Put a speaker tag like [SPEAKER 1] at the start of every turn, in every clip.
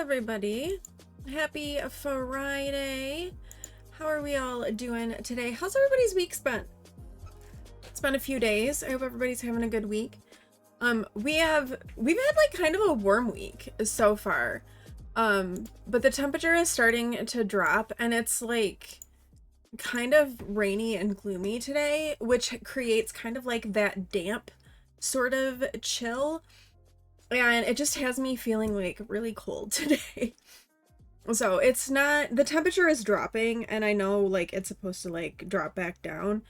[SPEAKER 1] everybody. Happy Friday. How are we all doing today? How's everybody's week spent? It's been a few days. I hope everybody's having a good week. We've had like kind of a warm week so far. But the temperature is starting to drop and it's like kind of rainy and gloomy today, which creates kind of like that damp sort of chill. And it just has me feeling like really cold today. So it's not, the temperature is dropping and I know like it's supposed to like drop back down,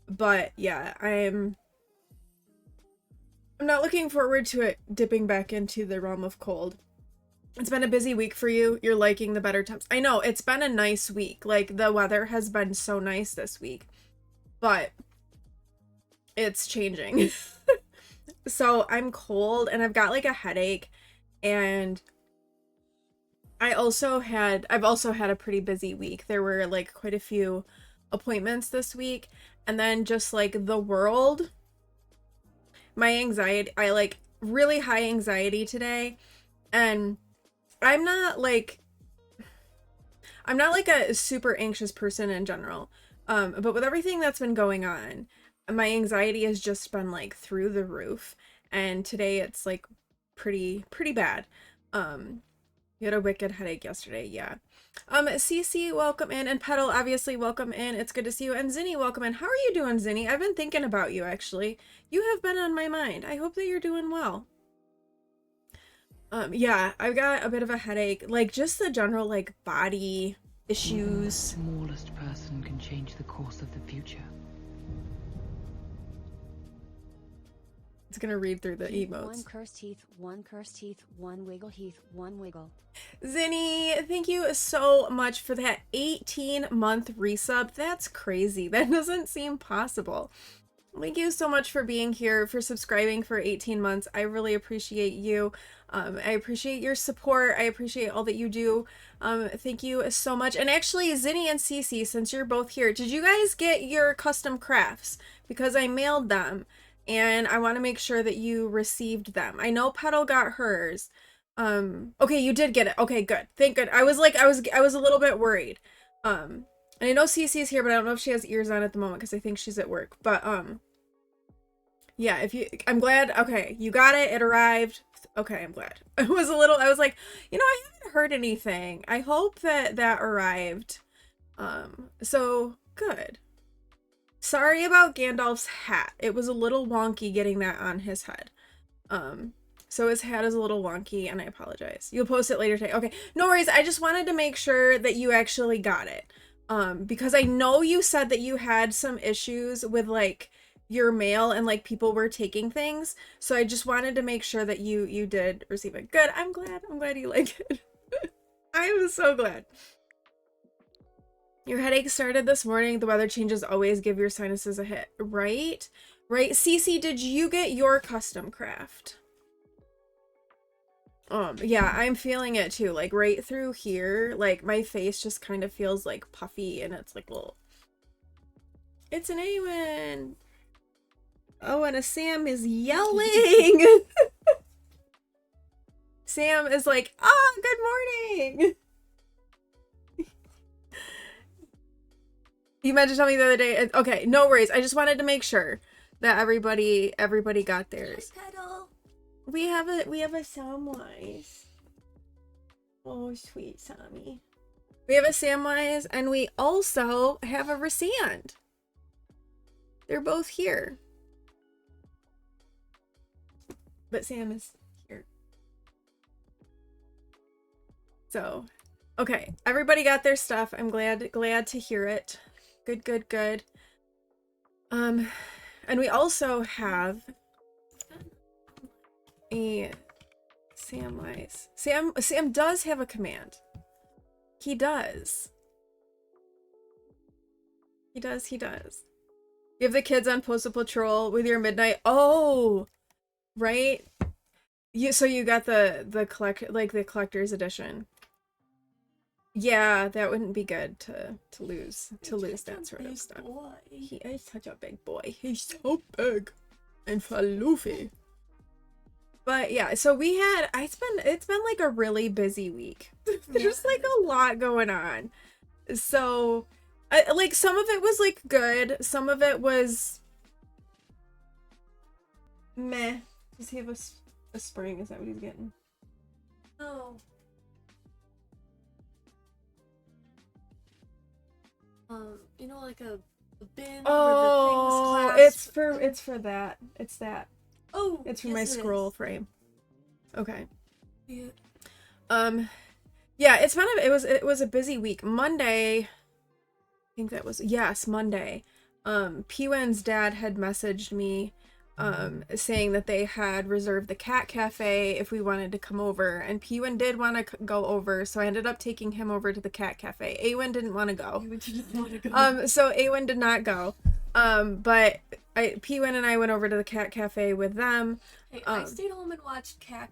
[SPEAKER 1] but yeah, I'm not looking forward to it dipping back into the realm of cold. It's been a busy week for you. You're liking the better temps. I know it's been a nice week. Like the weather has been so nice this week, but it's changing. So I'm cold and I've got like a headache, and I've also had a pretty busy week. There were like quite a few appointments this week, and then just like the world, my anxiety, I like really high anxiety today, and I'm not like a super anxious person in general. But with everything that's been going on, my anxiety has just been like through the roof, and today it's like pretty bad. You had a wicked headache yesterday, yeah. Cece, welcome in, and Petal, obviously, welcome in. It's good to see you. And Zinni, welcome in. How are you doing, Zinni? I've been thinking about you, actually. You have been on my mind. I hope that you're doing well. Yeah, I've got a bit of a headache, like just the general like body issues.
[SPEAKER 2] The smallest person can change the course of the future.
[SPEAKER 1] It's gonna read through the
[SPEAKER 3] Heath,
[SPEAKER 1] emotes.
[SPEAKER 3] One cursed Heath, one cursed Heath, one wiggle Heath, one wiggle.
[SPEAKER 1] Zinni, thank you so much for that 18-month resub. That's crazy. That doesn't seem possible. Thank you so much for being here, for subscribing for 18 months. I really appreciate you. I appreciate your support. I appreciate all that you do. Thank you so much. And actually, Zinni and Cece, since you're both here, did you guys get your custom crafts? Because I mailed them, and I want to make sure that you received them. I know Petal got hers. Okay, you did get it. Okay, good. Thank good. I was a little bit worried. And I know Cece's here, but I don't know if she has ears on at the moment because I think she's at work. But yeah, I'm glad. Okay, you got it. It arrived. Okay, I'm glad. I was like, I haven't heard anything. I hope that arrived. So good. Sorry about Gandalf's hat. It was a little wonky getting that on his head. So his hat is a little wonky, and I apologize. You'll post it later today. Okay, no worries. I just wanted to make sure that you actually got it. Because I know you said that you had some issues with like your mail and like people were taking things. So I just wanted to make sure that you did receive it. Good. I'm glad you like it. I am so glad. Your headache started this morning. The weather changes always give your sinuses a hit, right? Right. Cece, did you get your custom craft? Yeah, I'm feeling it too, like right through here, like my face just kind of feels like puffy, and it's like little. It's an Awen. Oh, and a Sam is yelling. Sam is like, good morning. You meant to tell me the other day. Okay, no worries. I just wanted to make sure that everybody got theirs.
[SPEAKER 4] Hi, Petal.
[SPEAKER 1] We have a Samwise. Oh, sweet Sammy. We have a Samwise, and we also have a Resand. They're both here. But Sam is here. So, okay. Everybody got their stuff. I'm glad to hear it. Good. And we also have a Samwise. Sam does have a command. He does. He does. You have the kids on Postal Patrol with your midnight. Oh, right. So you got the collector's edition. Yeah, that wouldn't be good to lose that sort of stuff.
[SPEAKER 4] Boy.
[SPEAKER 1] He is such a big boy. He's so big and floofy. But yeah, so it's been like a really busy week. There's
[SPEAKER 4] Yeah.
[SPEAKER 1] like a lot going on. So like some of it was like good, some of it was meh. Does he have a spring? Is that what he's getting?
[SPEAKER 4] Oh. You know, like a bin
[SPEAKER 1] Oh,
[SPEAKER 4] where the things
[SPEAKER 1] it's
[SPEAKER 4] clasp.
[SPEAKER 1] for that. It's that.
[SPEAKER 4] Oh,
[SPEAKER 1] It's for
[SPEAKER 4] yes,
[SPEAKER 1] my
[SPEAKER 4] it
[SPEAKER 1] scroll
[SPEAKER 4] is.
[SPEAKER 1] frame. Okay.
[SPEAKER 4] Yeah.
[SPEAKER 1] Yeah, it's it was a busy week. Monday, I think that was, yes, Monday. Pwen's dad had messaged me saying that they had reserved the cat cafe if we wanted to come over, and Pwen did want to go over, so I ended up taking him over to the cat cafe. Awen didn't want to go.
[SPEAKER 4] You didn't want to go.
[SPEAKER 1] So Awen did not go. But Pwen and I went over to the cat cafe with them.
[SPEAKER 4] Hey, I stayed home and watched cat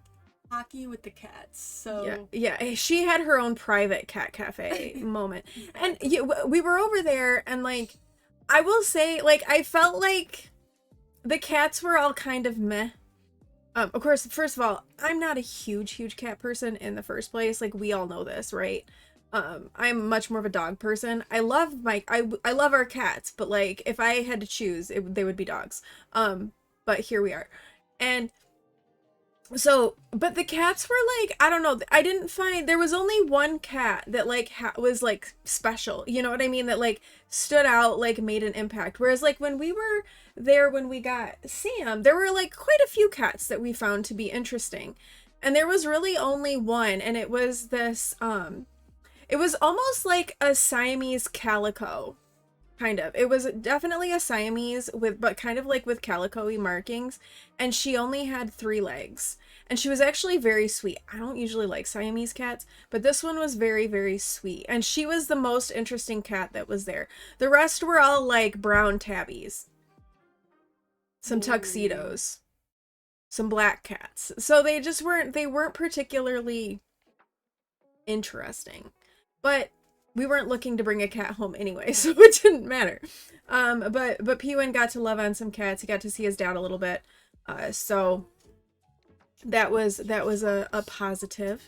[SPEAKER 4] hockey with the cats. So
[SPEAKER 1] Yeah, she had her own private cat cafe moment. And yeah, we were over there, and like I will say, like, I felt like the cats were all kind of meh. Of course, first of all, I'm not a huge cat person in the first place. Like, we all know this, right? I'm much more of a dog person. I love I love our cats, but like if I had to choose, they would be dogs. But here we are. And so, but the cats were like, I don't know, I didn't find, there was only one cat that like was like special, you know what I mean, that like stood out, like made an impact. Whereas like when we were there, when we got Sam, there were like quite a few cats that we found to be interesting, and there was really only one, and it was this it was almost like a Siamese calico. Kind of. It was definitely a Siamese with, but kind of like with calico-y markings, and she only had 3 legs. And she was actually very sweet. I don't usually like Siamese cats, but this one was very sweet. And she was the most interesting cat that was there. The rest were all like brown tabbies, some tuxedos, some black cats. So they weren't particularly interesting. But we weren't looking to bring a cat home anyway, so it didn't matter. But Pwen got to love on some cats. He got to see his dad a little bit. So that was a positive.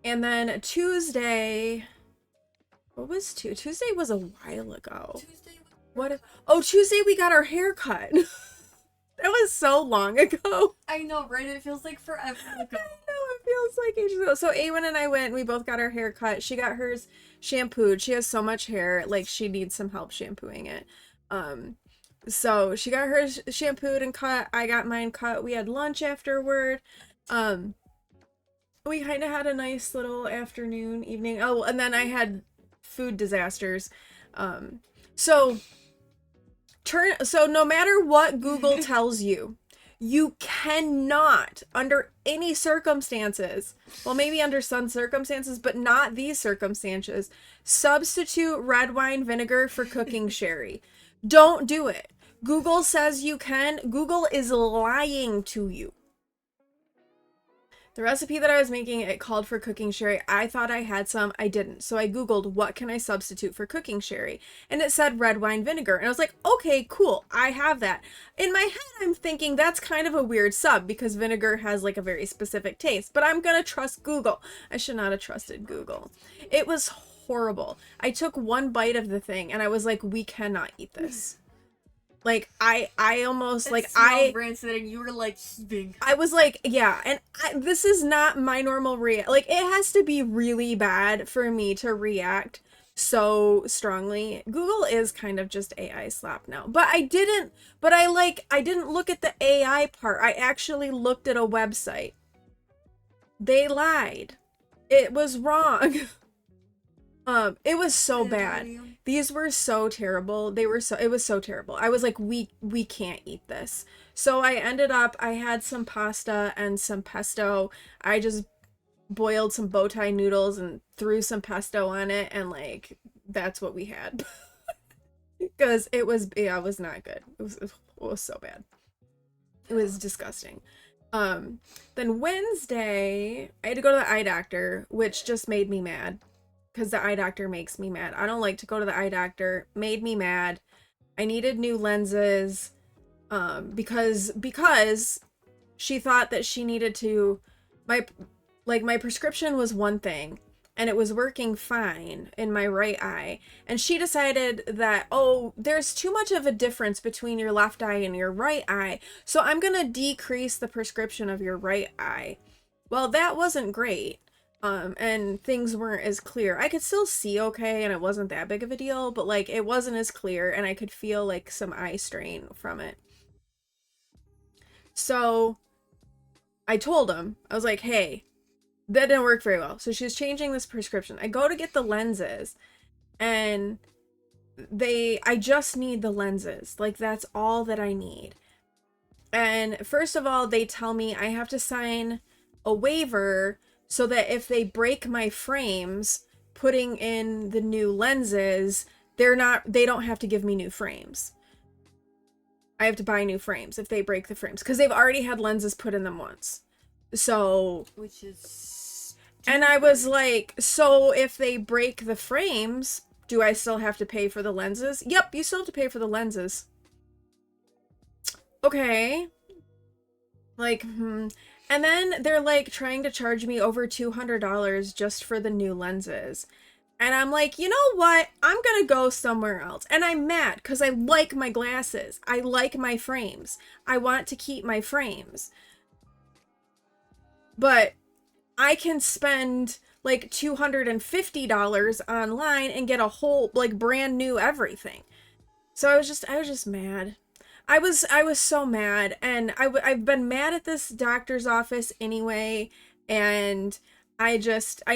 [SPEAKER 1] And then Tuesday, what was Tuesday was a while ago. Tuesday we got our hair cut. That was so long ago.
[SPEAKER 4] I know, right? It feels like forever ago.
[SPEAKER 1] I know, it feels like ages ago. So Awen and I went, we both got our hair cut. She got hers shampooed. She has so much hair, like she needs some help shampooing it. So she got hers shampooed and cut. I got mine cut. We had lunch afterward. We kind of had a nice little afternoon, evening. Oh, and then I had food disasters. So no matter what Google tells you, you cannot, under any circumstances, well, maybe under some circumstances, but not these circumstances, substitute red wine vinegar for cooking sherry. Don't do it. Google says you can. Google is lying to you. The recipe that I was making, it called for cooking sherry. I thought I had some. I didn't. So I Googled, what can I substitute for cooking sherry? And it said red wine vinegar. And I was like, okay, cool. I have that. In my head, I'm thinking that's kind of a weird sub because vinegar has like a very specific taste. But I'm going to trust Google. I should not have trusted Google. It was horrible. I took one bite of the thing and I was like, we cannot eat this. Like I almost like
[SPEAKER 4] Rancid, and you were like heaving.
[SPEAKER 1] I was like, yeah, and this is not my normal like it has to be really bad for me to react so strongly. Google is kind of just AI slap now. But I didn't look at the AI part. I actually looked at a website. They lied. It was wrong. It was so bad. These were so terrible. It was so terrible. I was like, we can't eat this. So I had some pasta and some pesto. I just boiled some bow tie noodles and threw some pesto on it, and like that's what we had. Because it was not good. It was so bad. It was disgusting. Then Wednesday, I had to go to the eye doctor, which just made me mad. Because the eye doctor makes me mad. I don't like to go to the eye doctor. Made me mad. I needed new lenses. Because she thought that she needed to, my prescription was one thing and it was working fine in my right eye. And she decided that, oh, there's too much of a difference between your left eye and your right eye, so I'm gonna decrease the prescription of your right eye. Well, that wasn't great. And things weren't as clear. I could still see okay, and it wasn't that big of a deal, but like it wasn't as clear, and I could feel like some eye strain from it. So I told him, I was like, hey, that didn't work very well. So she was changing this prescription. I go to get the lenses, and I just need the lenses. Like, that's all that I need. And first of all, they tell me I have to sign a waiver so that if they break my frames putting in the new lenses, they don't have to give me new frames. I have to buy new frames if they break the frames, because they've already had lenses put in them once. So,
[SPEAKER 4] which is
[SPEAKER 1] and I was like, so if they break the frames, do I still have to pay for the lenses? Yep, you still have to pay for the lenses. Okay. Like, And then they're like trying to charge me over $200 just for the new lenses. And I'm like, you know what? I'm gonna go somewhere else. And I'm mad because I like my glasses. I like my frames. I want to keep my frames. But I can spend like $250 online and get a whole, like, brand new everything. So I was just mad. I was so mad, and I've been mad at this doctor's office anyway, and I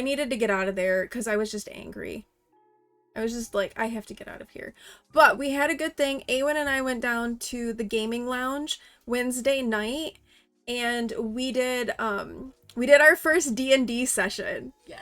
[SPEAKER 1] needed to get out of there because I was just angry. I was just like, I have to get out of here. But we had a good thing. Awen and I went down to the gaming lounge Wednesday night, and we did our first D&D session.
[SPEAKER 4] yes.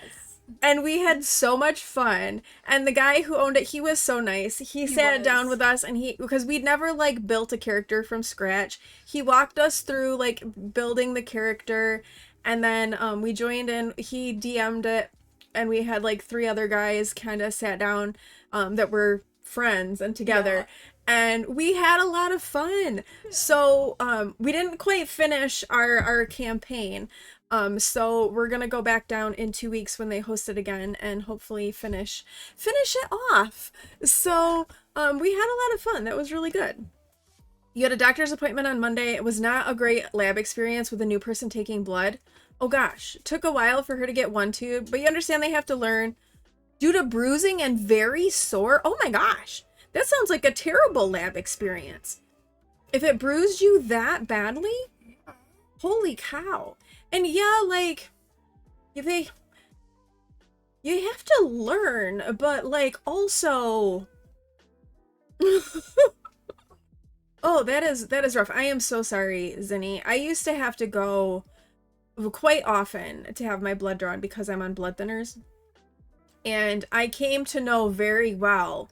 [SPEAKER 1] And we had so much fun. And the guy who owned it, he was so nice. He sat down with us, and because we'd never like built a character from scratch, he walked us through like building the character, and then we joined in. He DM'd it, and we had like 3 other guys kind of sat down that were friends and together. Yeah. And we had a lot of fun. So we didn't quite finish our campaign. So we're gonna go back down in 2 weeks when they host it again and hopefully finish it off. So we had a lot of fun. That was really good. You had a doctor's appointment on Monday. It was not a great lab experience with a new person taking blood. Oh gosh, it took a while for her to get 1 tube, but you understand they have to learn. Due to bruising and very sore. Oh my gosh, that sounds like a terrible lab experience. If it bruised you that badly, holy cow. And yeah, like, you have to learn, but like also oh, that is rough. I am so sorry, Zinni. I used to have to go quite often to have my blood drawn because I'm on blood thinners. And I came to know very well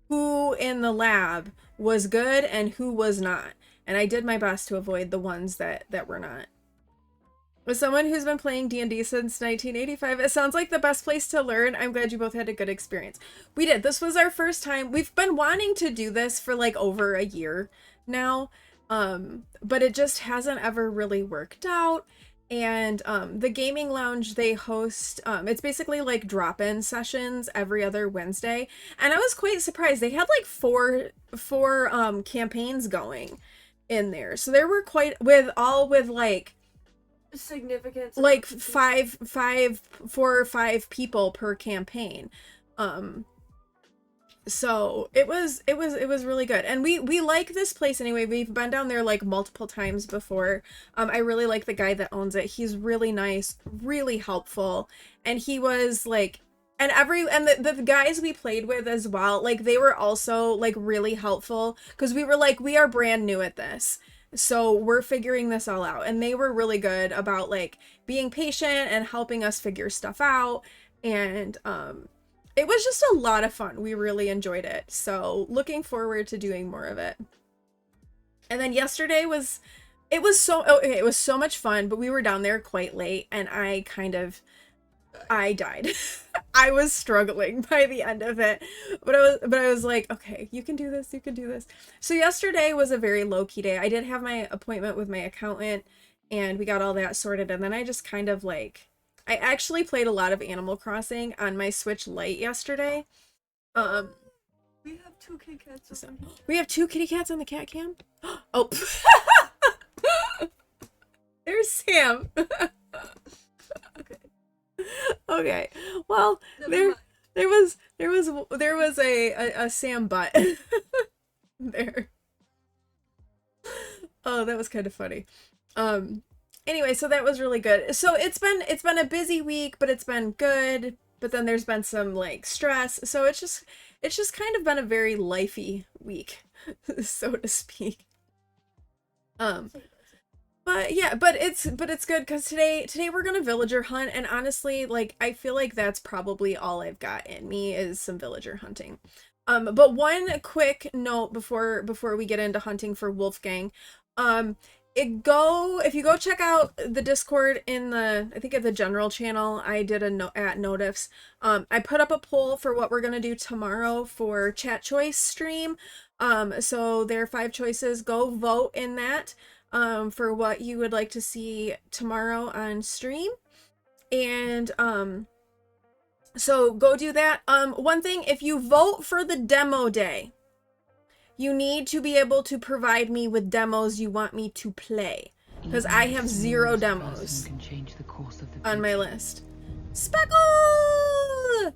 [SPEAKER 1] who in the lab was good and who was not. And I did my best to avoid the ones that were not. As someone who's been playing D&D since 1985, it sounds like the best place to learn. I'm glad you both had a good experience. We did. This was our first time. We've been wanting to do this for like over a year now, but it just hasn't ever really worked out. And the gaming lounge, they host, it's basically like drop-in sessions every other Wednesday. And I was quite surprised. They had like four campaigns going in there. So there were with like
[SPEAKER 4] significant,
[SPEAKER 1] like 4 or 5 people per campaign. So it was really good. And we like this place anyway. We've been down there like multiple times before. I really like the guy that owns it. He's really nice, really helpful. And he was like, and the guys we played with as well, like they were also like really helpful, because we were like, we are brand new at this. So we're figuring this all out, and they were really good about like being patient and helping us figure stuff out. And it was just a lot of fun. We really enjoyed it. So looking forward to doing more of it. And then yesterday was so much fun, but we were down there quite late, and I died. I was struggling by the end of it, but I was like, okay, you can do this, you can do this. So yesterday was a very low-key day. I did have my appointment with my accountant, and we got all that sorted, and then I just kind of like, I actually played a lot of Animal Crossing on my Switch Lite yesterday.
[SPEAKER 4] We have 2 kitty cats.
[SPEAKER 1] So, we have 2 kitty cats on the cat cam? Oh. There's Sam. Okay. Well, there was a Sam butt there. Oh, that was kind of funny. Anyway, so that was really good. So it's been a busy week, but it's been good. But then there's been some like stress. So it's just kind of been a very lifey week, so to speak. But yeah, but it's good because today we're gonna villager hunt, and honestly, like I feel like that's probably all I've got in me is some villager hunting. But one quick note before we get into hunting for Wolfgang, if you go check out the Discord in I think at the general channel, I did a note at notifs. I put up a poll for what we're gonna do tomorrow for chat choice stream. So there are 5 choices. Go vote in that. For what you would like to see tomorrow on stream. And, so go do that. One thing, if you vote for the demo day, you need to be able to provide me with demos you want me to play. Because I have 0 demos
[SPEAKER 2] can change the course of the
[SPEAKER 1] on my list. Speckle!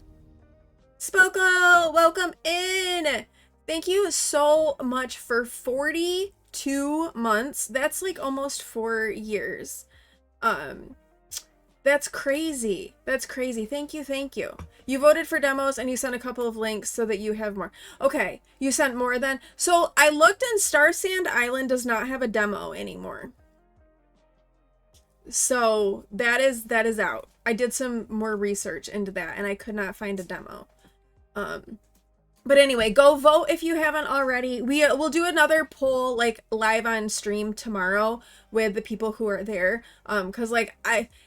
[SPEAKER 1] Speckle, welcome in! Thank you so much for 42 months. That's like almost 4 years. That's crazy. That's crazy. Thank you. You voted for demos and you sent a couple of links so that you have more. Okay, you sent more then. So I looked and Star Sand Island does not have a demo anymore. So that is out. I did some more research into that and I could not find a demo. But anyway, go vote if you haven't already. We'll do another poll like live on stream tomorrow with the people who are there. Cause like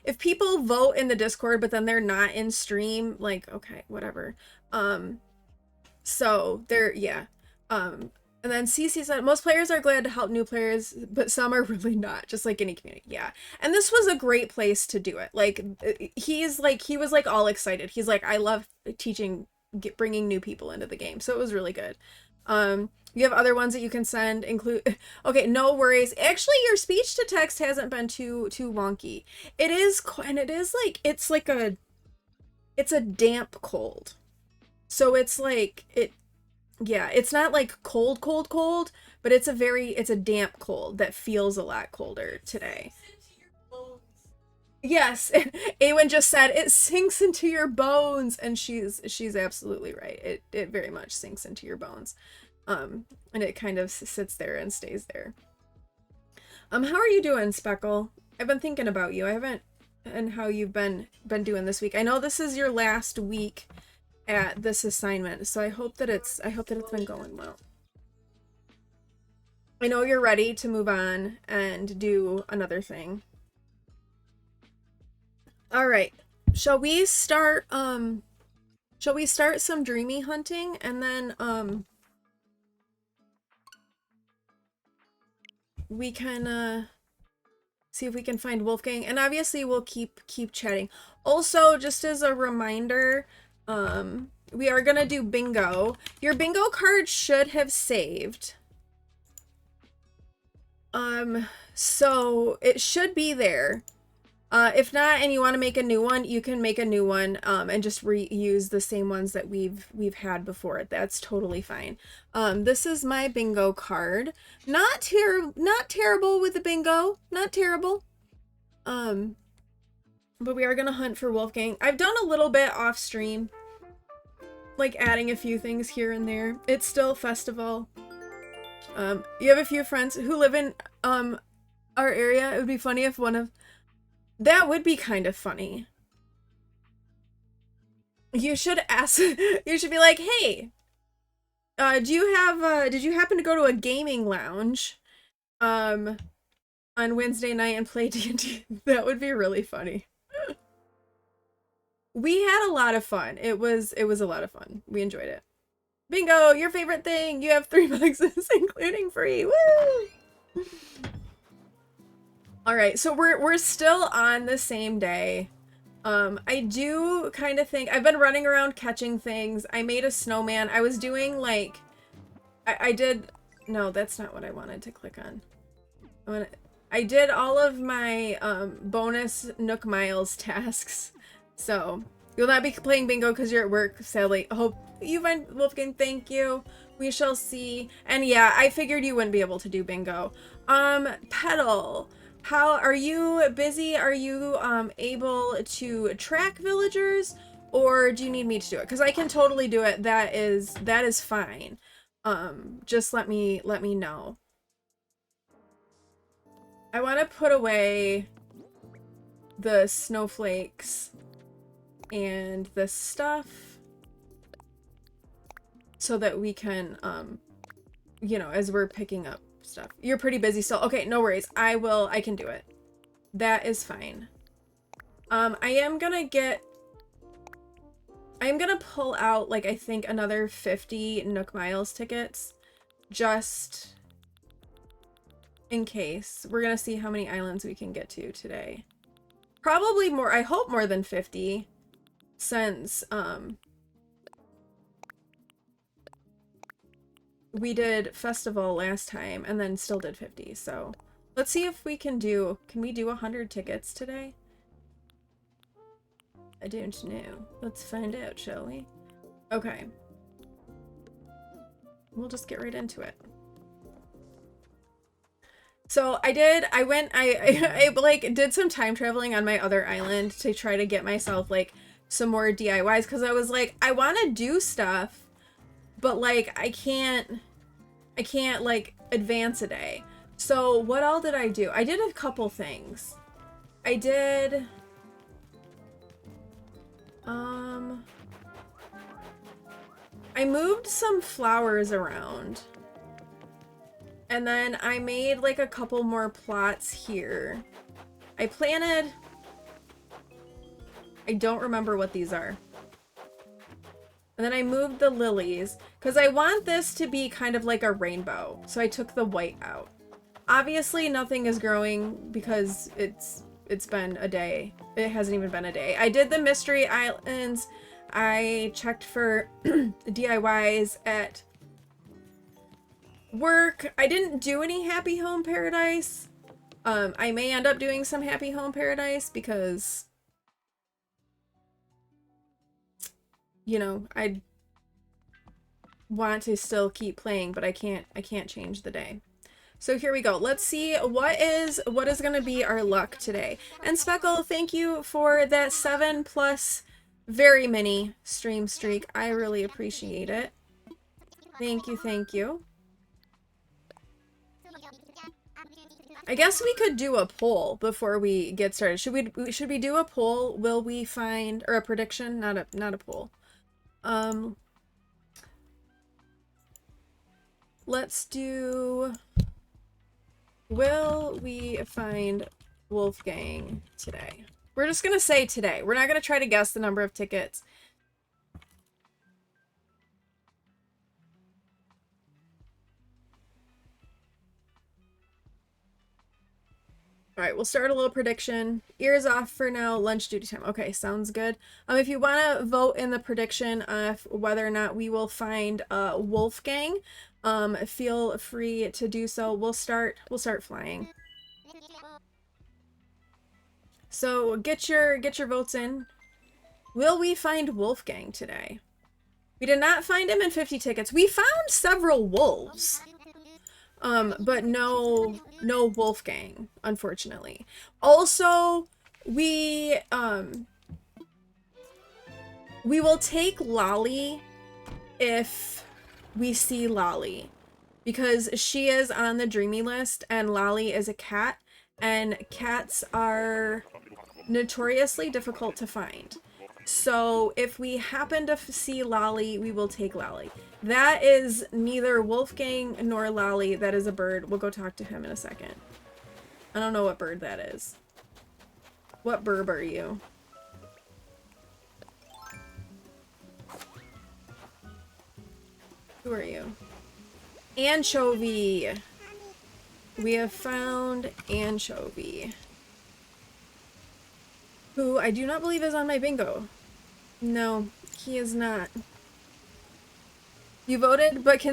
[SPEAKER 1] if people vote in the Discord but then they're not in stream, like okay, whatever. So they're yeah. And then CC said most players are glad to help new players, but some are really not, just like any community. Yeah. And this was a great place to do it. Like he was like all excited. He's like, I love teaching bringing new people into the game, so it was really good. You have other ones that you can send, include okay, no worries. Actually, your speech to text hasn't been too wonky. It is, and it is like it's a damp cold, so it's like it's not like cold, but it's a damp cold that feels a lot colder today. Yes, Awen just said it sinks into your bones, and she's absolutely right. It very much sinks into your bones, and it kind of sits there and stays there. How are you doing, Speckle? I've been thinking about you. I haven't, and how you've been doing this week. I know this is your last week at this assignment, so I hope that it's been going well. I know you're ready to move on and do another thing. All right, shall we start some dreamy hunting, and then we can see if we can find Wolfgang, and obviously we'll keep chatting. Also, just as a reminder, we are gonna do bingo. Your bingo card should have saved. So it should be there. If not, and you want to make a new one, you can make a new one, and just reuse the same ones that we've had before. That's totally fine. This is my bingo card. Not terrible with the bingo. Not terrible. But we are gonna hunt for Wolfgang. I've done a little bit off stream, like adding a few things here and there. It's still festival. You have a few friends who live in our area. It would be funny if that would be kind of funny. You should ask, you should be like, hey, did you happen to go to a gaming lounge, on Wednesday night and play D&D? That would be really funny. We had a lot of fun. It was a lot of fun. We enjoyed it. Bingo, your favorite thing. You have 3 boxes, including free. Woo! All right, so we're still on the same day. I do kind of think I've been running around catching things. I made a snowman. I was doing like I did no, that's not what I wanted to click on. I did all of my bonus Nook Miles tasks. So you'll not be playing bingo because you're at work, sadly. Hope you find Wolfgang, thank you. We shall see. And yeah, I figured you wouldn't be able to do bingo. Petal. How are you busy? Are you able to track villagers, or do you need me to do it? Because I can totally do it. That is fine. Just let me know. I want to put away the snowflakes and the stuff so that we can you know, as we're picking up stuff. You're pretty busy still. Okay, no worries. I can do it. That is fine. I am gonna pull out, like, I think another 50 Nook Miles tickets just in case. We're gonna see how many islands we can get to today. Probably more, I hope more than 50, since we did festival last time and then still did 50. So let's see if we can we do 100 tickets today? I don't know. Let's find out, shall we? Okay. We'll just get right into it. So I like did some time traveling on my other island to try to get myself like some more DIYs, because I was like, I want to do stuff, but like I can't like advance a day. So what all did I do? I did a couple things. I moved some flowers around. And then I made like a couple more plots here. I planted... I don't remember what these are. And then I moved the lilies, because I want this to be kind of like a rainbow. So I took the white out. Obviously nothing is growing because it's been a day. It hasn't even been a day. I did the mystery islands. I checked for DIYs at work. I didn't do any Happy Home Paradise. I may end up doing some Happy Home Paradise because, you know, I want to still keep playing, but I can't change the day. So here we go. Let's see what is going to be our luck today. And Speckle, thank you for that 7+ very mini stream streak. I really appreciate it. Thank you, thank you. I guess we could do a poll before we get started. Should we do a poll? Will we find, or a prediction? Not a poll. Let's do, will we find Wolfgang today? We're just gonna say today. We're not gonna try to guess the number of tickets. All right, we'll start a little prediction. Ears off for now, lunch duty time. Okay, sounds good. If you want to vote in the prediction of whether or not we will find Wolfgang, feel free to do so. We'll start flying. So get your votes in. Will we find Wolfgang today? We did not find him in 50 tickets. We found several wolves. But no Wolfgang, unfortunately. Also, we will take Lolly if we see Lolly, because she is on the dreamy list and Lolly is a cat, and cats are notoriously difficult to find. So if we happen to see Lolly, we will take Lolly. That is neither Wolfgang nor Lolly. That is a bird. We'll go talk to him in a second. I don't know what bird that is. What burb are you? Who are you? Anchovy. we have found Anchovy, who I do not believe is on my bingo. No, he is not. You voted, but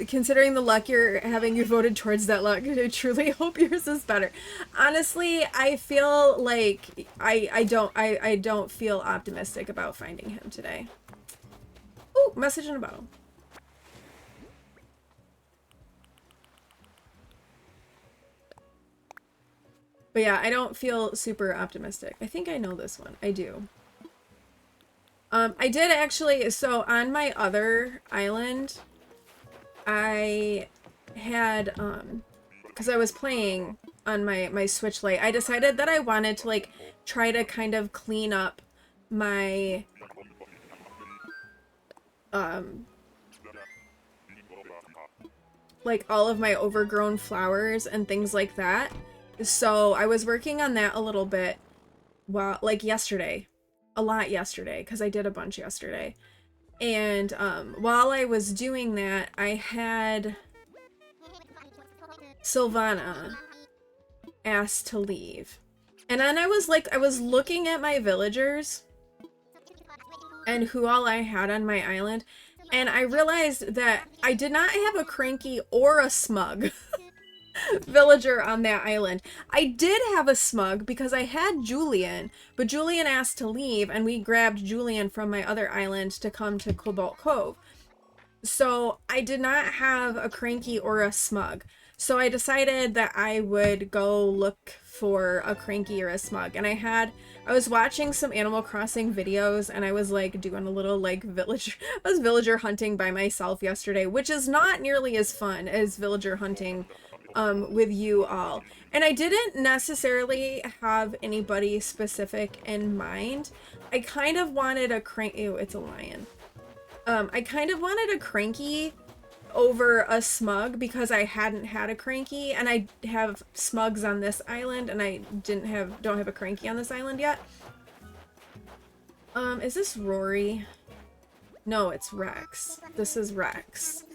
[SPEAKER 1] considering the luck you're having, you voted towards that luck. I truly hope yours is better. Honestly, I feel like I don't feel optimistic about finding him today. Ooh, message in a bottle. But yeah, I don't feel super optimistic. I think I know this one. I do. I did actually, so on my other island, I had, because I was playing on my Switch Lite, I decided that I wanted to, like, try to kind of clean up my, like, all of my overgrown flowers and things like that. So I was working on that a little bit, while, like, yesterday. A lot yesterday, because I did a bunch yesterday. And while I was doing that, I had Sylvana asked to leave. And then I was looking at my villagers and who all I had on my island, and I realized that I did not have a cranky or a smug villager on that island. I did have a smug because I had Julian, but Julian asked to leave, and we grabbed Julian from my other island to come to Cobalt Cove. So I did not have a cranky or a smug. So I decided that I would go look for a cranky or a smug. And I was watching some Animal Crossing videos, and I was like doing a little like I was villager hunting by myself yesterday, which is not nearly as fun as villager hunting with you all. And I didn't necessarily have anybody specific in mind. I kind of wanted a ew, it's a lion. I kind of wanted a cranky over a smug because I hadn't had a cranky, and I have smugs on this island, and I don't have a cranky on this island yet. Is this Rory? No, it's Rex. This is Rex.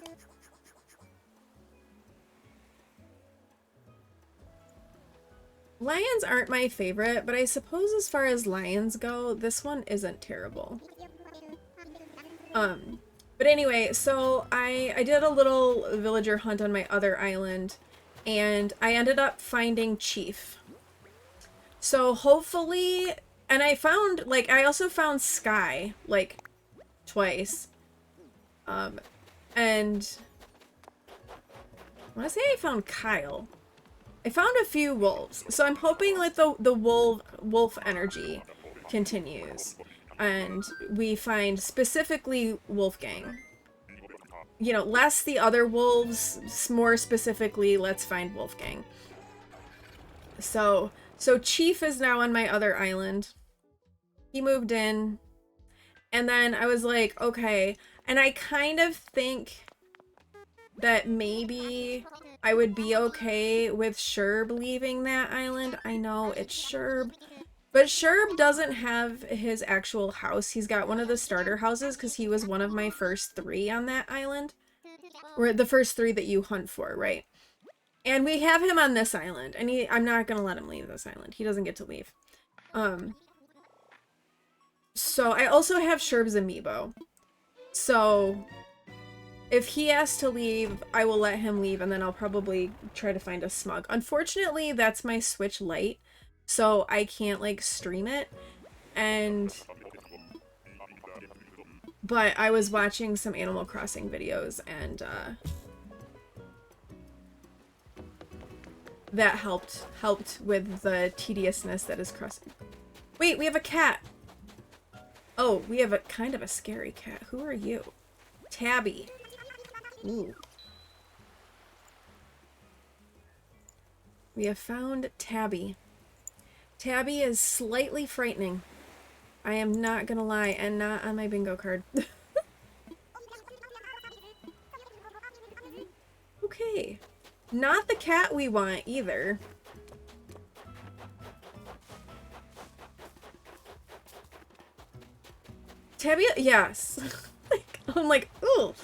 [SPEAKER 1] Lions aren't my favorite, but I suppose as far as lions go, this one isn't terrible. But anyway, so I did a little villager hunt on my other island, and I ended up finding Chief. So hopefully, and I found, like, I also found Sky, like, twice. And I want to say I found Kyle. I found a few wolves, so I'm hoping like the wolf energy continues, and we find specifically Wolfgang. You know, less the other wolves, more specifically, let's find Wolfgang. So Chief is now on my other island. He moved in, and then I was like, okay, and I kind of think that maybe I would be okay with Sherb leaving that island. I know it's Sherb, but Sherb doesn't have his actual house. He's got one of the starter houses because he was one of my first 3 on that island. Or the first 3 that you hunt for, right? And we have him on this island, and I'm not gonna let him leave this island. He doesn't get to leave. So I also have Sherb's amiibo. So if he has to leave, I will let him leave, and then I'll probably try to find a smug. Unfortunately, that's my Switch Lite, so I can't, like, stream it. But I was watching some Animal Crossing videos, and that helped with the tediousness that is crossing. Wait, we have a cat! Oh, we have a kind of a scary cat. Who are you? Tabby. Ooh. We have found Tabby. Tabby is slightly frightening. I am not gonna lie, and not on my bingo card. Okay. Not the cat we want either. Tabby, yes. I'm like, ooh.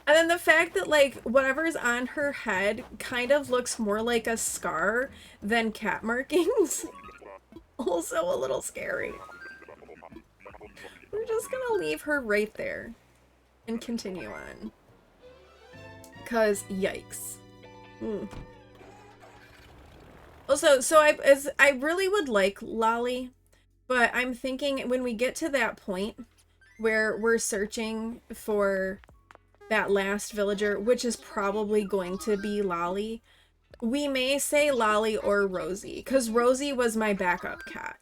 [SPEAKER 1] And then the fact that, like, whatever's on her head kind of looks more like a scar than cat markings. Also a little scary. We're just gonna leave her right there and continue on. Cause yikes. Also, so I really would like Lolly, but I'm thinking when we get to that point where we're searching for that last villager, which is probably going to be Lolly, we may say Lolly or Rosie, because Rosie was my backup cat.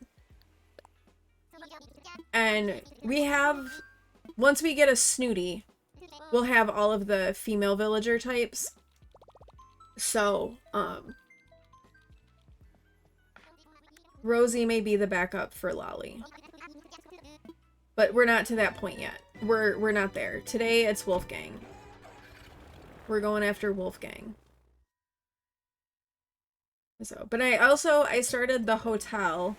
[SPEAKER 1] And we have, once we get a Snooty, we'll have all of the female villager types. So, Rosie may be the backup for Lolly. But we're not to that point yet. We're not there. Today it's Wolfgang. We're going after Wolfgang. So, but I started the hotel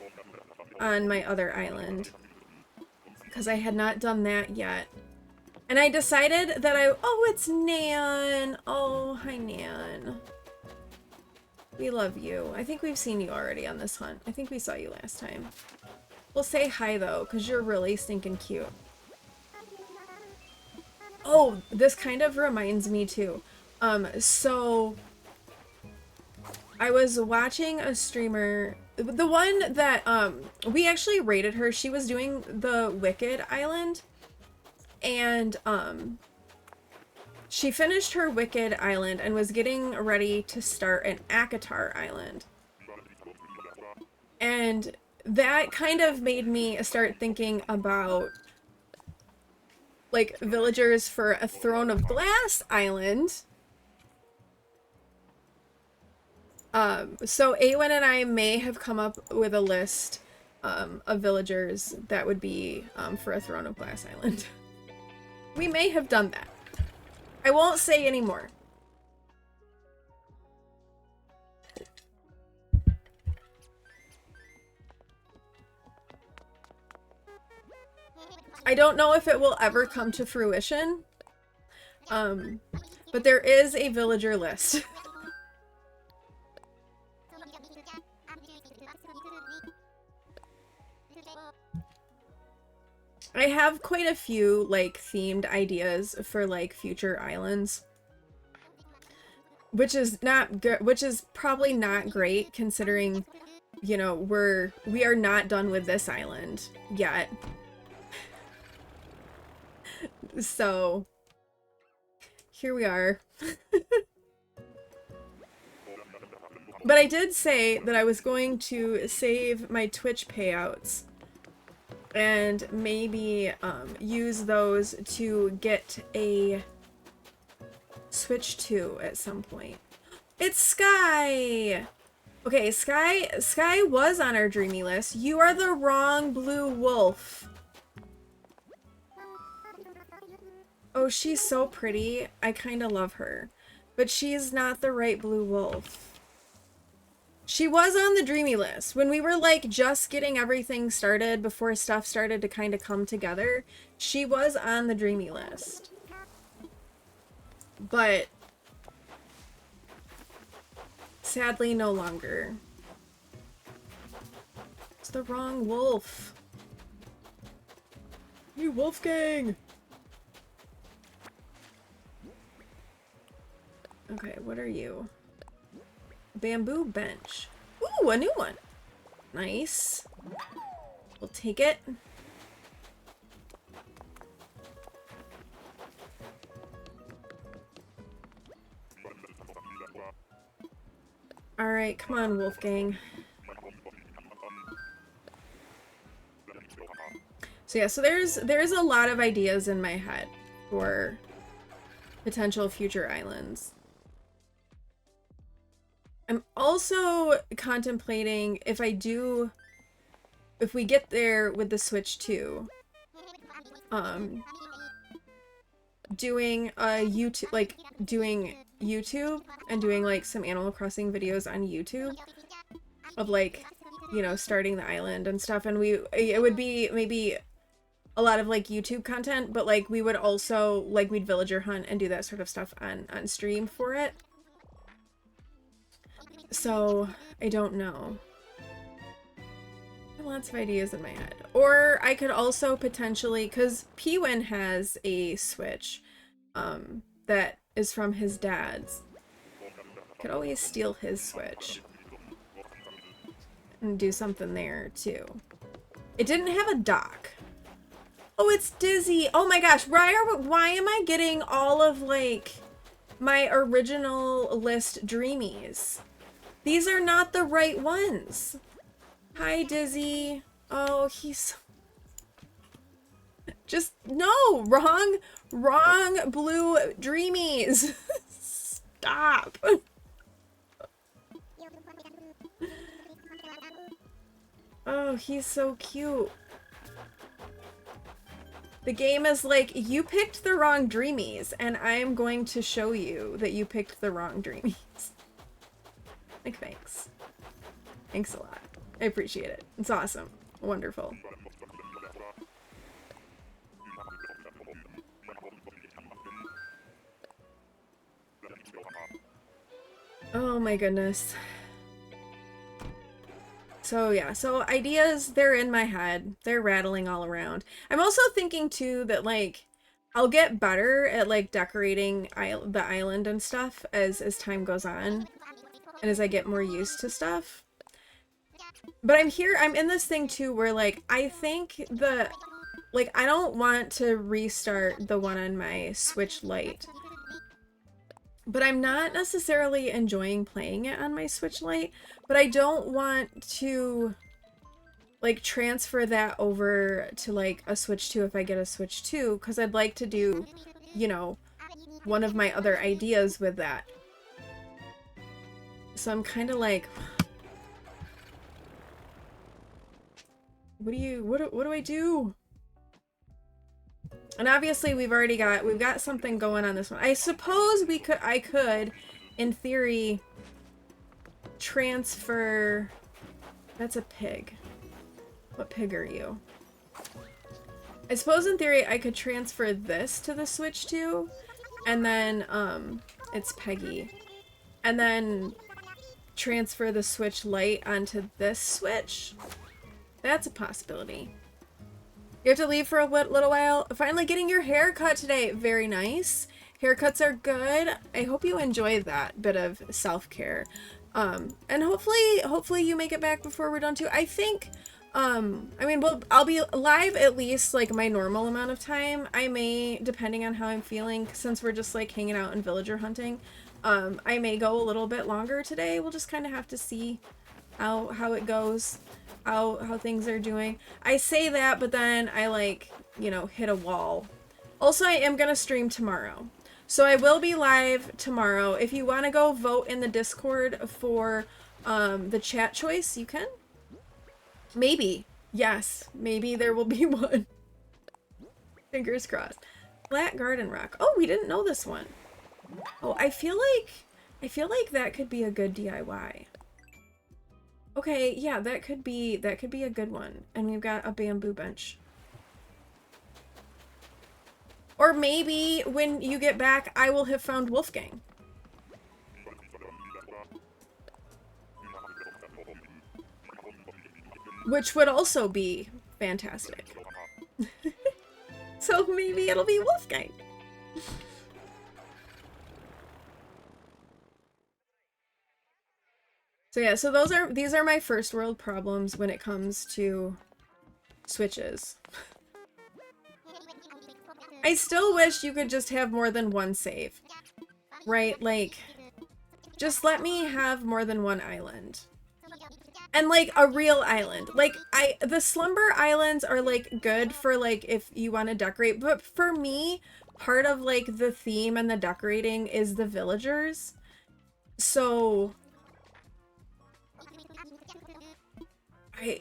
[SPEAKER 1] on my other island because I had not done that yet. And I decided that oh, it's Nan. Oh, hi Nan. We love you. I think we've seen you already on this hunt. I think we saw you last time. We'll say hi though, because you're really stinking cute. Oh, this kind of reminds me too. So I was watching a streamer, the one that, we actually rated her. She was doing the Wicked Island, and, she finished her Wicked Island and was getting ready to start an Akatar Island. And that kind of made me start thinking about, like, villagers for a Throne of Glass Island. So Awen and I may have come up with a list of villagers that would be for a Throne of Glass Island. We may have done that. I won't say anymore. I don't know if it will ever come to fruition, but there is a villager list. I have quite a few, like, themed ideas for, like, future islands. Which is not good, which is probably not great considering, you know, we are not done with this island yet. So, here we are. But I did say that I was going to save my Twitch payouts and maybe use those to get a Switch 2 at some point. It's Sky! Okay, Sky was on our dreamy list. You are the wrong blue wolf. Oh, she's so pretty. I kind of love her. But she's not the right blue wolf. She was on the dreamy list. When we were, like, just getting everything started before stuff started to kind of come together, she was on the dreamy list. But sadly, no longer. It's the wrong wolf. You Wolfgang! Okay, what are you? Bamboo bench. Ooh, a new one. Nice. We'll take it. All right, come on, Wolfgang. So yeah, so there's a lot of ideas in my head for potential future islands. I'm also contemplating if we get there with the Switch 2, doing a YouTube, doing YouTube and doing like some Animal Crossing videos on YouTube of like, you know, starting the island and stuff. And it would be maybe a lot of like YouTube content, but like we would also like we'd villager hunt and do that sort of stuff on stream for it. So I don't know. I have lots of ideas in my head. Or I could also potentially, because Pewin has a Switch that is from his dad's. Could always steal his Switch and do something there too. It didn't have a dock. Oh, it's Dizzy. Oh my gosh, why am I getting all of like my original list dreamies? These are not the right ones. Hi, Dizzy. Oh, he's just no, wrong blue dreamies. Stop. Oh, he's so cute. The game is like, you picked the wrong dreamies, and I am going to show you that you picked the wrong dreamies. Like, thanks. Thanks a lot. I appreciate it. It's awesome. Wonderful. Oh my goodness. So yeah, so ideas, they're in my head. They're rattling all around. I'm also thinking too that like I'll get better at like decorating the island and stuff as time goes on and as I get more used to stuff. But I'm in this thing too where like I think I don't want to restart the one on my Switch Lite. But I'm not necessarily enjoying playing it on my Switch Lite, but I don't want to like transfer that over to like a Switch 2 if I get a Switch 2, because I'd like to do, you know, one of my other ideas with that. So I'm kind of like, what do I do? And obviously we've got something going on this one. I suppose I could, in theory, transfer. That's a pig. What pig are you? I suppose in theory I could transfer this to the Switch 2, and then it's Peggy. And then transfer the Switch Lite onto this Switch. That's a possibility. You have to leave for a little while. Finally getting your hair cut today. Very nice. Haircuts are good. I hope you enjoy that bit of self-care. And hopefully you make it back before we're done too. I think, I mean, I'll be live at least like my normal amount of time. I may, depending on how I'm feeling, since we're just like hanging out and villager hunting, I may go a little bit longer today. We'll just kind of have to see how it goes. How things are doing. I say that, but then I like, you know, hit a wall. Also, I am gonna stream tomorrow. So I will be live tomorrow. If you want to go vote in the Discord for the chat choice, you can. Maybe. Yes. Maybe there will be one. Fingers crossed. Flat Garden Rock. Oh, we didn't know this one. Oh, I feel like that could be a good DIY. Okay, yeah, that could be a good one. And we've got a bamboo bench. Or maybe when you get back, I will have found Wolfgang. Which would also be fantastic. So maybe it'll be Wolfgang. So yeah, so these are my first world problems when it comes to Switches. I still wish you could just have more than one save. Right? Like, just let me have more than one island. And like a real island. Like the Slumber Islands are like good for like if you want to decorate, but for me, part of like the theme and the decorating is the villagers. So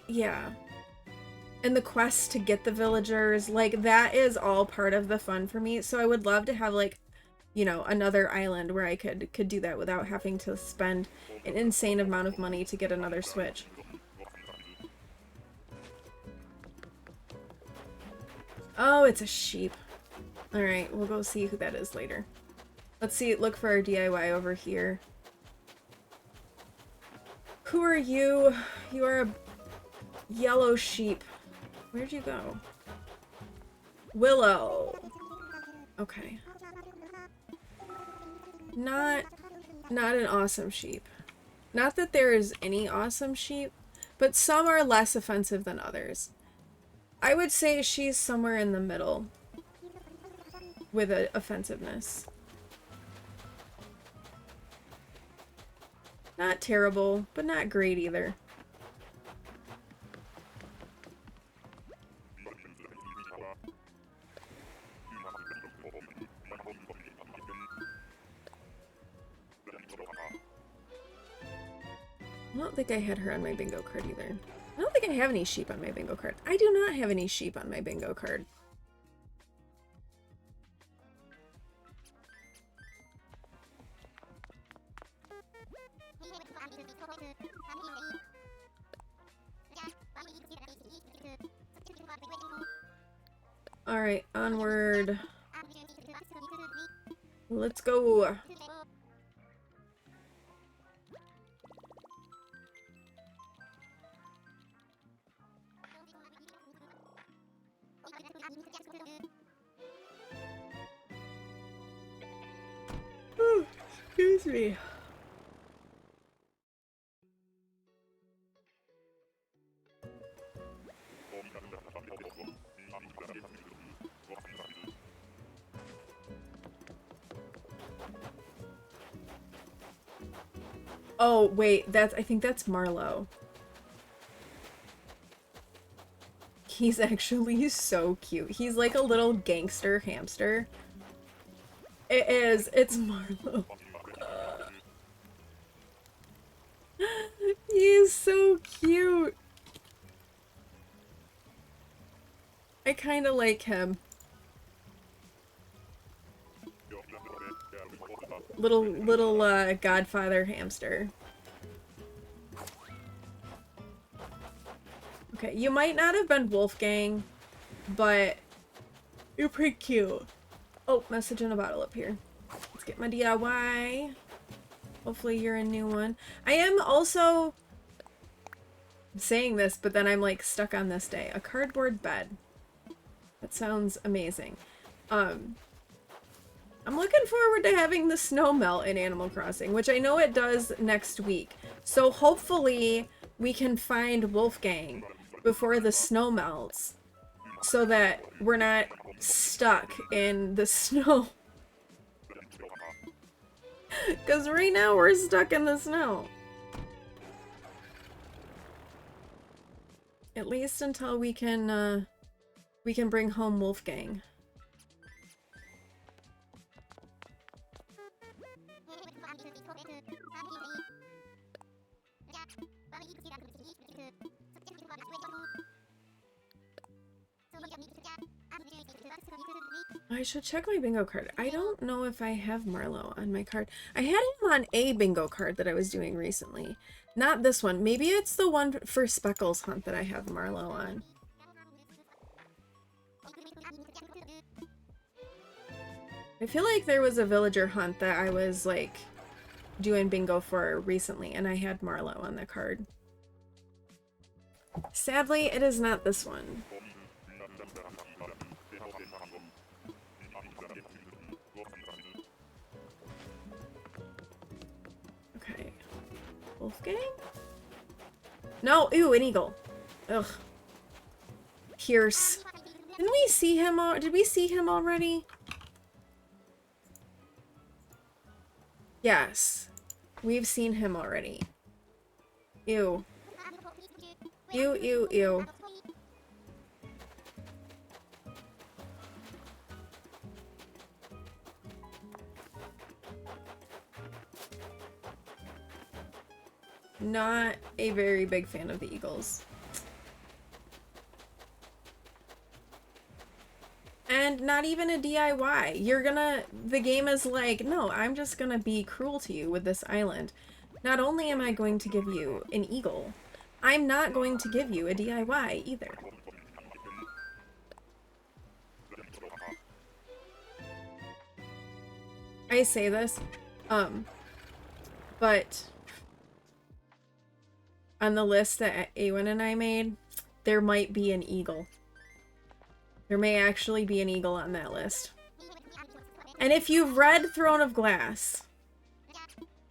[SPEAKER 1] yeah. And the quest to get the villagers, like that is all part of the fun for me. So I would love to have like, you know, another island where I could do that without having to spend an insane amount of money to get another Switch. Oh, it's a sheep. Alright, we'll go see who that is later. Let's see, look for our DIY over here. Who are you? You are a yellow sheep. Where'd you go? Willow. Okay. Not an awesome sheep. Not that there is any awesome sheep, but some are less offensive than others. I would say she's somewhere in the middle with a offensiveness. Not terrible, but not great either. I don't think I had her on my bingo card either. I don't think I have any sheep on my bingo card. I do not have any sheep on my bingo card. Alright, onward. Let's go. Oh, excuse me. Oh, wait, I think that's Marlowe. He's actually so cute. He's like a little gangster hamster. It is. It's Marlowe. He is so cute. I kind of like him. Little Godfather hamster. Okay, you might not have been Wolfgang, but you're pretty cute. Oh, message in a bottle up here. Let's get my DIY. Hopefully you're a new one. I am also saying this, but then I'm like stuck on this day. A cardboard bed. That sounds amazing. I'm looking forward to having the snow melt in Animal Crossing, which I know it does next week. So hopefully we can find Wolfgang before the snow melts so that we're not stuck in the snow. Because right now we're stuck in the snow. At least until we can bring home Wolfgang. I should check my bingo card. I don't know if I have Marlowe on my card. I had him on a bingo card that I was doing recently. Not this one. Maybe it's the one for Speckles Hunt that I have Marlowe on. I feel like there was a villager hunt that I was like doing bingo for recently and I had Marlowe on the card. Sadly, it is not this one. Okay. Wolfgang? No, ew, an eagle. Ugh. Pierce. Didn't we see him did we see him already? Yes. We've seen him already. Ew. Ew, ew, ew. Not a very big fan of the eagles. And not even a DIY. The game is like, no, I'm just gonna be cruel to you with this island. Not only am I going to give you an eagle, I'm not going to give you a DIY either. I say this, but on the list that Awen and I made, there might be an eagle. There may actually be an eagle on that list. And if you've read Throne of Glass,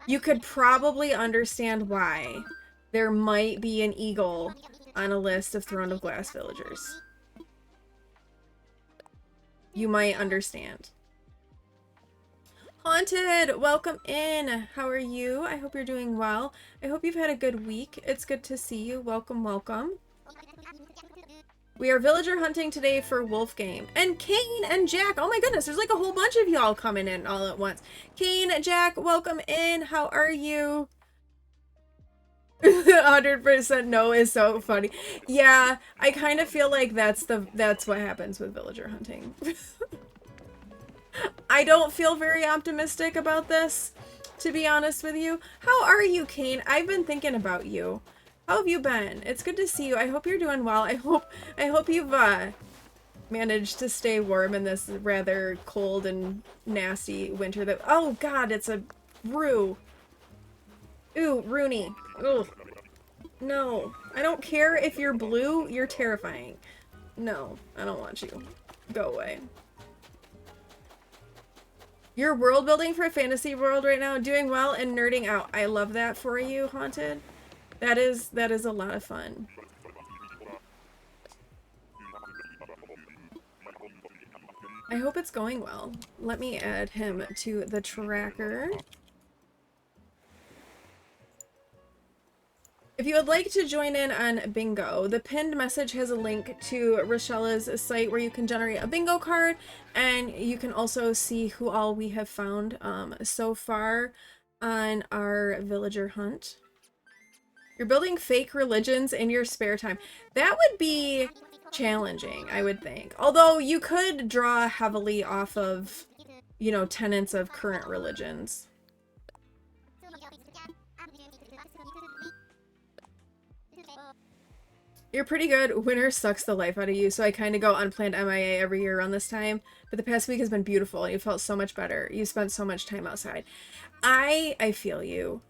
[SPEAKER 1] you could probably understand why there might be an eagle on a list of Throne of Glass villagers. You might understand. Haunted, welcome in. How are you? I hope you're doing well. I hope you've had a good week. It's good to see you. Welcome, welcome. We are villager hunting today for Wolfgang. And Kane and Jack. Oh my goodness, there's like a whole bunch of y'all coming in all at once. Kane, Jack, welcome in. How are you? 100% no is so funny. Yeah, I kind of feel like that's what happens with villager hunting. I don't feel very optimistic about this, to be honest with you. How are you, Kane? I've been thinking about you. How have you been? It's good to see you. I hope you're doing well. I hope you've managed to stay warm in this rather cold and nasty winter that— oh god, it's a Rue. Ooh, Rooney. Ugh. No. I don't care if you're blue, you're terrifying. No, I don't want you. Go away. You're world building for a fantasy world right now, doing well and nerding out. I love that for you, Haunted. That is a lot of fun. I hope it's going well. Let me add him to the tracker. If you would like to join in on bingo, the pinned message has a link to Rochelle's site where you can generate a bingo card, and you can also see who all we have found so far on our villager hunt. You're building fake religions in your spare time. That would be challenging, I would think. Although you could draw heavily off of, you know, tenets of current religions. You're pretty good. Winter sucks the life out of you, so I kind of go unplanned MIA every year around this time. But the past week has been beautiful, and you felt so much better. You spent so much time outside. I feel you.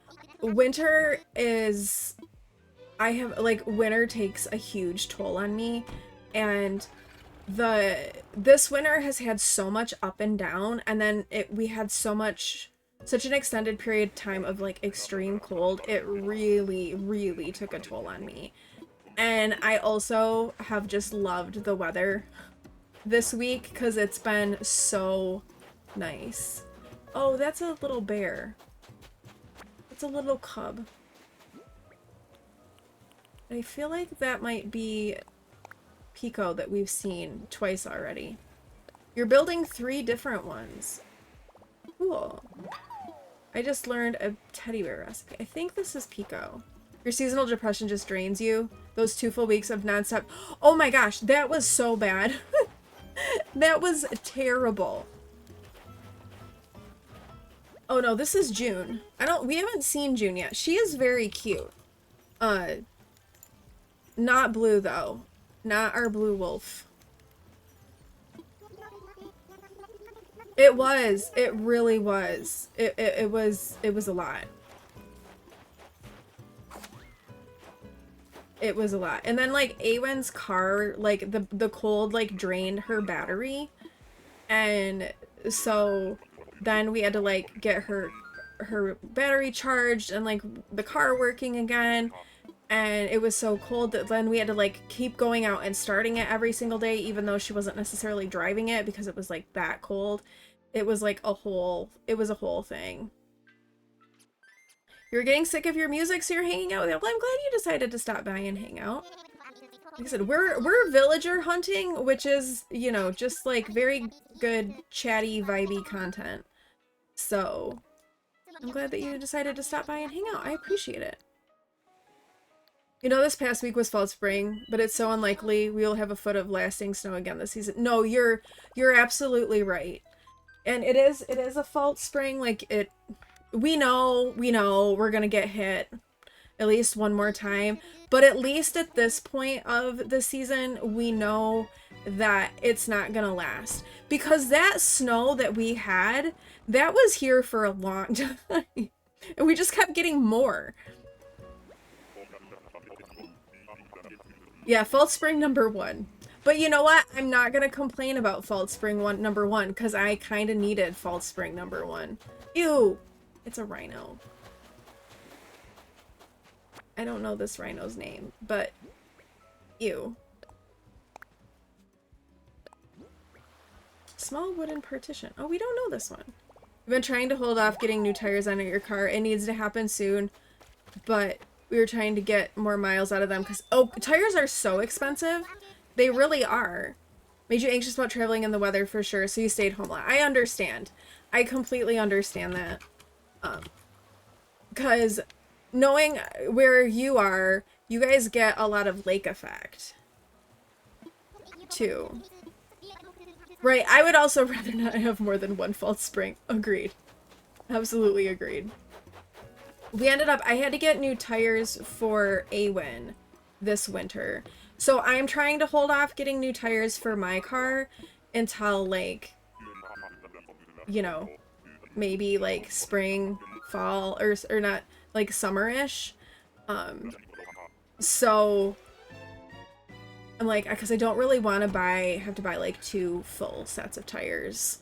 [SPEAKER 1] Winter is— winter takes a huge toll on me, and this winter has had so much up and down, and then we had such an extended period of time of like extreme cold. It really took a toll on me. And I also have just loved the weather this week because it's been so nice. Oh, that's a little bear. It's a little cub. I feel like that might be Pico that we've seen twice already. You're building 3 different ones. Cool. I just learned a teddy bear recipe. I think this is Pico. Your seasonal depression just drains you. Those 2 full weeks of nonstop— oh my gosh, that was so bad. That was terrible. Oh no, this is June. We haven't seen June yet. She is very cute. Not blue though. Not our blue wolf. It was. It really was. It was a lot. It was a lot. And then like Awen's car, like the cold like drained her battery. And so then we had to like get her battery charged and like the car working again. And it was so cold that then we had to like keep going out and starting it every single day, even though she wasn't necessarily driving it because it was like that cold. It was like a whole thing. You're getting sick of your music, so you're hanging out with it. Well, I'm glad you decided to stop by and hang out. Like I said, we're villager hunting, which is, you know, just like very good, chatty, vibey content. So I'm glad that you decided to stop by and hang out. I appreciate it. You know, this past week was fall spring, but it's so unlikely we will have a foot of lasting snow again this season. No, you're absolutely right. And it is a false spring. Like we know we're gonna get hit at least one more time, but at least at this point of the season, we know that it's not gonna last. Because that snow that we had, that was here for a long time. And we just kept getting more. Yeah, False Spring #1. But you know what? I'm not gonna complain about False Spring #1 because I kind of needed False Spring #1. Ew! It's a rhino. I don't know this rhino's name, but ew. Small wooden partition. Oh, we don't know this one. We've been trying to hold off getting new tires on your car. It needs to happen soon, but we were trying to get more miles out of them because, oh, tires are so expensive. They really are. Made you anxious about traveling in the weather for sure, so you stayed home. I understand. I completely understand that. Because knowing where you are, you guys get a lot of lake effect too. Right, I would also rather not have more than one false spring. Agreed. Absolutely agreed. We ended up, I had to get new tires for Awin this winter. So I'm trying to hold off getting new tires for my car until, like, you know, maybe like spring, fall, or not, like summer-ish. So I'm like, because I don't really want to have to buy like 2 full sets of tires,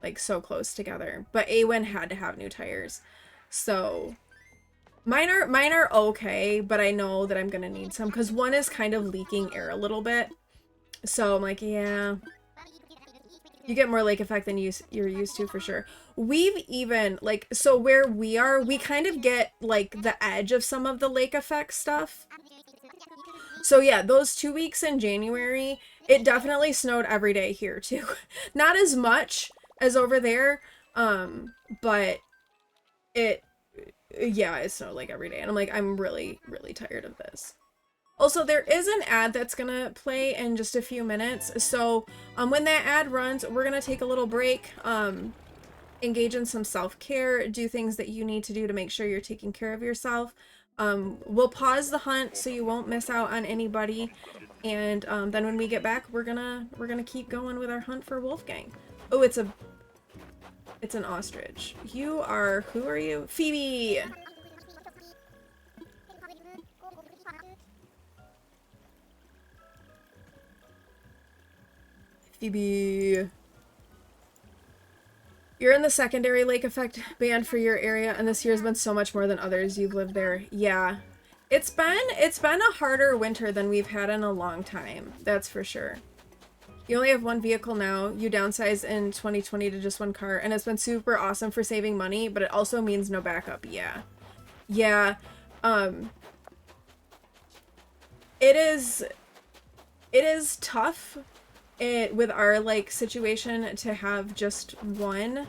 [SPEAKER 1] like so close together. But Awin had to have new tires, so mine are okay. But I know that I'm gonna need some because one is kind of leaking air a little bit. So I'm like, yeah, you get more lake effect than you're used to for sure. We've even, like, so where we are, we kind of get like the edge of some of the lake effect stuff. So yeah, those 2 weeks in January, it definitely snowed every day here too. Not as much as over there, but yeah, it snowed like every day. And I'm like, I'm really, really tired of this. Also, there is an ad that's gonna play in just a few minutes. So when that ad runs, we're gonna take a little break, engage in some self-care, do things that you need to do to make sure you're taking care of yourself. We'll pause the hunt so you won't miss out on anybody, and then when we get back, we're gonna keep going with our hunt for Wolfgang. Oh, it's an ostrich. Who are you? Phoebe! Phoebe. You're in the secondary lake effect band for your area, and this year has been so much more than others. You've lived there. Yeah. It's been a harder winter than we've had in a long time. That's for sure. You only have one vehicle now. You downsized in 2020 to just one car, and it's been super awesome for saving money, but it also means no backup. Yeah. Yeah. It is tough with our like situation to have just one,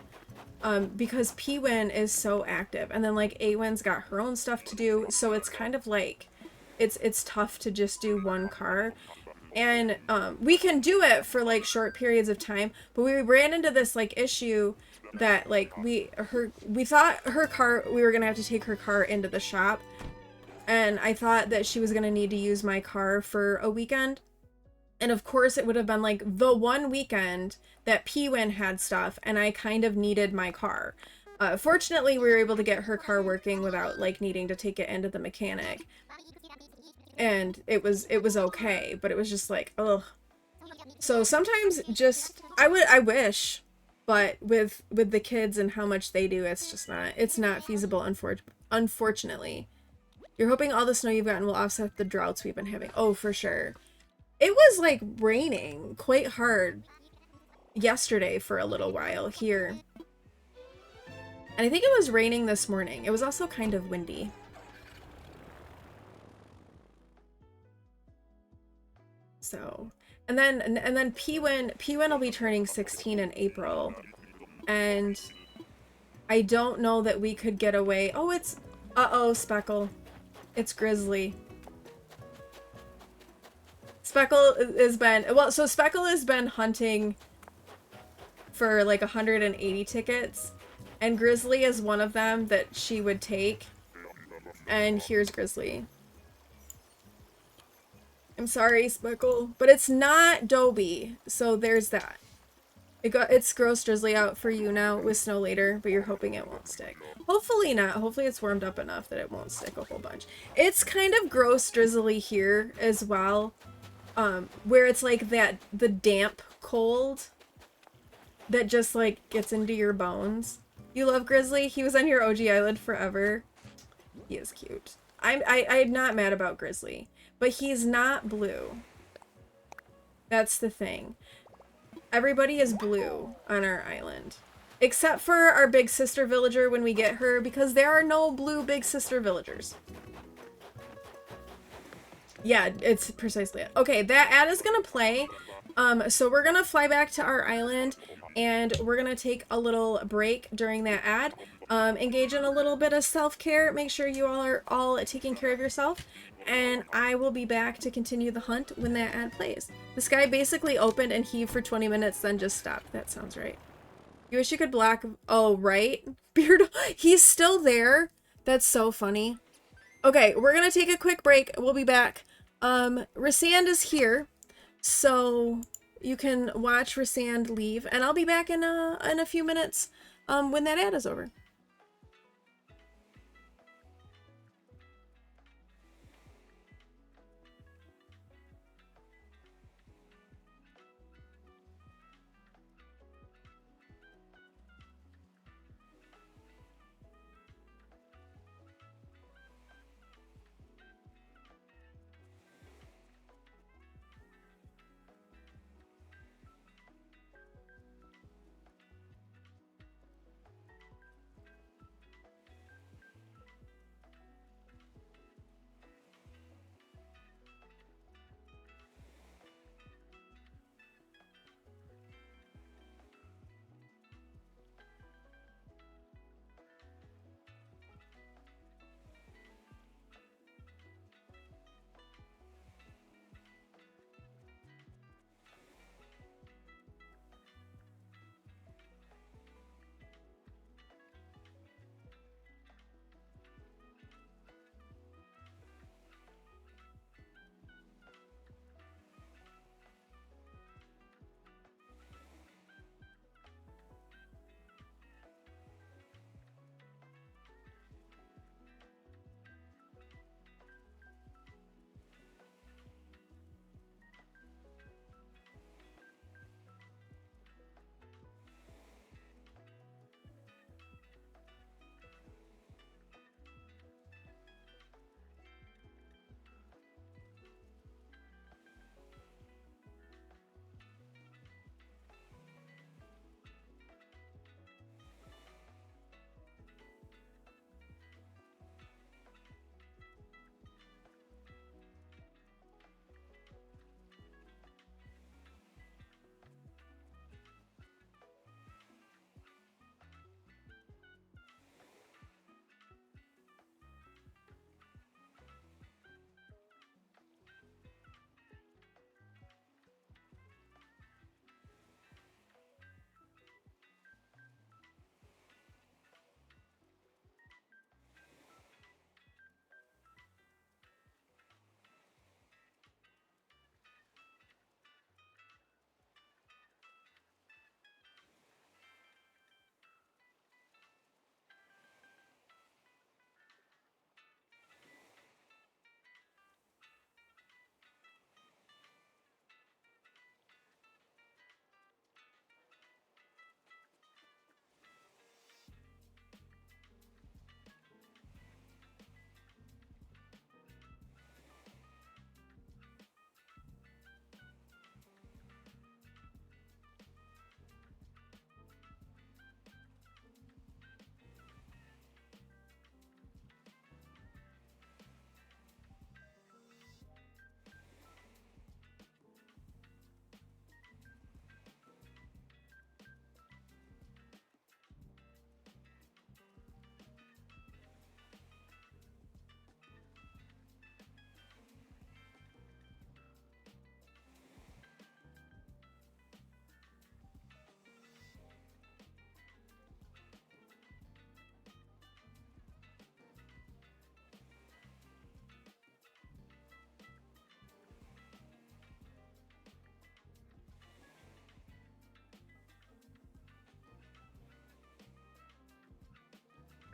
[SPEAKER 1] because P-Win is so active, and then like A-Win's got her own stuff to do, so it's kind of like it's tough to just do one car. And we can do it for like short periods of time, but we ran into this like issue that like we thought her car, we were gonna have to take her car into the shop, and I thought that she was gonna need to use my car for a weekend. And of course it would have been like the one weekend that P-Win had stuff, and I kind of needed my car. Fortunately, we were able to get her car working without like needing to take it into the mechanic. And it was okay, but it was just like, ugh. So sometimes just, I wish, but with the kids and how much they do, it's not feasible, unfortunately. You're hoping all the snow you've gotten will offset the droughts we've been having. Oh, for sure. It was like raining quite hard yesterday for a little while here. And I think it was raining this morning. It was also kind of windy. So, and then P-Win will be turning 16 in April. And I don't know that we could get away. Oh, uh-oh, Speckle. It's Grizzly. Speckle has been hunting for like 180 tickets, and Grizzly is one of them that she would take. And here's Grizzly. I'm sorry, Speckle, but it's not Dobie, so there's that. It's gross drizzly out for you now with snow later, but you're hoping it won't stick. Hopefully not. Hopefully it's warmed up enough that it won't stick a whole bunch. It's kind of gross drizzly here as well, where it's like the damp cold that just like gets into your bones. You love Grizzly? He was on your OG island forever. He is cute. I'm not mad about Grizzly, but he's not blue. That's the thing. Everybody is blue on our island. Except for our big sister villager when we get her, because there are no blue big sister villagers. Yeah, it's precisely it. Okay, that ad is gonna play. So we're gonna fly back to our island and we're gonna take a little break during that ad. Engage in a little bit of self-care. Make sure you all are all taking care of yourself. And I will be back to continue the hunt when that ad plays. This guy basically opened and heaved for 20 minutes, then just stopped. That sounds right. You wish you could block... Oh, right? Beard... He's still there? That's so funny. Okay, we're gonna take a quick break. We'll be back. Rasand is here, so you can watch Rasand leave, and I'll be back in a few minutes when that ad is over.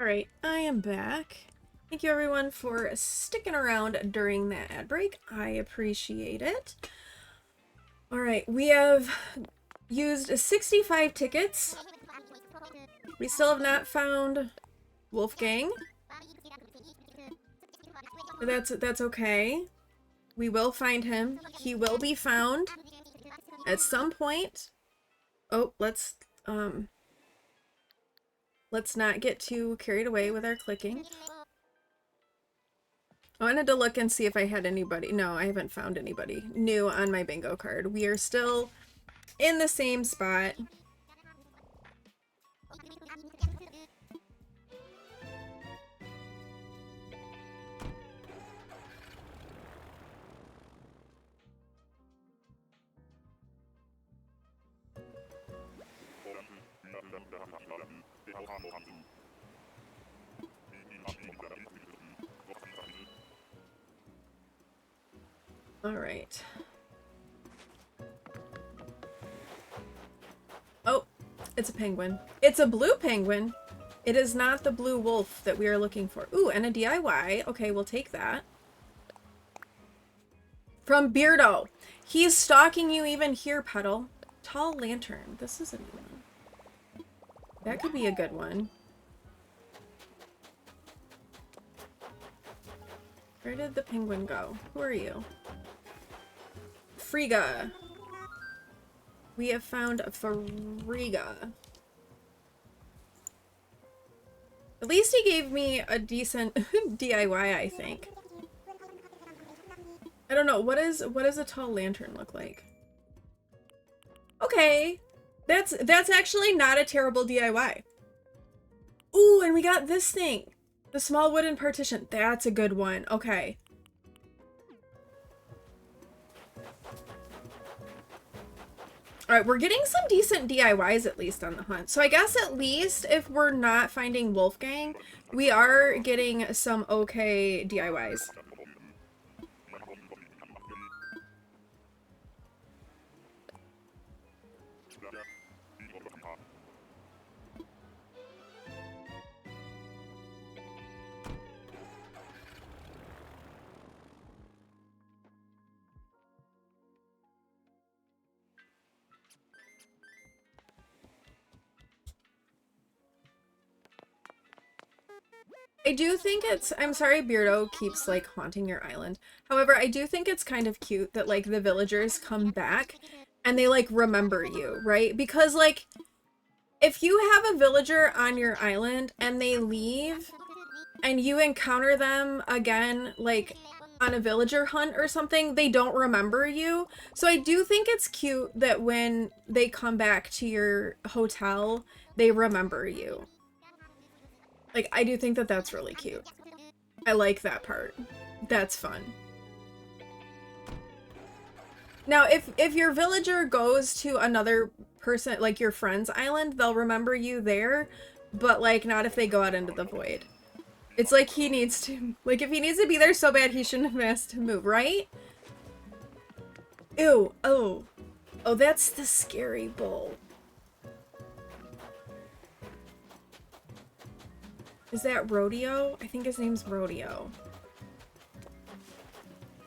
[SPEAKER 1] Alright, I am back. Thank you everyone for sticking around during that ad break. I appreciate it. Alright, we have used 65 tickets. We still have not found Wolfgang. That's okay. We will find him. He will be found at some point. Oh, let's not get too carried away with our clicking. I wanted to look and see if I had anybody. No, I haven't found anybody new on my bingo card. We are still in the same spot. All right. Oh, it's a penguin. It's a blue penguin. It is not the blue wolf that we are looking for. Ooh, and a DIY. Okay, we'll take that. From Beardo. He's stalking you even here, Petal. Tall lantern. This is a new one. That could be a good one. Where did the penguin go? Who are you? Frigga. We have found a Frigga. At least he gave me a decent DIY, I think. I don't know, what does a tall lantern look like? Okay. That's actually not a terrible DIY. Ooh, and we got this thing. The small wooden partition. That's a good one. Okay. Alright, we're getting some decent DIYs at least on the hunt. So I guess at least if we're not finding Wolfgang, we are getting some okay DIYs. I do think it's, I'm sorry Beardo keeps like haunting your island. However, I do think it's kind of cute that like the villagers come back and they like remember you, right? Because like if you have a villager on your island and they leave and you encounter them again like on a villager hunt or something, they don't remember you. So I do think it's cute that when they come back to your hotel, they remember you. Like, I do think that that's really cute. I like that part. That's fun. Now, if your villager goes to another person, like your friend's island, they'll remember you there, but like not if they go out into the void. It's like he needs to, like if he needs to be there so bad, he shouldn't have asked to move, right? Ew, oh. Oh, that's the scary bull. Is that Rodeo? I think his name's Rodeo.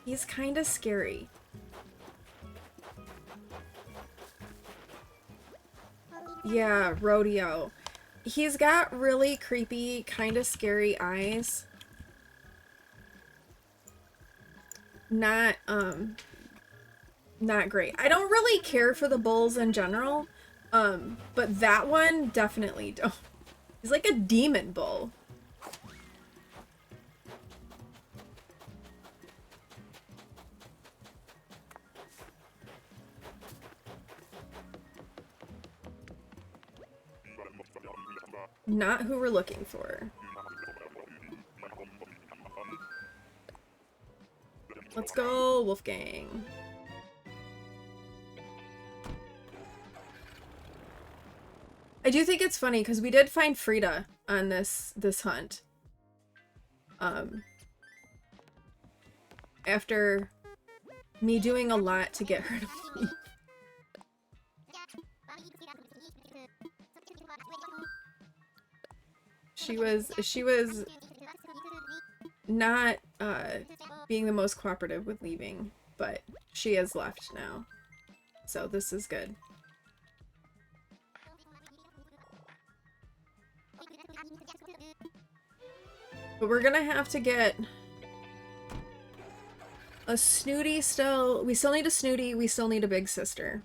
[SPEAKER 1] He's kind of scary. Yeah, Rodeo. He's got really creepy, kind of scary eyes. Not great. I don't really care for the bulls in general, but that one definitely don't. He's like a demon bull. Not who we're looking for. Let's go, Wolfgang. I do think it's funny because we did find Frida on this hunt. After me doing a lot to get her to leave. she was not being the most cooperative with leaving, but she has left now. So this is good. But we're gonna have to get a Snooty still. We still need a Snooty, we still need a big sister.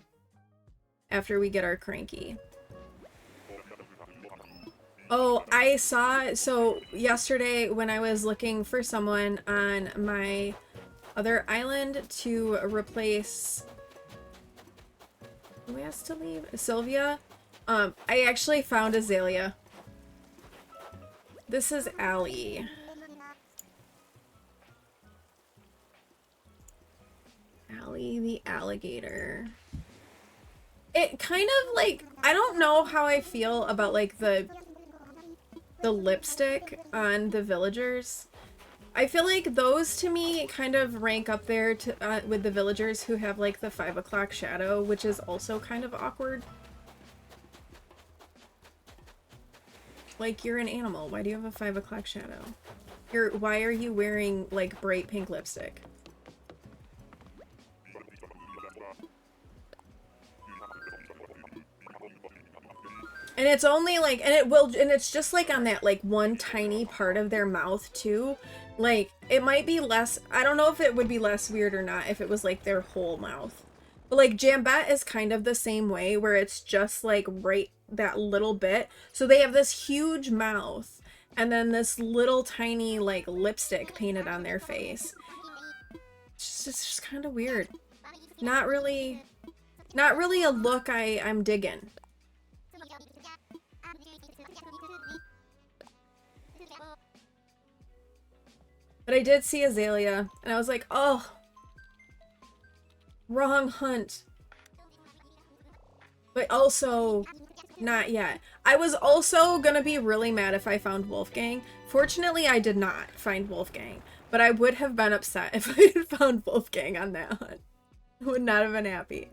[SPEAKER 1] After we get our Cranky. Oh, I saw, so yesterday when I was looking for someone on my other island to replace, who has to leave? Sylvia. I actually found Azalea. This is Allie. Allie the alligator. It kind of like, I don't know how I feel about like the lipstick on the villagers. I feel like those to me kind of rank up there to, with the villagers who have like the 5 o'clock shadow, which is also kind of awkward. Like, you're an animal. Why do you have a 5 o'clock shadow? Why are you wearing like bright pink lipstick? And it's only like, and it's just like on that like one tiny part of their mouth too. Like, it might be less, I don't know if it would be less weird or not if it was like their whole mouth. But like Jambette is kind of the same way, where it's just like right that little bit. So they have this huge mouth and then this little tiny like lipstick painted on their face. It's just kind of weird. Not really a look I'm digging. But I did see Azalea, and I was like, oh, wrong hunt. But also, not yet. I was also gonna be really mad if I found Wolfgang. Fortunately, I did not find Wolfgang, but I would have been upset if I had found Wolfgang on that hunt. I would not have been happy.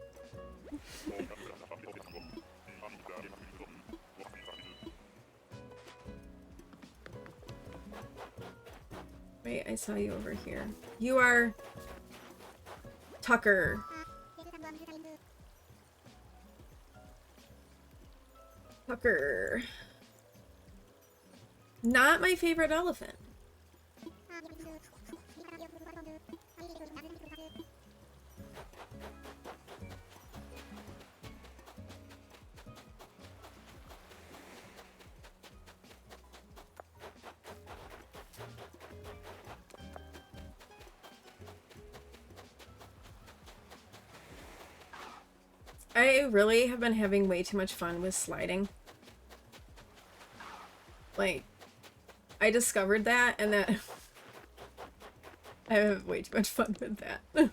[SPEAKER 1] Wait, I saw you over here. You are Tucker. Tucker. Not my favorite elephant. I really have been having way too much fun with sliding. Like, I discovered that, and that I have way too much fun with that.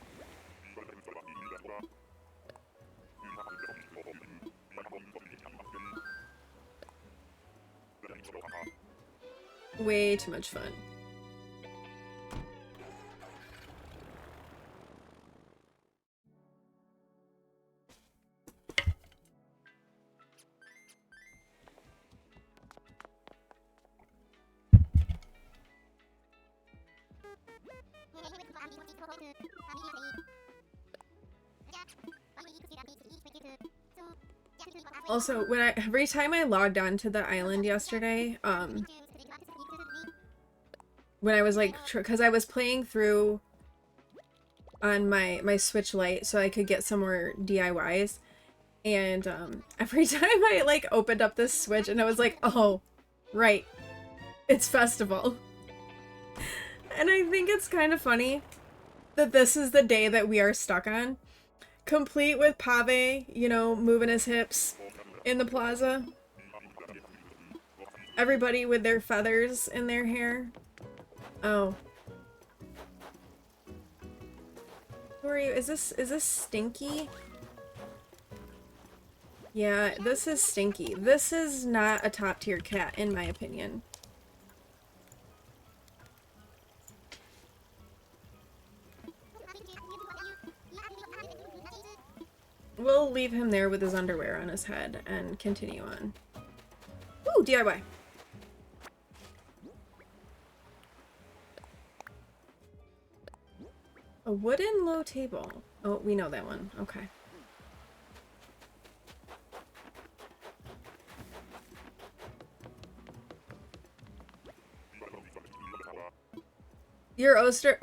[SPEAKER 1] Way too much fun. Also, every time I logged on to the island yesterday, when I was like, because I was playing through on my Switch Lite so I could get some more DIYs, and every time I like opened up this Switch and I was like, oh, right, it's festival. And I think it's kind of funny that this is the day that we are stuck on. Complete with Pave, you know, moving his hips in the plaza. Everybody with their feathers in their hair. Oh. Who are you? Is this Stinky? Yeah, this is Stinky. This is not a top tier cat, in my opinion. We'll leave him there with his underwear on his head and continue on. Ooh, DIY. A wooden low table. Oh, we know that one. Okay. Your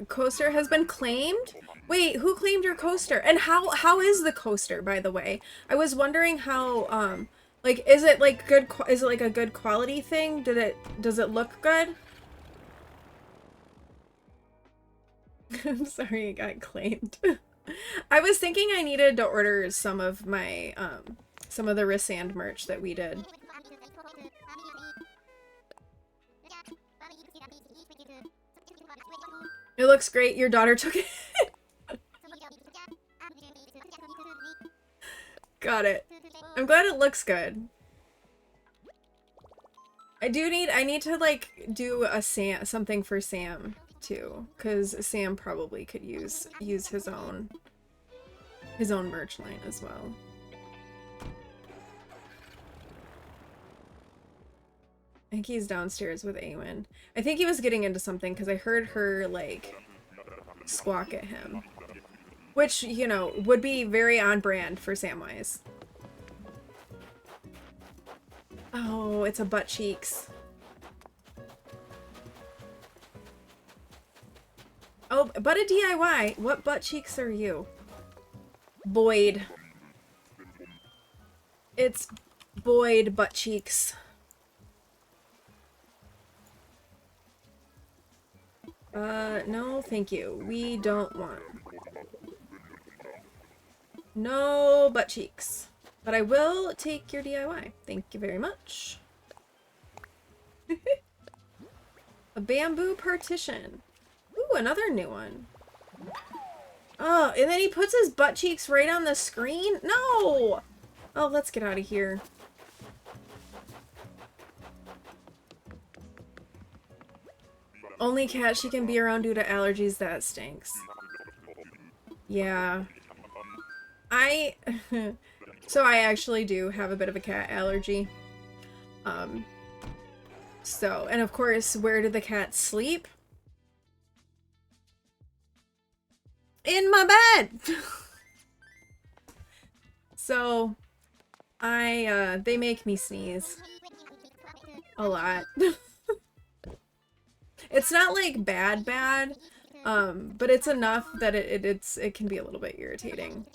[SPEAKER 1] coaster has been claimed? Wait, who claimed your coaster? And how is the coaster, by the way? I was wondering how like is it like good is it like a good quality thing? Does it look good? I'm sorry it got claimed. I was thinking I needed to order some of my some of the Rissand merch that we did. It looks great. Your daughter took it. Got it. I'm glad it looks good. I need to like do a something for Sam too, because Sam probably could use his own merch line as well. I think he's downstairs with Awen. I think he was getting into something because I heard her like squawk at him. Which, you know, would be very on brand for Samwise. Oh, it's a butt cheeks. Oh, but a DIY. What butt cheeks are you? Boyd. It's Boyd butt cheeks. No, thank you. We don't want. No butt cheeks. But I will take your DIY. Thank you very much. A bamboo partition. Ooh, another new one. Oh, and then he puts his butt cheeks right on the screen? No! Oh, let's get out of here. Only cat she can be around due to allergies, that stinks. Yeah. So I actually do have a bit of a cat allergy. So, and of course, where do the cats sleep? In my bed! So, they make me sneeze. A lot. It's not like bad, but it's enough that it can be a little bit irritating.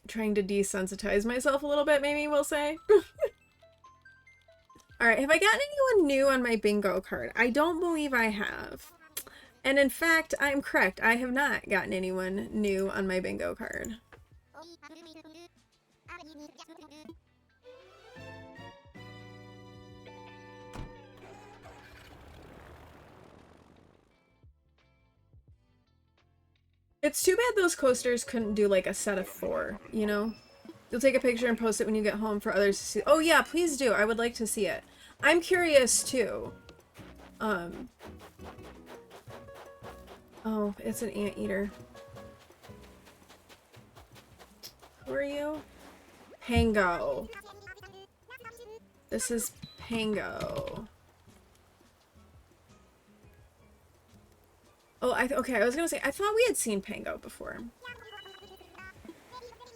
[SPEAKER 1] Trying to desensitize myself a little bit, maybe we'll say. Alright, have I gotten anyone new on my bingo card? I don't believe I have. And in fact, I'm correct. I have not gotten anyone new on my bingo card. It's too bad those coasters couldn't do like a set of 4, you know? You'll take a picture and post it when you get home for others to see. Oh yeah, please do. I would like to see it. I'm curious too. Oh, it's an anteater. Who are you? Pango. This is Pango. Oh, okay, I was gonna say, I thought we had seen Pango before.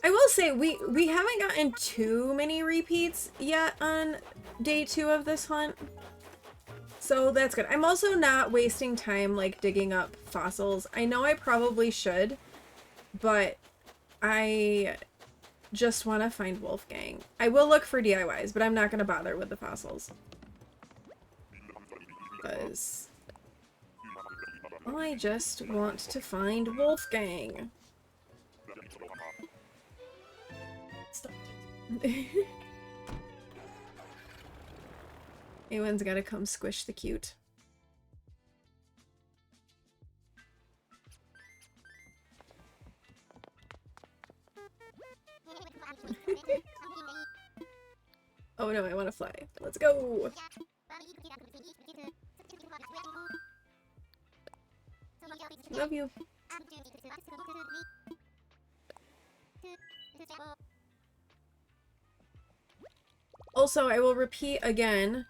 [SPEAKER 1] I will say, we haven't gotten too many repeats yet on day 2 of this hunt. So that's good. I'm also not wasting time, like, digging up fossils. I know I probably should, but I just want to find Wolfgang. I will look for DIYs, but I'm not going to bother with the fossils. Because I just want to find Wolfgang. Awen's gotta come squish the cute. Oh no, I want to fly. Let's go! Love you. Also, I will repeat again,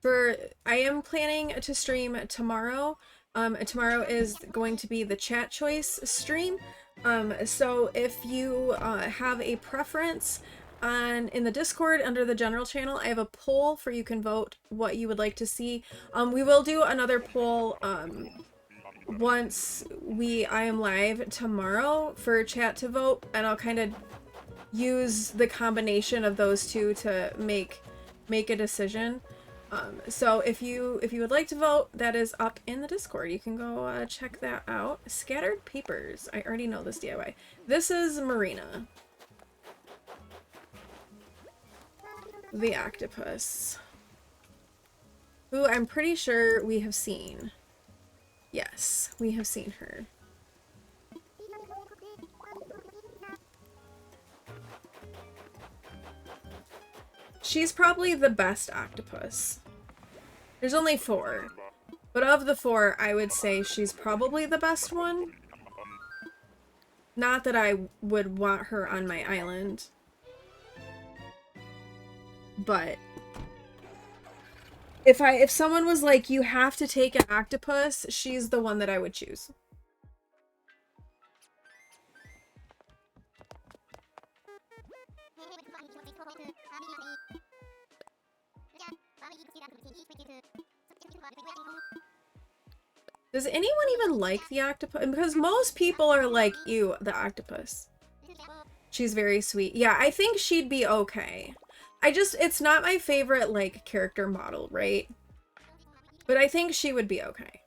[SPEAKER 1] I am planning to stream tomorrow. Tomorrow is going to be the chat choice stream. So if you have a preference in the Discord under the general channel, I have a poll for you can vote what you would like to see. We will do another poll once I am live tomorrow for chat to vote, and I'll kind of use the combination of those two to make a decision. So if you would like to vote, that is up in the Discord. You can go check that out. Scattered Papers. I already know this DIY. This is Marina, the octopus, who I'm pretty sure we have seen. Yes, we have seen her. She's probably the best octopus. There's only 4. But of the 4, I would say she's probably the best one. Not that I would want her on my island. But if someone was like, you have to take an octopus, she's the one that I would choose. Does anyone even like the octopus? Because most people are like, ew, the octopus. She's very sweet. Yeah, I think she'd be okay. It's not my favorite, like, character model, right? But I think she would be okay.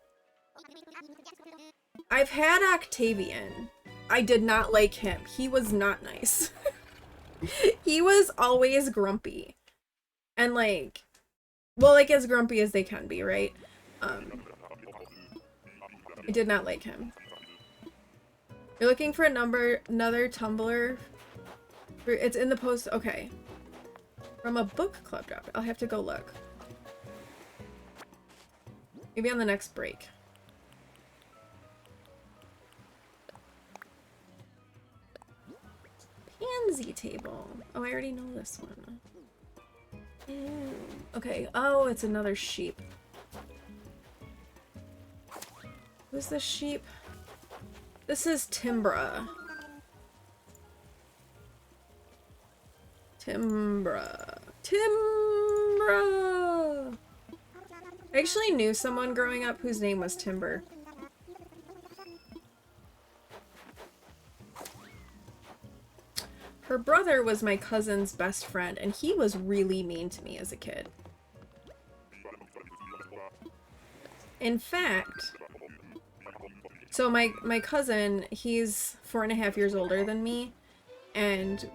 [SPEAKER 1] I've had Octavian. I did not like him. He was not nice. He was always grumpy. And, like, well, like, as grumpy as they can be, right? I did not like him. You're looking for another Tumblr? It's in the post. Okay. From a book club drop. I'll have to go look. Maybe on the next break. Pansy table. Oh, I already know this one. Ew. Okay. Oh, it's another sheep. Who's the sheep? This is Timbra. Timbra. I actually knew someone growing up whose name was Timber. Her brother was my cousin's best friend, and he was really mean to me as a kid. In fact, so my cousin, he's 4.5 years older than me, and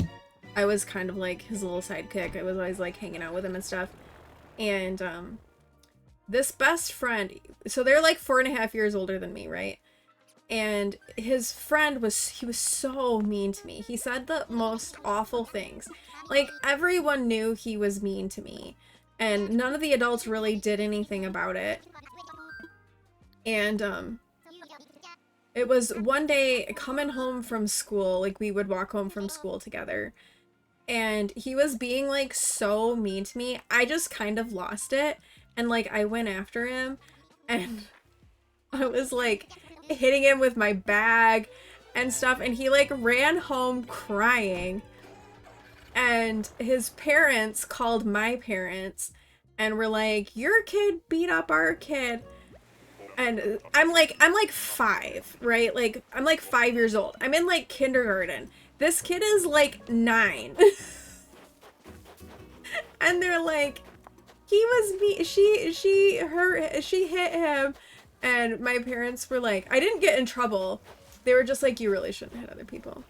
[SPEAKER 1] I was kind of like his little sidekick. I was always like hanging out with him and stuff. And this best friend, so they're like 4.5 years older than me, right? And his friend he was so mean to me. He said the most awful things. Like, everyone knew he was mean to me, and none of the adults really did anything about it. And it was one day coming home from school, like we would walk home from school together, and he was being like so mean to me. I just kind of lost it, and like I went after him, and I was like hitting him with my bag and stuff, and he like ran home crying, and his parents called my parents and were like, your kid beat up our kid. And I'm like 5, right? Like, I'm like 5 years old. I'm in like kindergarten. This kid is like 9. And they're like, he was me. She hit him. And my parents were like, I didn't get in trouble. They were just like, you really shouldn't hit other people.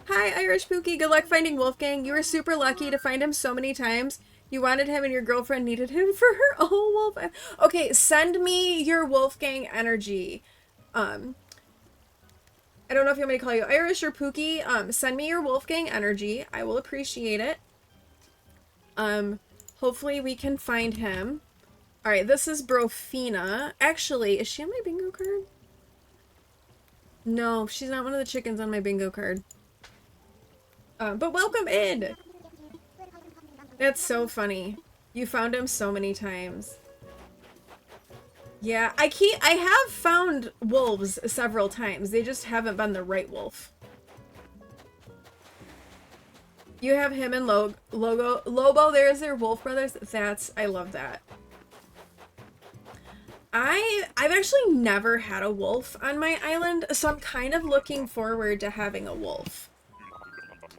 [SPEAKER 1] Hi, Irish Pookie. Good luck finding Wolfgang. You were super lucky to find him so many times. You wanted him and your girlfriend needed him for her own wolf. Okay, send me your Wolfgang energy. I don't know if you want me to call you Irish or Pookie. Send me your Wolfgang energy. I will appreciate it. Hopefully we can find him. Alright, this is Brofina. Actually, is she on my bingo card? No, she's not one of the chickens on my bingo card. But welcome in! That's so funny. You found him so many times. Yeah, I have found wolves several times. They just haven't been the right wolf. You have him and Lobo, there's their wolf brothers. I love that. I've actually never had a wolf on my island, so I'm kind of looking forward to having a wolf.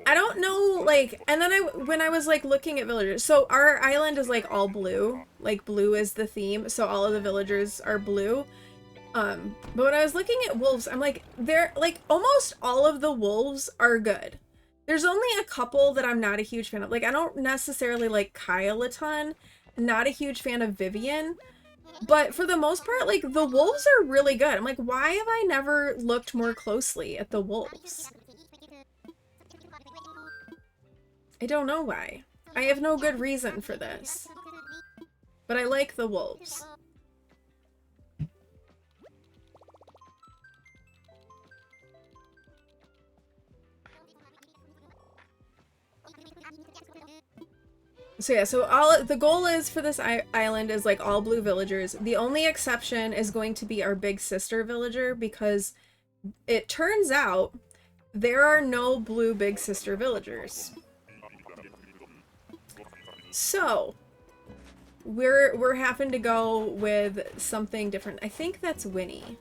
[SPEAKER 1] I don't know, like, and then when I was like looking at villagers, so our island is like all blue, like blue is the theme, so all of the villagers are blue. But when I was looking at wolves, I'm like, they're like almost all of the wolves are good. There's only a couple that I'm not a huge fan of. Like, I don't necessarily like Kyle a ton, not a huge fan of Vivian, but for the most part, like, the wolves are really good. I'm like, why have I never looked more closely at the wolves? I don't know why. I have no good reason for this. But I like the wolves. So yeah, so the goal is for this island is like all blue villagers. The only exception is going to be our big sister villager, because it turns out there are no blue big sister villagers. So we're having to go with something different. I think that's Winnie.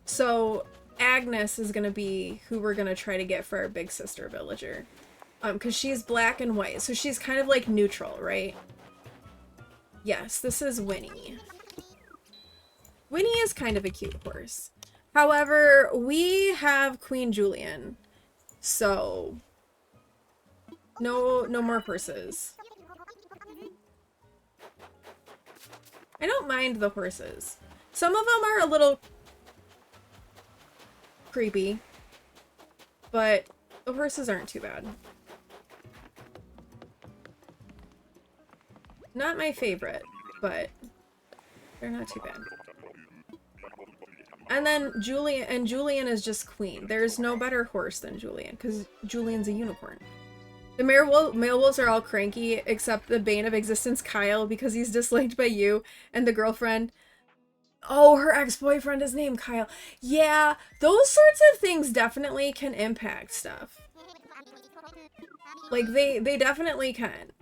[SPEAKER 1] So Agnes is gonna be who we're gonna try to get for our big sister villager. Because she's black and white, so she's kind of like neutral, right? Yes, this is Winnie. Winnie is kind of a cute horse. However, we have Queen Julian, so no more horses. I don't mind the horses. Some of them are a little creepy, but the horses aren't too bad. Not my favorite, but they're not too bad. And then Julian is just queen. There's no better horse than Julian, because Julian's a unicorn. The male wolves are all cranky, except the bane of existence, Kyle, because he's disliked by you and the girlfriend. Oh, her ex-boyfriend is named Kyle. Yeah, those sorts of things definitely can impact stuff. Like, they definitely can.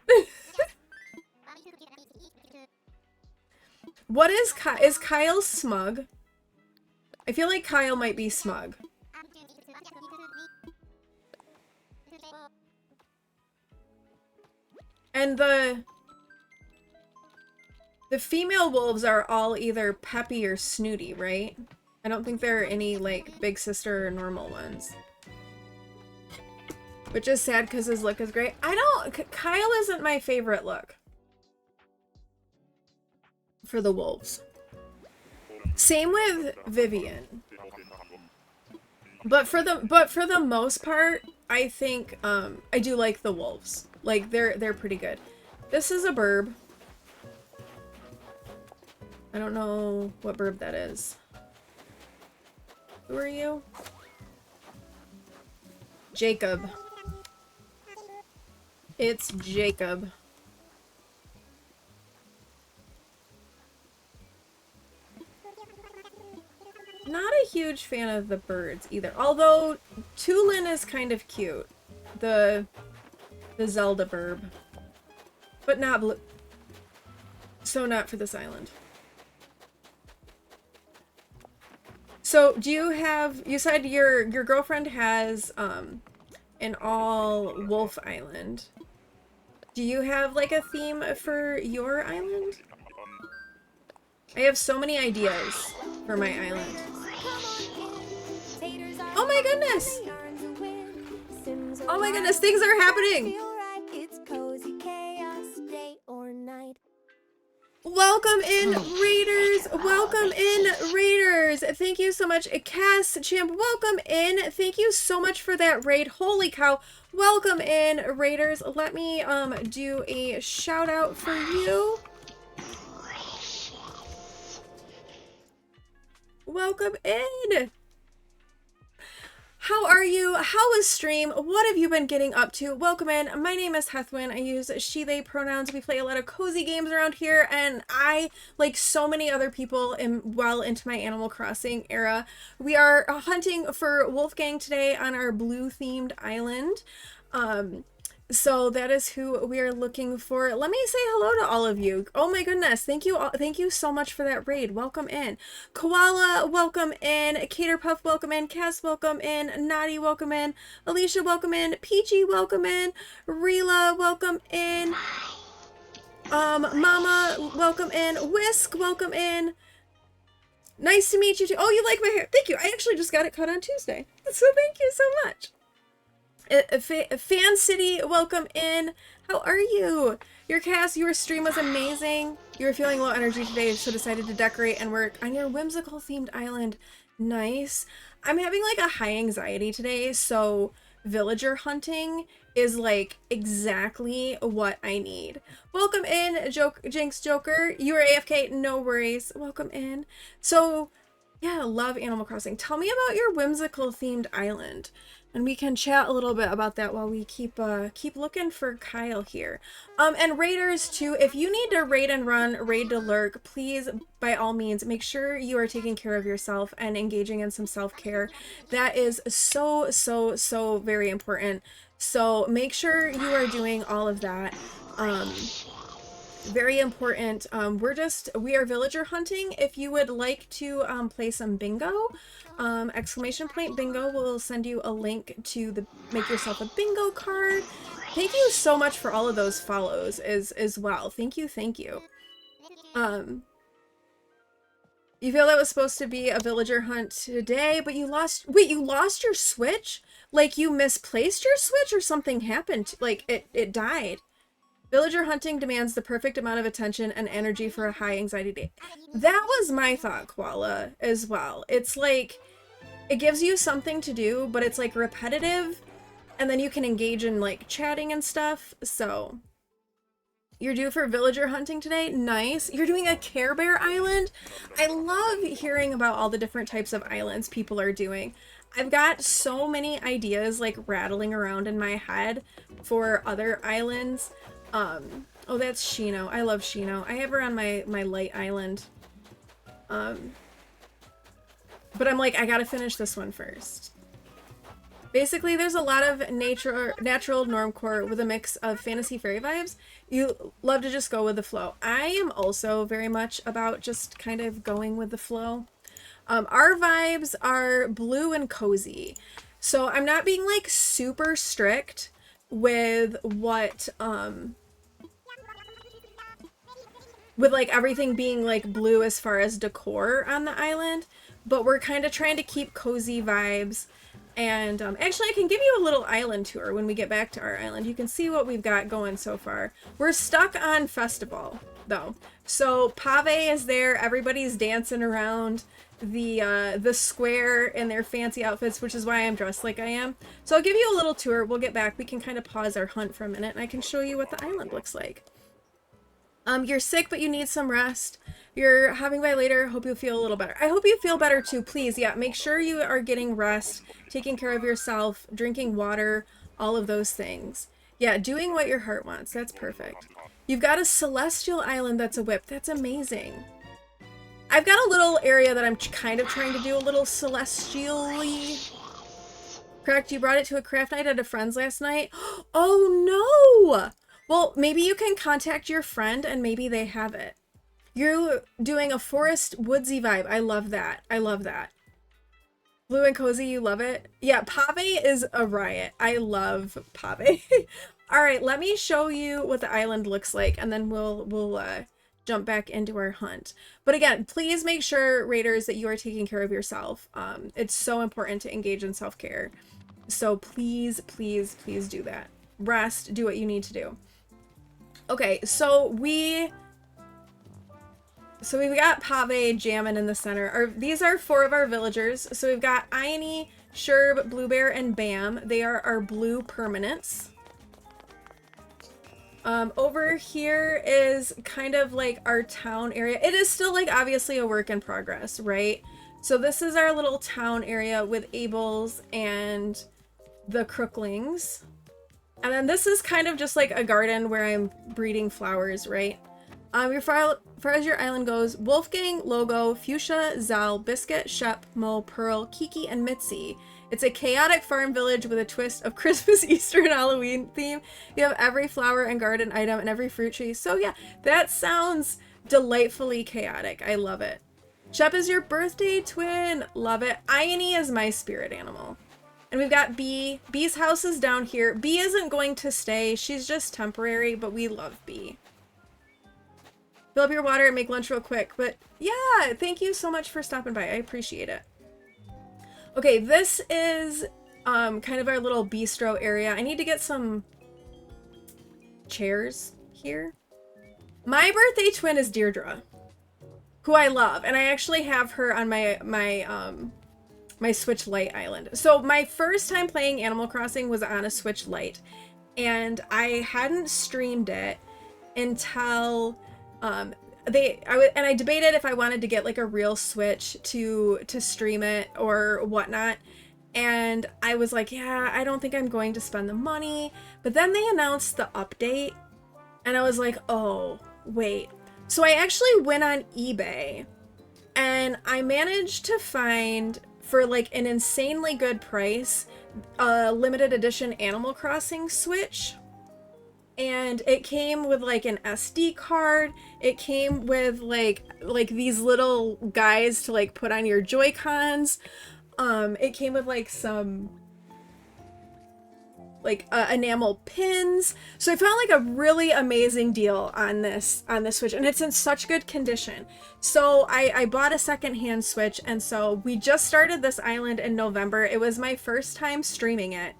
[SPEAKER 1] What is Kyle smug? I feel like Kyle might be smug. And the female wolves are all either peppy or snooty, right? I don't think there are any, like, big sister or normal ones. Which is sad because his look is great. Kyle isn't my favorite look for the wolves. Same with Vivian. But for the most part, I think I do like the wolves. Like, they're pretty good. This is a burb. I don't know what burb that is. Who are you? Jacob. It's Jacob. Not a huge fan of the birds either. Although Tulin is kind of cute. The Zelda burb. But not blue. So not for this island. So do you have, you said your girlfriend has an all wolf island. Do you have like a theme for your island? I have so many ideas for my island. Oh my goodness! Oh my goodness, things are happening! Welcome in, Raiders! Welcome in, Raiders! Thank you so much, Cass Champ. Welcome in. Thank you so much for that raid. Holy cow! Welcome in, Raiders. Let me do a shout out for you. Welcome in. How are you? How was stream? What have you been getting up to? Welcome in. My name is Hethwin. I use she, they pronouns. We play a lot of cozy games around here, and I, like so many other people, am well into my Animal Crossing era. We are hunting for Wolfgang today on our blue-themed island. So that is who we are looking for. Let me say hello to all of you. Oh my goodness. Thank you all. Thank you so much for that raid. Welcome in. Koala, welcome in. Caterpuff, welcome in. Cass, welcome in. Naughty, welcome in. Alicia, welcome in. Peachy, welcome in. Rila, welcome in. Mama, welcome in. Whisk, welcome in. Nice to meet you too. Oh, you like my hair. Thank you. I actually just got it cut on Tuesday. So thank you so much. Fan City, welcome in. How are you? Your cast, your stream was amazing. You were feeling low energy today, so decided to decorate and work on your whimsical themed island. Nice. I'm having like a high anxiety today, so villager hunting is like exactly what I need. Welcome in, Jinx Joker. You are AFK, no worries. Welcome in. So yeah, love Animal Crossing. Tell me about your whimsical themed island. And we can chat a little bit about that while we keep looking for Kyle here. And raiders too, if you need to raid and run, raid to lurk, please, by all means, make sure you are taking care of yourself and engaging in some self-care. That is so, so, so very important. So make sure you are doing all of that. Very important. We are villager hunting. If you would like to play some bingo, exclamation point bingo will send you a link to the make yourself a bingo card. Thank you so much for all of those follows as well. Thank you, thank you. You feel that was supposed to be a villager hunt today, but you lost. Wait, you lost your Switch? Like you misplaced your Switch or something happened? Like it died. Villager hunting demands the perfect amount of attention and energy for a high anxiety day. That was my thought, Koala, as well. It's like, it gives you something to do, but it's like repetitive, and then you can engage in like chatting and stuff, so. You're due for villager hunting today? Nice. You're doing a Care Bear island? I love hearing about all the different types of islands people are doing. I've got so many ideas like rattling around in my head for other islands. Oh, that's Shino. I love Shino. I have her on my light island. But I'm like, I gotta finish this one first. Basically, there's a lot of natural normcore with a mix of fantasy fairy vibes. You love to just go with the flow. I am also very much about just kind of going with the flow. Our vibes are blue and cozy. So I'm not being like super strict with what, with like everything being like blue as far as decor on the island, but we're kind of trying to keep cozy vibes. And actually I can give you a little island tour when we get back to our island. You can see what we've got going so far. We're stuck on festival though. So Pave is there, everybody's dancing around the square in their fancy outfits, which is why I'm dressed like I am. So I'll give you a little tour. We'll get back. We can kind of pause our hunt for a minute and I can show you what the island looks like. You're sick, but you need some rest. You're having by later. Hope you feel a little better. I hope you feel better too. Please, yeah, make sure you are getting rest, taking care of yourself, drinking water, all of those things. Yeah, doing what your heart wants. That's perfect. You've got a celestial island that's a whip. That's amazing. I've got a little area that I'm kind of trying to do a little celestially. Correct, you brought it to a craft night at a friend's last night? Oh no! Well, maybe you can contact your friend and maybe they have it. You're doing a forest woodsy vibe. I love that. I love that. Blue and cozy, you love it? Yeah, Pave is a riot. I love Pave. All right, let me show you what the island looks like and then we'll jump back into our hunt. But again, please make sure, raiders, that you are taking care of yourself. It's so important to engage in self-care. So please, please, please do that. Rest, do what you need to do. Okay, so we've got Pave jamming in the center. These are 4 of our villagers. So we've got Ione, Sherb, Blue Bear, and Bam. They are our blue permanents. Over here is kind of like our town area. It is still like obviously a work in progress, right? So this is our little town area with Abels and the Crooklings. And then this is kind of just like a garden where I'm breeding flowers, right? Far as your island goes, Wolfgang, Logo, Fuchsia, Zal, Biscuit, Shep, Mo, Pearl, Kiki, and Mitzi. It's a chaotic farm village with a twist of Christmas, Easter, and Halloween theme. You have every flower and garden item and every fruit tree. So yeah, that sounds delightfully chaotic. I love it. Shep is your birthday twin. Love it. Ione is my spirit animal. And we've got Bee. Bee's house is down here. Bee isn't going to stay. She's just temporary, but we love Bee. Fill up your water and make lunch real quick. But yeah, thank you so much for stopping by. I appreciate it. Okay, this is kind of our little bistro area. I need to get some chairs here. My birthday twin is Deirdre, who I love, and I actually have her on my Switch Lite island. So my first time playing Animal Crossing was on a Switch Lite, and I hadn't streamed it until I debated if I wanted to get like a real Switch to stream it or whatnot. And I was like, yeah, I don't think I'm going to spend the money. But then they announced the update and I was like, oh, wait. So I actually went on eBay and I managed to find, for like an insanely good price, a limited edition Animal Crossing Switch. And it came with like an SD card. It came with like these little guys to like put on your Joy-Cons. It came with like some like enamel pins. So I found like a really amazing deal on this Switch, and it's in such good condition. So I bought a secondhand Switch, and so we just started this island in November. It was my first time streaming it.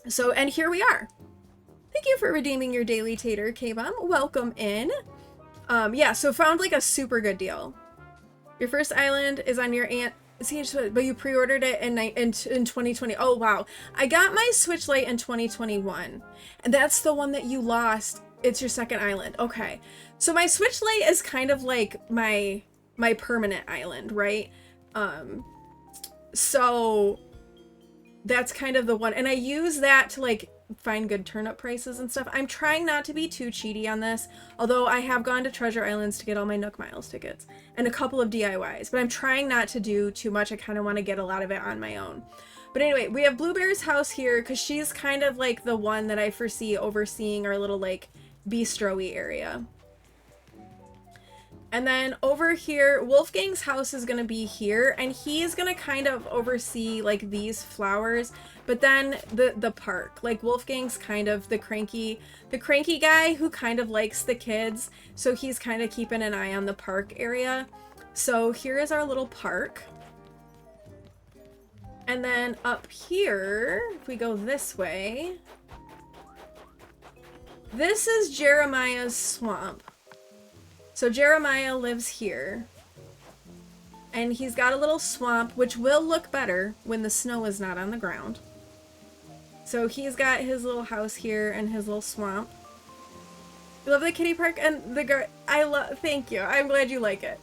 [SPEAKER 1] So, and here we are. Thank you for redeeming your daily tater, K-Bomb. Welcome in. Yeah, so found like a super good deal. Your first island is on your aunt, but you pre-ordered it in 2020. Oh, wow. I got my Switch Lite in 2021, and that's the one that you lost. It's your second island. Okay. So my Switch Lite is kind of like my permanent island, right? So that's kind of the one. And I use that to like find good turnip prices and stuff. I'm trying not to be too cheaty on this, although I have gone to Treasure Islands to get all my Nook Miles tickets and a couple of DIYs, but I'm trying not to do too much. I kind of want to get a lot of it on my own. But anyway, we have Bluebear's house here because she's kind of like the one that I foresee overseeing our little like bistro-y area. And then over here, Wolfgang's house is going to be here, and he's going to kind of oversee like these flowers, but then the park. Like Wolfgang's kind of the cranky guy who kind of likes the kids, so he's kind of keeping an eye on the park area. So here is our little park. And then up here, if we go this way, this is Jeremiah's swamp. So Jeremiah lives here, and he's got a little swamp, which will look better when the snow is not on the ground. So he's got his little house here and his little swamp. You love the kitty park and the thank you. I'm glad you like it.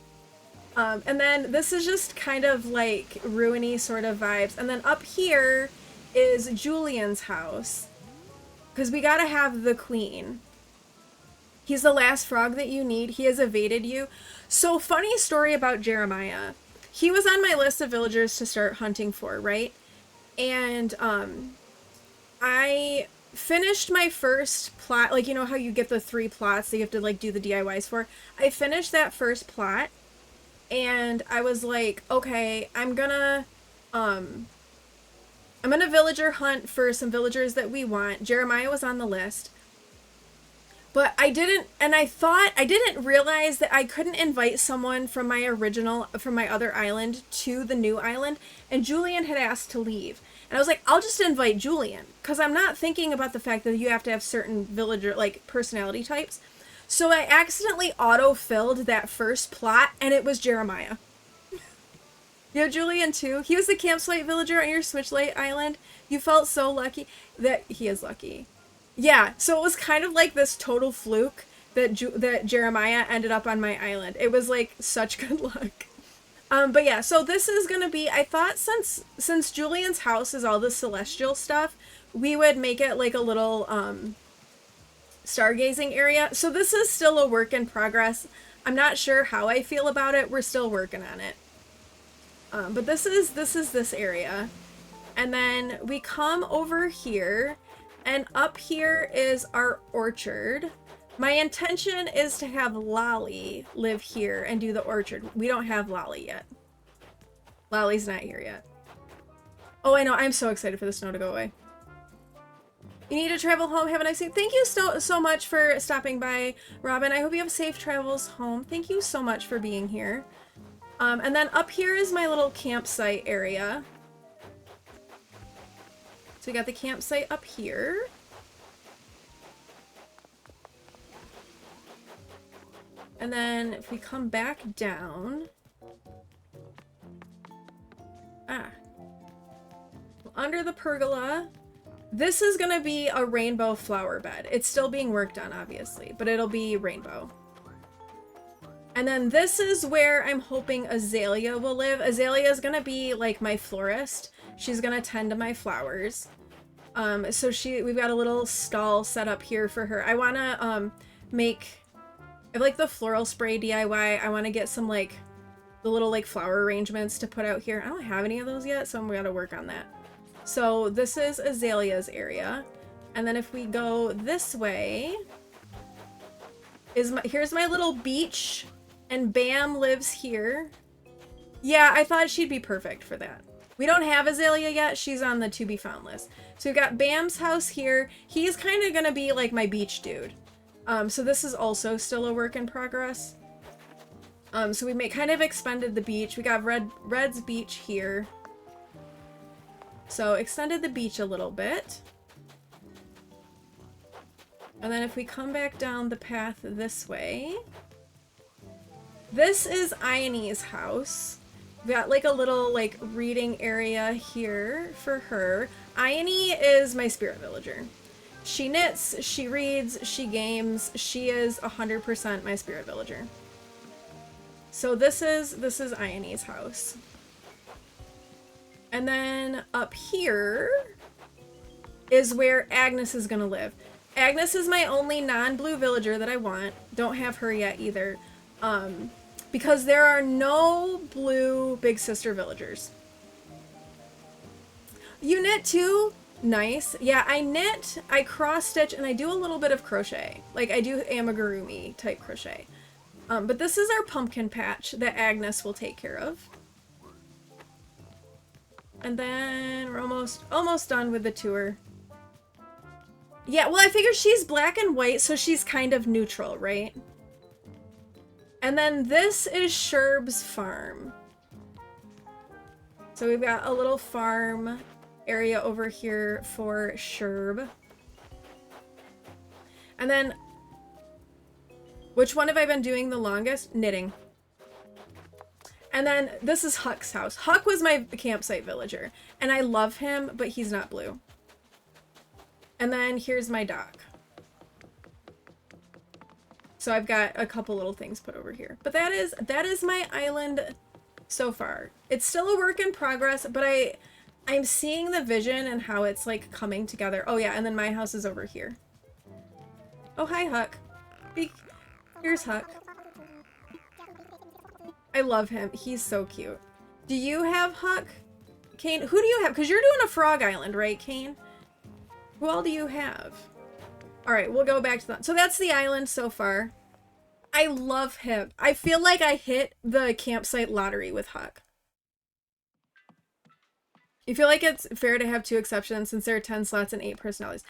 [SPEAKER 1] And then this is just kind of like ruiny sort of vibes. And then up here is Julian's house, because we gotta have the queen. He's the last frog that you need. He has evaded you. So funny story about Jeremiah. He was on my list of villagers to start hunting for, right? And I finished my first plot. Like, you know how you get the 3 plots that you have to like do the DIYs for? I finished that first plot, and I was like, okay, I'm gonna villager hunt for some villagers that we want. Jeremiah was on the list. But I didn't realize that I couldn't invite someone from my other island to the new island, and Julian had asked to leave. And I was like, I'll just invite Julian, because I'm not thinking about the fact that you have to have certain villager, like, personality types. So I accidentally auto-filled that first plot, and it was Jeremiah. You have Julian too. He was the campsite villager on your Switchlight island. You felt so lucky. That he is lucky. Yeah, so it was kind of like this total fluke that Jeremiah ended up on my island. It was like such good luck. But yeah, so this is gonna be, I thought since Julian's house is all the celestial stuff, we would make it like a little stargazing area. So this is still a work in progress. I'm not sure how I feel about it. We're still working on it. But this is this area. And then we come over here, and up here is our orchard. My intention is to have Lolly live here and do the orchard. We don't have Lolly yet. Lolly's not here yet. Oh, I know. I'm so excited for the snow to go away. You need to travel home. Have a nice day. Thank you so much for stopping by, Robin. I hope you have safe travels home. Thank you so much for being here. And then up here is my little campsite area. So we got the campsite up here. And then if we come back down, under the pergola, this is gonna be a rainbow flower bed. It's still being worked on, obviously, but it'll be rainbow. And then this is where I'm hoping Azalea will live. Azalea is gonna be like my florist. She's gonna tend to my flowers. So we've got a little stall set up here for her. I wanna make, I have like the floral spray DIY. I wanna get some like the little like flower arrangements to put out here. I don't have any of those yet, so I'm gonna work on that. So this is Azalea's area. And then if we go this way, here's my little beach, and Bam lives here. Yeah, I thought she'd be perfect for that. We don't have Azalea yet. She's on the to be found list. So we've got Bam's house here. He's kind of gonna be like my beach dude. So this is also still a work in progress. So we kind of expanded the beach. We got Red's beach here. So extended the beach a little bit. And then if we come back down the path this way, this is Ione's house. We got like a little like reading area here for her. Ione is my spirit villager. She knits, she reads, she games. She is 100% my spirit villager. So this is Ione's house. And then up here is where Agnes is gonna live. Agnes is my only non-blue villager that I want. Don't have her yet either. Because there are no blue big sister villagers. You knit too? Nice. Yeah, I knit, I cross stitch, and I do a little bit of crochet. Like I do amigurumi type crochet. But this is our pumpkin patch that Agnes will take care of. And then we're almost done with the tour. Yeah, well, I figure she's black and white, so she's kind of neutral, right? And then this is Sherb's farm. So we've got a little farm area over here for Sherb. And then, which one have I been doing the longest? Knitting. And then this is Huck's house. Huck was my campsite villager, and I love him, but he's not blue. And then here's my dock. So I've got a couple little things put over here. But that is my island so far. It's still a work in progress, but I'm seeing the vision and how it's like coming together. Oh yeah, and then my house is over here. Oh, hi, Huck. Here's Huck. I love him. He's so cute. Do you have Huck? Kane, who do you have? Because you're doing a frog island, right, Kane? Who all do you have? Alright, we'll go back to that. So that's the island so far. I love him. I feel like I hit the campsite lottery with Huck. You feel like it's fair to have 2 exceptions since there are 10 slots and 8 personalities.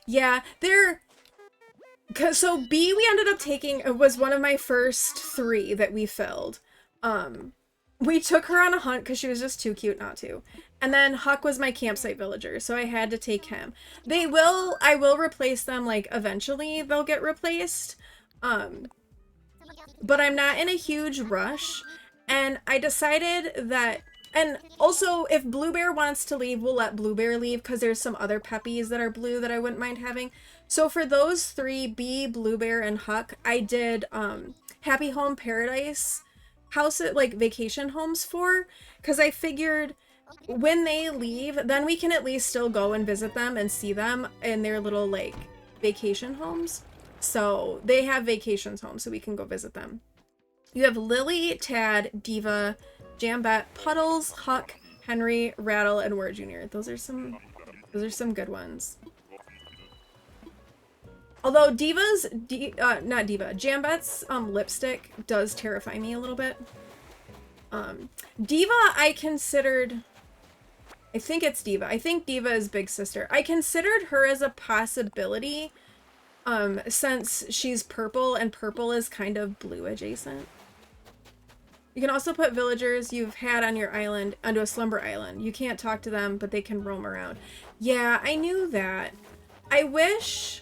[SPEAKER 1] Yeah, so B we ended up taking, it was one of my first 3 that we filled. We took her on a hunt because she was just too cute not to. And then Huck was my campsite villager, so I had to take him. I will replace them, like, eventually they'll get replaced. But I'm not in a huge rush. And I decided that, and also if Blue Bear wants to leave, we'll let Blue Bear leave because there's some other peppies that are blue that I wouldn't mind having. So for those 3, Bee, Blue Bear, and Huck, I did Happy Home Paradise house, like vacation homes for, because I figured when they leave, then we can at least still go and visit them and see them in their little like vacation homes. So they have vacations homes, so we can go visit them. You have Lily, Tad, Diva, Jambette, Puddles, Huck, Henry, Rattle, and Word Jr. Those are some good ones. Although Jambette's lipstick does terrify me a little bit. Diva, I think it's Diva. I think Diva is Big Sister. I considered her as a possibility, since she's purple and purple is kind of blue adjacent. You can also put villagers you've had on your island onto a slumber island. You can't talk to them, but they can roam around. Yeah, I knew that. I wish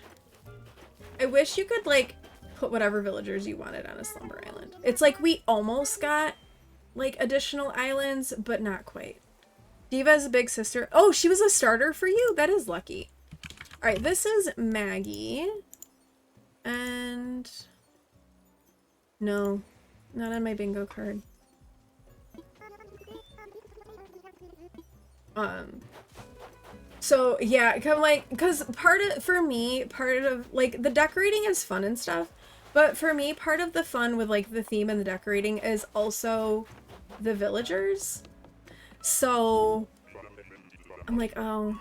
[SPEAKER 1] you could, like, put whatever villagers you wanted on a slumber island. It's like we almost got, like, additional islands, but not quite. Diva's a Big Sister. Oh, she was a starter for you? That is lucky. Alright, this is Maggie. And... no. Not on my bingo card. So yeah, kind of like, because part of like the decorating is fun and stuff, but for me, part of the fun with like the theme and the decorating is also the villagers. So I'm like, oh,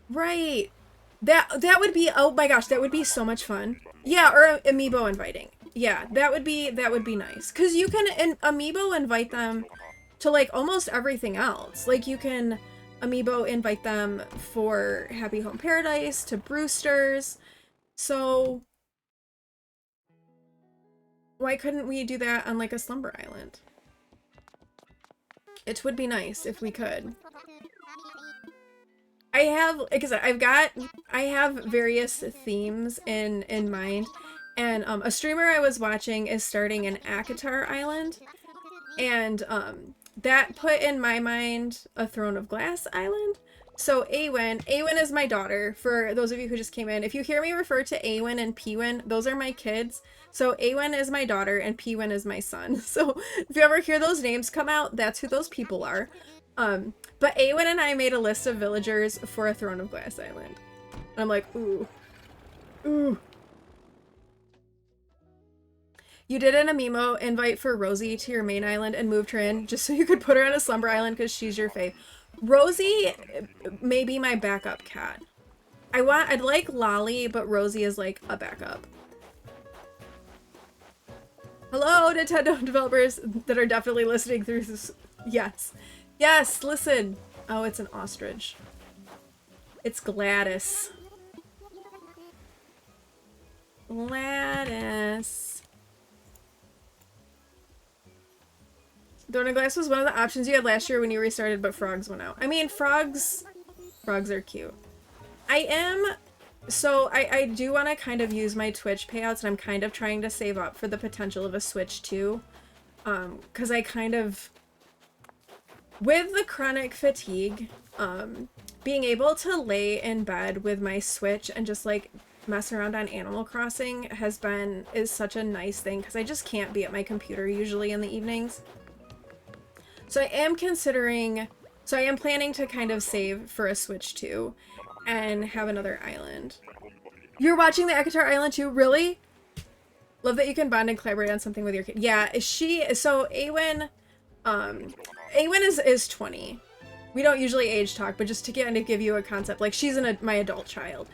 [SPEAKER 1] right. That would be, oh my gosh, that would be so much fun. Yeah, or amiibo inviting. Yeah, that would be nice. Because you can amiibo invite them to like almost everything else. Like you can amiibo invite them for Happy Home Paradise, to Brewster's. So why couldn't we do that on like a slumber island? It would be nice if we could. I have various themes in mind, and a streamer I was watching is starting an Akatar island, and that put in my mind a Throne of Glass island. So Awen is my daughter, for those of you who just came in. If you hear me refer to Awen and Pewin, those are my kids. So Awen is my daughter and Pewin is my son. So if you ever hear those names come out, that's who those people are. But Awen and I made a list of villagers for a Throne of Glass island. And I'm like, ooh. Ooh. You did an amiibo invite for Rosie to your main island and moved her in just so you could put her on a slumber island because she's your fave. Rosie may be my backup cat. I'd like Lolly, but Rosie is like a backup. Hello, Nintendo developers that are definitely listening through this. Yes. Yes, listen. Oh, it's an ostrich. It's Gladys. Gladys. Throne of Glass was one of the options you had last year when you restarted, but frogs went out. I mean, frogs are cute. I do want to kind of use my Twitch payouts, and I'm kind of trying to save up for the potential of a Switch 2. Because I kind of... with the chronic fatigue, being able to lay in bed with my Switch and just, like, mess around on Animal Crossing is such a nice thing, because I just can't be at my computer usually in the evenings. So I am planning to kind of save for a Switch 2 and have another island. You're watching the Akatar Island too? Really? Love that you can bond and collaborate on something with your kid. Yeah, so Awen is 20. We don't usually age talk, but just to give you a concept, like she's my adult child.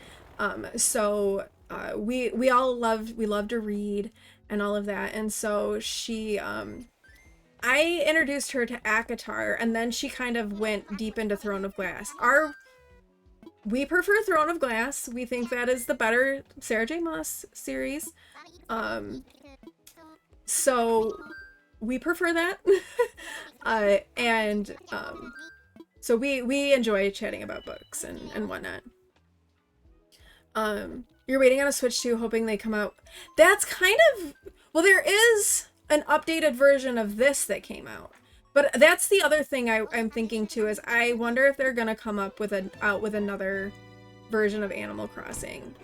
[SPEAKER 1] We love to read and all of that. And so I introduced her to Akatar, and then she kind of went deep into Throne of Glass. We prefer Throne of Glass. We think that is the better Sarah J. Maas series. So we prefer that. So we enjoy chatting about books and whatnot. You're waiting on a Switch 2, hoping they come out. That's kind of... well, there is an updated version of this that came out. But that's the other thing I'm thinking too, is I wonder if they're gonna come up with another version of Animal Crossing.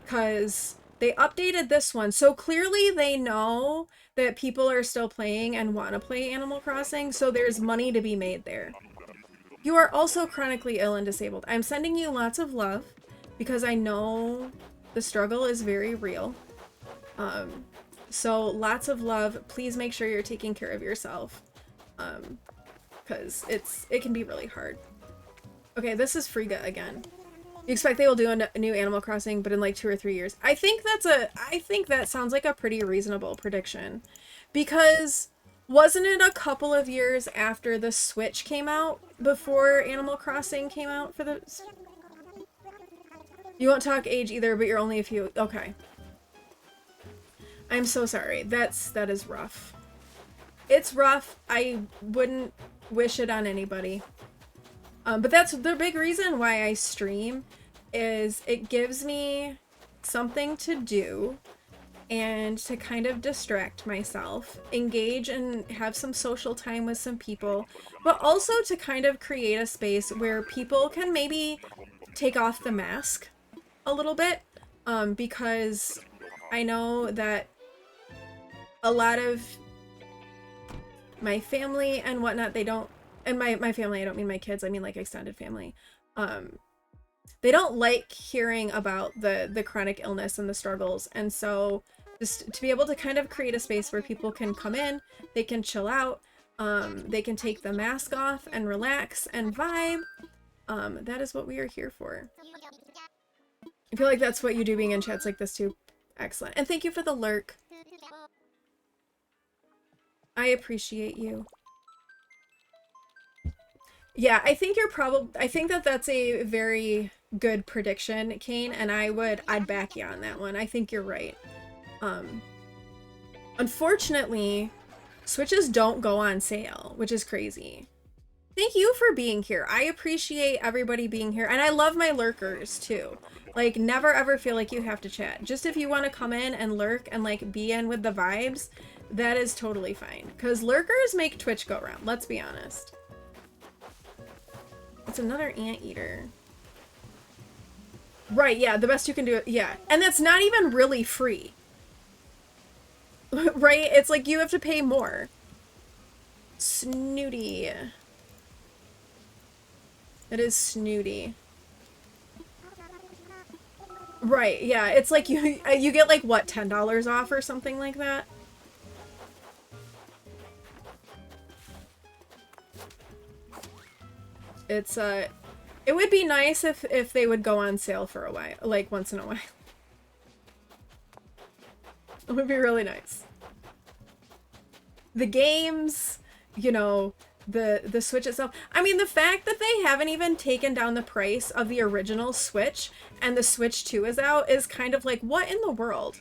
[SPEAKER 1] Cause They updated this one, so clearly they know that people are still playing and want to play Animal Crossing, so there's money to be made there. You are also chronically ill and disabled. I'm sending you lots of love because I know the struggle is very real. So lots of love. Please make sure you're taking care of yourself, because it can be really hard. Okay, this is Frigga again. You expect they will do a new Animal Crossing, but in like 2 or 3 years. I think that sounds like a pretty reasonable prediction, because wasn't it a couple of years after the Switch came out before Animal Crossing came out for the... You won't talk age either, but you're only a few... Okay. I'm so sorry. That is rough. It's rough. I wouldn't wish it on anybody. But that's the big reason why I stream, is it gives me something to do and to kind of distract myself, engage and have some social time with some people, but also to kind of create a space where people can maybe take off the mask a little bit, because I know that a lot of my family and whatnot, they don't, and my family, I don't mean my kids, I mean like extended family, they don't like hearing about the chronic illness and the struggles, and so just to be able to kind of create a space where people can come in, they can chill out, they can take the mask off and relax and vibe, that is what we are here for. I feel like that's what you do being in chats like this too. Excellent. And thank you for the lurk. I appreciate you. Yeah, I think I think that's a very good prediction, Kane, and I'd back you on that one. I think you're right. Unfortunately, Switches don't go on sale, which is crazy. Thank you for being here. I appreciate everybody being here, and I love my lurkers too. Like, never ever feel like you have to chat. Just if you want to come in and lurk and like be in with the vibes, that is totally fine. Because lurkers make Twitch go round, let's be honest. It's another anteater. Right, yeah, the best you can do, yeah. And that's not even really free. Right? It's like you have to pay more. Snooty. It is snooty. Right, yeah, it's like you get like, what, $10 off or something like that? It's, it would be nice if they would go on sale for a while, like once in a while. It would be really nice. The games, you know, the Switch itself. I mean, the fact that they haven't even taken down the price of the original Switch and the Switch 2 is out is kind of like, what in the world?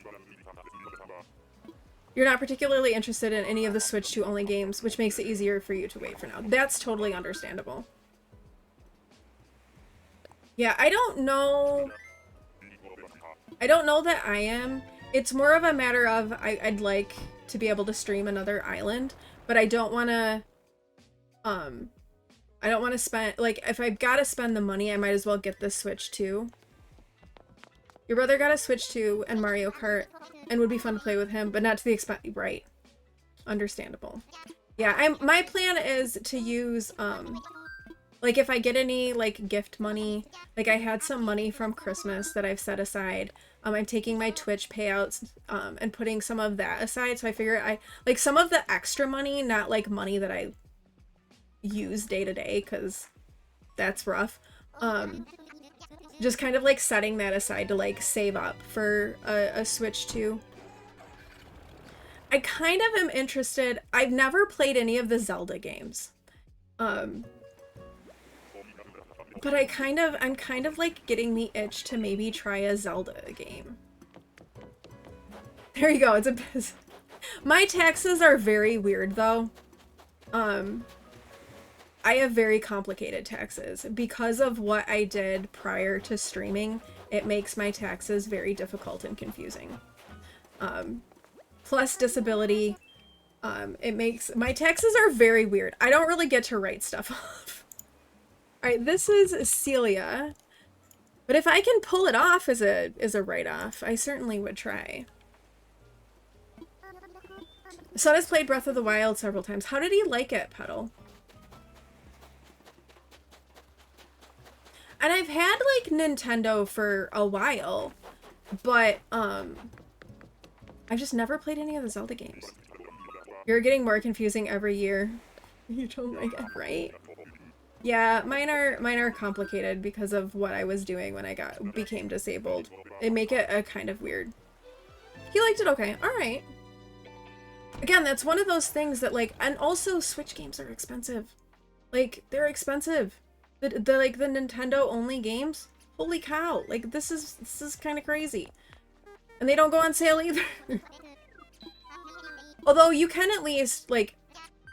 [SPEAKER 1] You're not particularly interested in any of the Switch 2 only games, which makes it easier for you to wait for now. That's totally understandable. Yeah, I don't know that I am. It's more of a matter of I'd like to be able to stream another island, but I don't want to spend, like, if I've got to spend the money, I might as well get the Switch 2. Your brother got a Switch 2 and Mario Kart and would be fun to play with him, but not to the expense, right. Understandable. Yeah, my plan is to use, like, if I get any, like, gift money, like, I had some money from Christmas that I've set aside. I'm taking my Twitch payouts, and putting some of that aside, so I figure like, some of the extra money, not, like, money that I use day to day, because that's rough, just kind of, like, setting that aside to, like, save up for a Switch 2. I kind of am interested. I've never played any of the Zelda games. But I'm kind of like getting the itch to maybe try a Zelda game. There you go, it's a biz. My taxes are very weird though. I have very complicated taxes. Because of what I did prior to streaming, it makes my taxes very difficult and confusing. Plus disability, it makes, my taxes are very weird. I don't really get to write stuff off. Alright, this is Celia. But if I can pull it off as a write-off, I certainly would try. Son has played Breath of the Wild several times. How did he like it, Petal? And I've had like Nintendo for a while, but I've just never played any of the Zelda games. You're getting more confusing every year. You don't like it, right? Yeah, mine are complicated because of what I was doing when I became disabled. They make it a kind of weird. He liked it okay. All right. Again, that's one of those things that like, and also Switch games are expensive. Like, they're expensive. The like the Nintendo only games. Holy cow! Like this is kind of crazy, and they don't go on sale either. Although you can at least like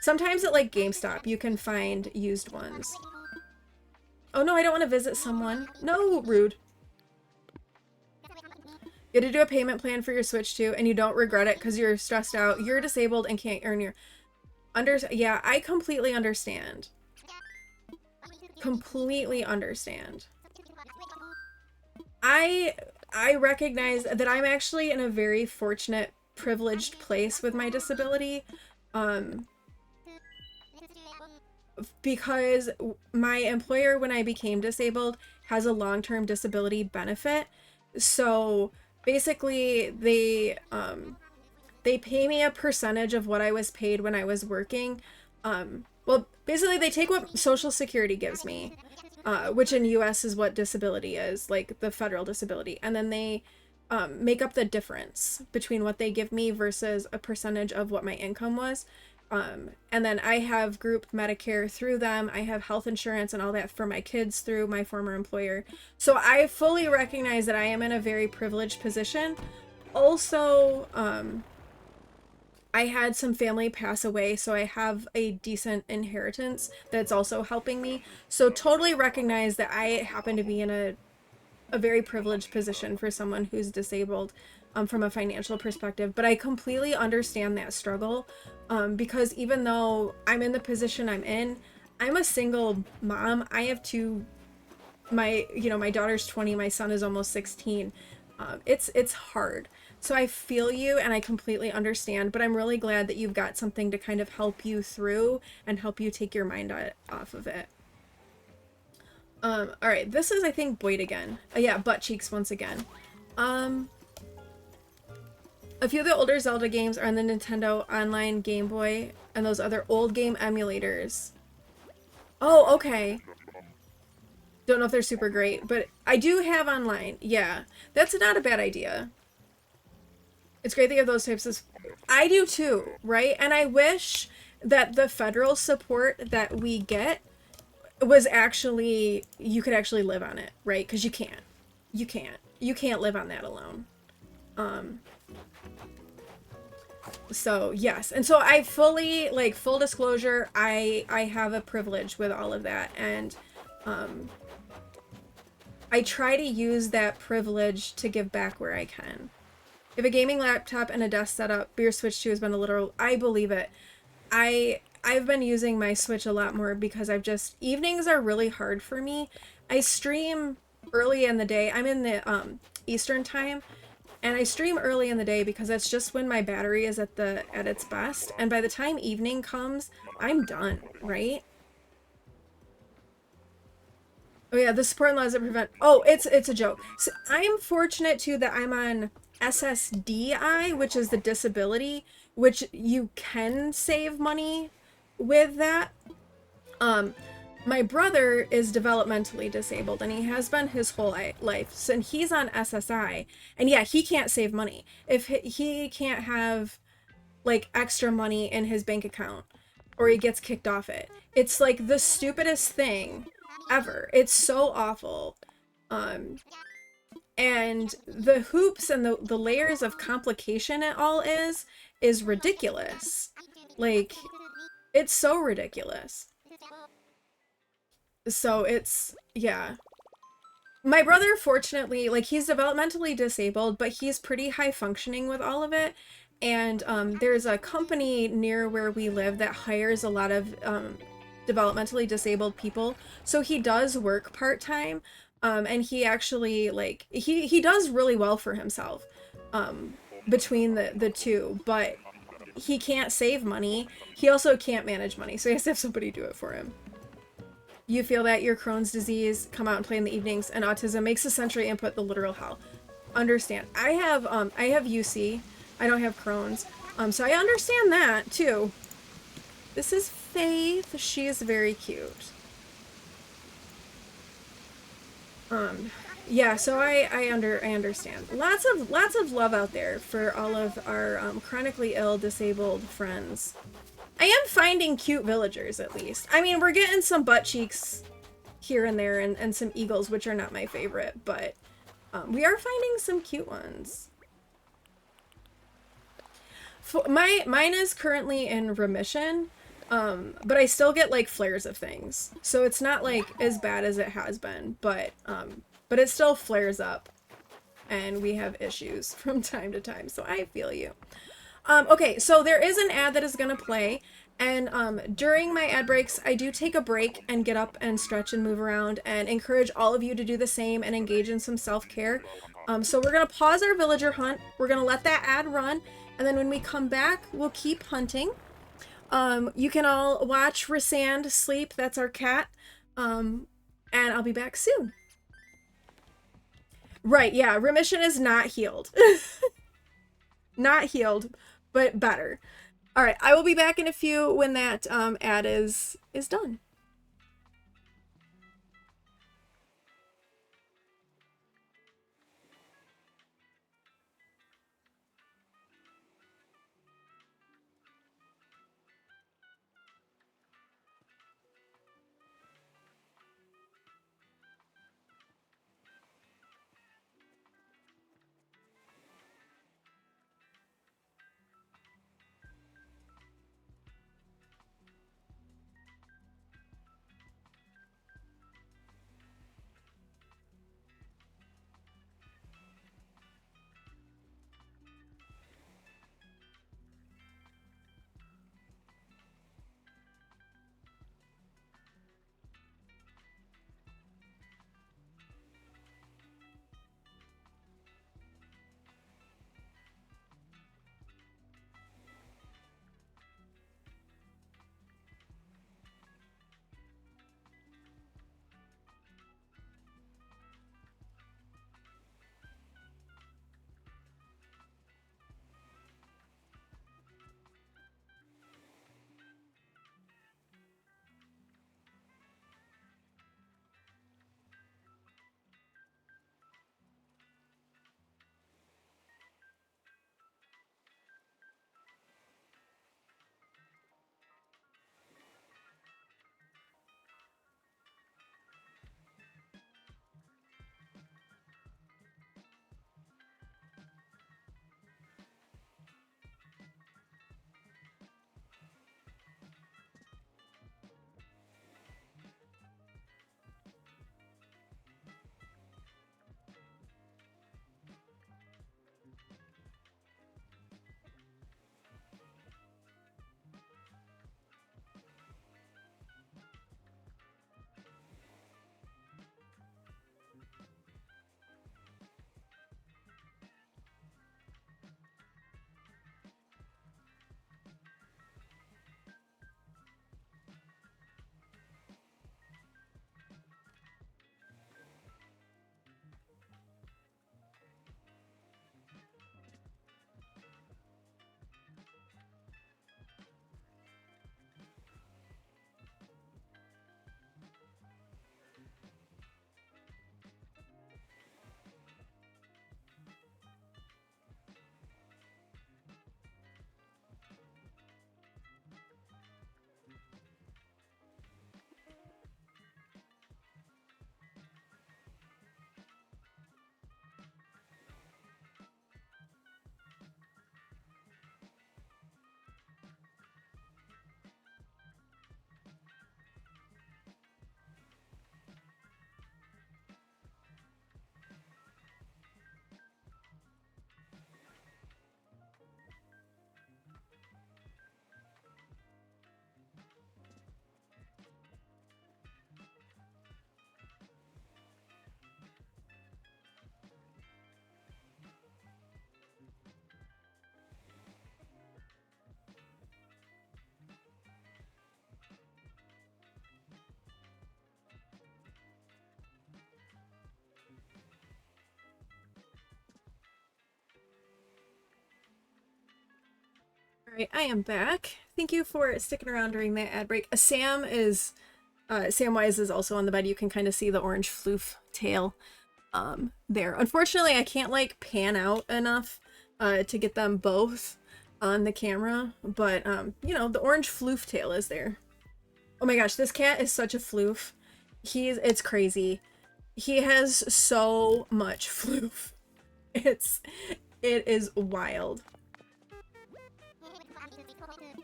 [SPEAKER 1] sometimes at like GameStop you can find used ones. Oh no, I don't want to visit someone. No, rude. You had to do a payment plan for your Switch too, and you don't regret it because you're stressed out. You're disabled and can't earn your Yeah, I completely understand. Completely understand. I recognize that I'm actually in a very fortunate, privileged place with my disability, because my employer, when I became disabled, has a long-term disability benefit. So basically, they pay me a percentage of what I was paid when I was working. Well, basically they take what Social Security gives me, which in US is what disability is, like the federal disability, and then they make up the difference between what they give me versus a percentage of what my income was. And then I have group Medicare through them. I have health insurance and all that for my kids through my former employer. So I fully recognize that I am in a very privileged position. Also, I had some family pass away, so I have a decent inheritance that's also helping me. So totally recognize that I happen to be in a very privileged position for someone who's disabled from a financial perspective. But I completely understand that struggle because even though I'm in the position I'm in, I'm a single mom. I have my daughter's 20, my son is almost 16. It's hard. So I feel you and I completely understand, but I'm really glad that you've got something to kind of help you through and help you take your mind off of it. All right, this is, I think, Boyd again. Yeah, butt cheeks once again. A few of the older Zelda games are on the Nintendo Online Game Boy and those other old game emulators. Oh, okay. Don't know if they're super great, but I do have online. Yeah, that's not a bad idea. It's great that you have those types of... I do too, right? And I wish that the federal support that we get was actually... You could actually live on it, right? Because you can't. You can't. You can't live on that alone. So, yes. And so I fully, like, full disclosure, I have a privilege with all of that. And I try to use that privilege to give back where I can. If a gaming laptop and a desk setup, your Switch 2 has been a literal... I believe it. I've been using my Switch a lot more because evenings are really hard for me. I stream early in the day. I'm in the Eastern time, and I stream early in the day because that's just when my battery is at its best. And by the time evening comes, I'm done, right? Oh yeah, the support laws that prevent... Oh, it's a joke. So I'm fortunate too that I'm on SSDI, which is the disability, which you can save money with that. My brother is developmentally disabled, and he has been his whole life. So, and he's on SSI, and yeah, he can't save money. If he can't have like extra money in his bank account, or he gets kicked off it. It's like the stupidest thing ever. It's so awful. And the hoops and the layers of complication it all is ridiculous. Like, it's so ridiculous. So it's, yeah. My brother, fortunately, like, he's developmentally disabled, but he's pretty high functioning with all of it. And there's a company near where we live that hires a lot of developmentally disabled people. So he does work part-time. And he actually like he does really well for himself between the two, but he can't save money. He also can't manage money, so he has to have somebody do it for him. You feel that your Crohn's disease, come out and play in the evenings, and autism makes the sensory input the literal hell. Understand. I have UC. I don't have Crohn's. So I understand that too. This is Faith. She is very cute. Yeah, so I understand. Lots of love out there for all of our chronically ill, disabled friends. I am finding cute villagers, at least. I mean, we're getting some butt cheeks here and there, and some eagles, which are not my favorite, but we are finding some cute ones. Mine is currently in remission, but I still get like flares of things, so it's not like as bad as it has been, but it still flares up, and we have issues from time to time. So I feel you. Okay, so there is an ad that is gonna play, and during my ad breaks, I do take a break and get up and stretch and move around, and encourage all of you to do the same and engage in some self-care. So we're gonna pause our villager hunt. We're gonna let that ad run, and then when we come back, we'll keep hunting. You can all watch Rysand sleep. That's our cat. And I'll be back soon. Right, yeah, remission is not healed. Not healed, but better. All right, I will be back in a few when that ad is done. Alright, I am back. Thank you for sticking around during that ad break. Samwise is also on the bed. You can kind of see the orange floof tail there. Unfortunately, I can't like pan out enough to get them both on the camera, but you know, the orange floof tail is there. Oh my gosh, this cat is such a floof. It's crazy. He has so much floof. It is wild.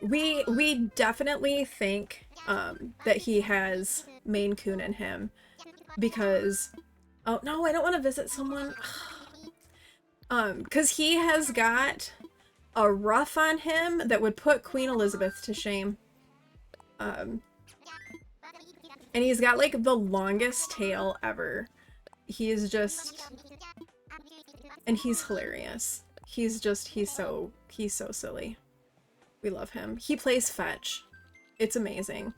[SPEAKER 1] We definitely think that he has Maine Coon in him because, oh no, I don't want to visit someone. Because he has got a ruff on him that would put Queen Elizabeth to shame. And he's got like the longest tail ever. He's just, and he's hilarious. He's so silly. We love him. He plays fetch. It's amazing.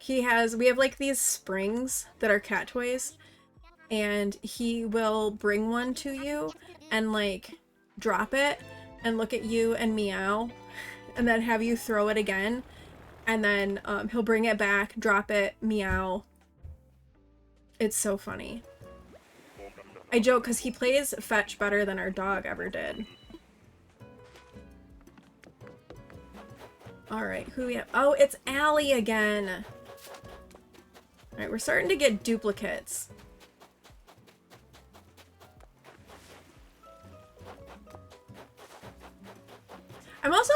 [SPEAKER 1] We have like these springs that are cat toys, and he will bring one to you and like drop it and look at you and meow and then have you throw it again, and then he'll bring it back, drop it, meow. It's so funny. I joke because he plays fetch better than our dog ever did. Alright, who we have? Oh, it's Allie again! Alright, we're starting to get duplicates. I'm also,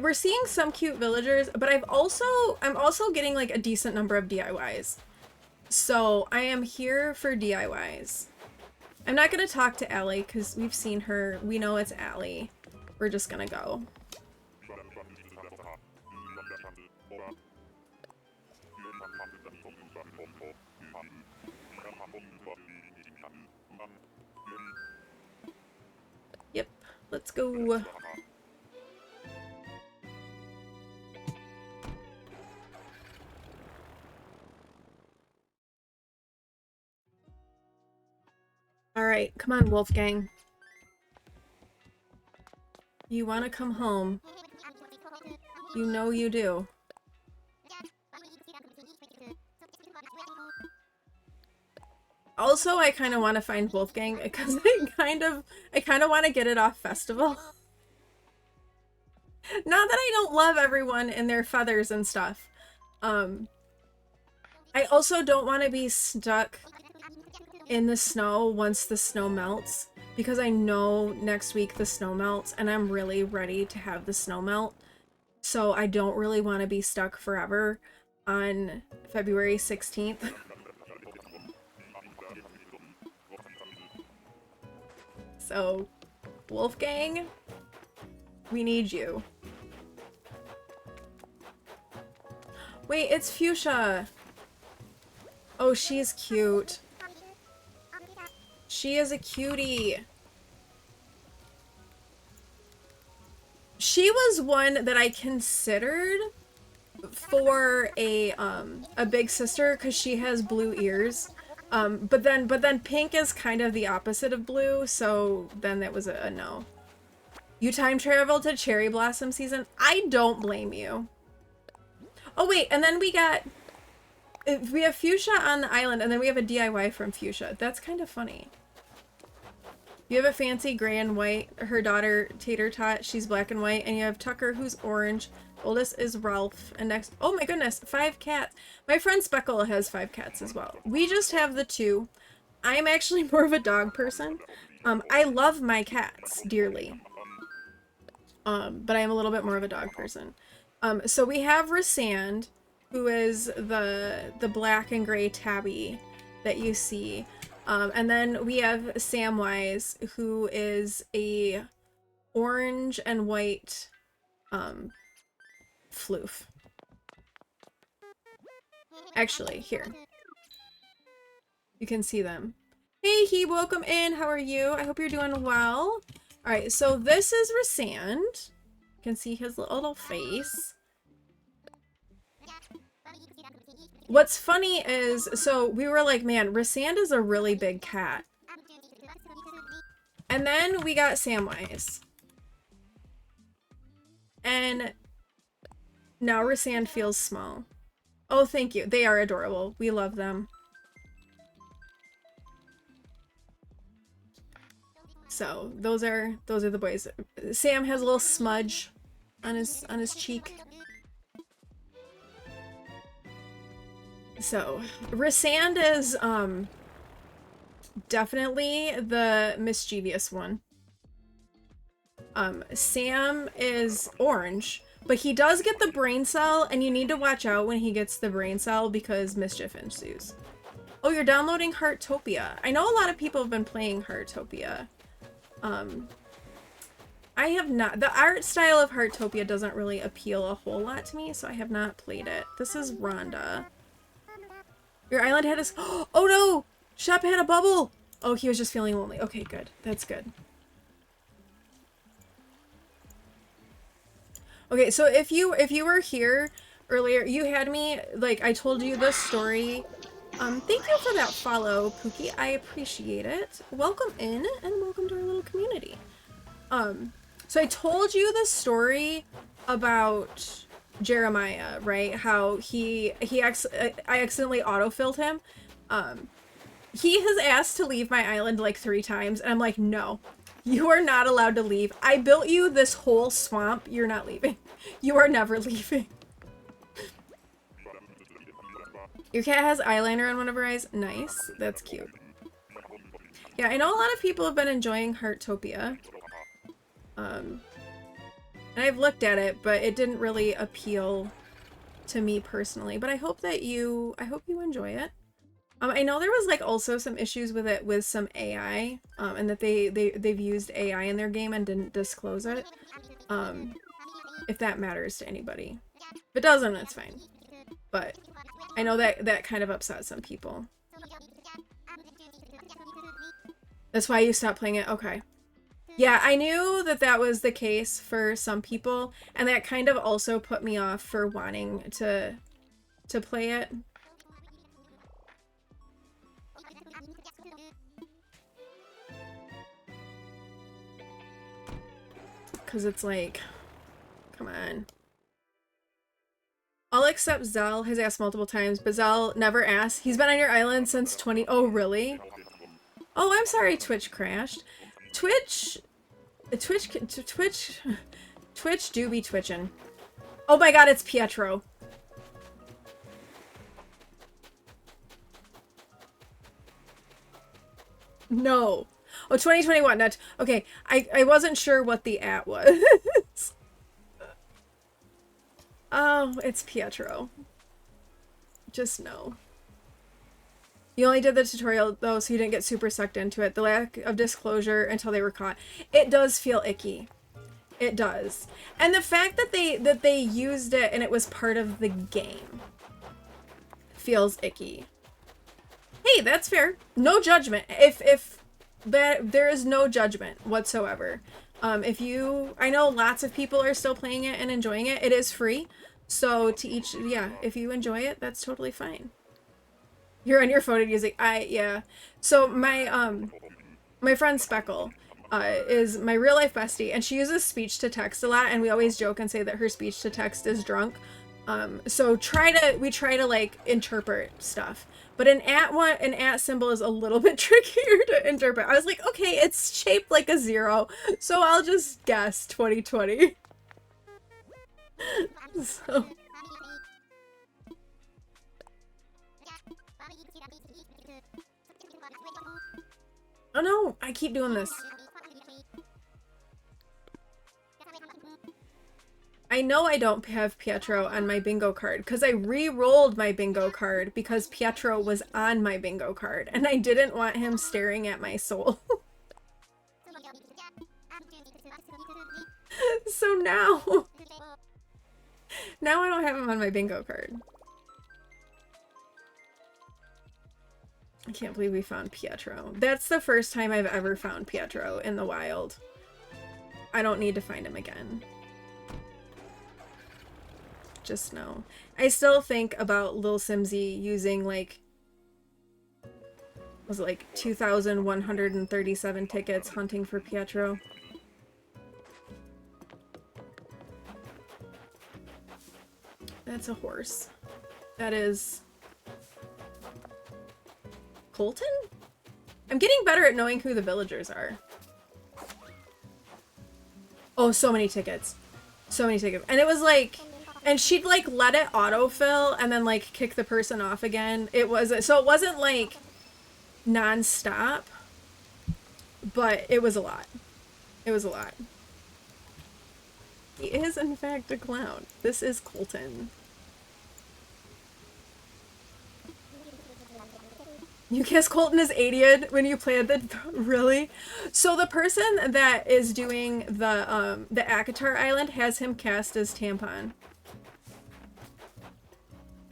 [SPEAKER 1] we're seeing some cute villagers, but I'm also getting like a decent number of DIYs. So I am here for DIYs. I'm not gonna talk to Allie because we've seen her. We know it's Allie. We're just gonna go. Yep, let's go. Alright, come on, Wolfgang. You want to come home. You know you do. Also, I kind of want to find Wolfgang because I kind of want to get it off festival. Not that I don't love everyone and their feathers and stuff. I also don't want to be stuck in the snow once the snow melts, because I know next week the snow melts and I'm really ready to have the snow melt. So I don't really want to be stuck forever on February 16th. So, Wolfgang, we need you. Wait, it's Fuchsia. Oh, she's cute. She is a cutie. She was one that I considered for a big sister because she has blue ears. But then pink is kind of the opposite of blue, so then that was a no. You time traveled to cherry blossom season? I don't blame you. Oh wait, and then we have Fuchsia on the island, and then we have a DIY from Fuchsia. That's kind of funny. You have a fancy gray and white, her daughter Tater Tot, she's black and white, and you have Tucker, who's orange. Oldest is Ralph, and next, oh my goodness, 5 cats. My friend Speckle has 5 cats as well. We just have the 2. I'm actually more of a dog person. I love my cats dearly. But I'm a little bit more of a dog person. So we have Rysand, who is the black and gray tabby that you see. And then we have Samwise, who is a orange and white floof. Actually, here. You can see them. Hey, he, welcome in. How are you? I hope you're doing well. Alright, so this is Rysand. You can see his little face. What's funny is, so we were like, man, Rysand is a really big cat. And then we got Samwise. And now Rysand feels small. Oh, thank you. They are adorable. We love them. So those are the boys. Sam has a little smudge on his cheek. So Rysand is definitely the mischievous one. Sam is orange, but he does get the brain cell, and you need to watch out when he gets the brain cell because mischief ensues. Oh, you're downloading Heartopia. I know a lot of people have been playing Heartopia. I have not. The art style of Heartopia doesn't really appeal a whole lot to me, so I have not played it. This is Rhonda. Your island had a... Oh no! Shep had a bubble! Oh, he was just feeling lonely. Okay, good. That's good. Okay, so if you were here earlier, you had me, like, I told you this story. Thank you for that follow, Pookie. I appreciate it. Welcome in, and welcome to our little community. So I told you the story about Jeremiah, right? How I accidentally autofilled him. He has asked to leave my island like 3 times, and I'm like, no. You are not allowed to leave. I built you this whole swamp. You're not leaving. You are never leaving. Your cat has eyeliner on one of her eyes. Nice. That's cute. Yeah, I know a lot of people have been enjoying Heartopia. And I've looked at it, but it didn't really appeal to me personally. But I hope that you enjoy it. I know there was like also some issues with it with some AI, and that they've used AI in their game and didn't disclose it. If that matters to anybody. If it doesn't, it's fine. But I know that kind of upset some people. That's why you stopped playing it? Okay. Yeah, I knew that was the case for some people, and that kind of also put me off for wanting to play it. Because it's like, come on. I'll accept Zell has asked multiple times, but Zell never asked. He's been on your island since 20... Oh, really? Oh, I'm sorry Twitch crashed. Twitch do be twitching. Oh my god, it's Pietro. No. Oh, 2021. Not okay. I wasn't sure what the @ was. Oh, it's Pietro. Just no. You only did the tutorial though, so you didn't get super sucked into it. The lack of disclosure until they were caught. It does feel icky. It does. And the fact that they used it and it was part of the game feels icky. Hey, that's fair. No judgment. If that there is no judgment whatsoever. I know lots of people are still playing it and enjoying it. It is free. So to each, yeah, if you enjoy it, that's totally fine. You're on your phone and using, yeah. So my friend Speckle is my real life bestie, and she uses speech to text a lot, and we always joke and say that her speech to text is drunk. So we try to like interpret stuff. But an @ symbol is a little bit trickier to interpret. I was like, okay, it's shaped like a 0, so I'll just guess 2020. So. Oh no, I keep doing this. I know I don't have Pietro on my bingo card because I re-rolled my bingo card because Pietro was on my bingo card and I didn't want him staring at my soul. So now I don't have him on my bingo card. I can't believe we found Pietro. That's the first time I've ever found Pietro in the wild. I don't need to find him again. Just no. I still think about Lil Simsy using like, was it like 2,137 tickets hunting for Pietro? That's a horse. That is... Colton? I'm getting better at knowing who the villagers are. Oh, so many tickets. So many tickets. And it was like... And she'd like let it autofill and then like kick the person off again. It was... So it wasn't like non-stop. But it was a lot. It was a lot. He is in fact a clown. This is Colton. You cast Colton as Adian when you played the... Really? So the person that is doing the Akatar Island has him cast as Tampon.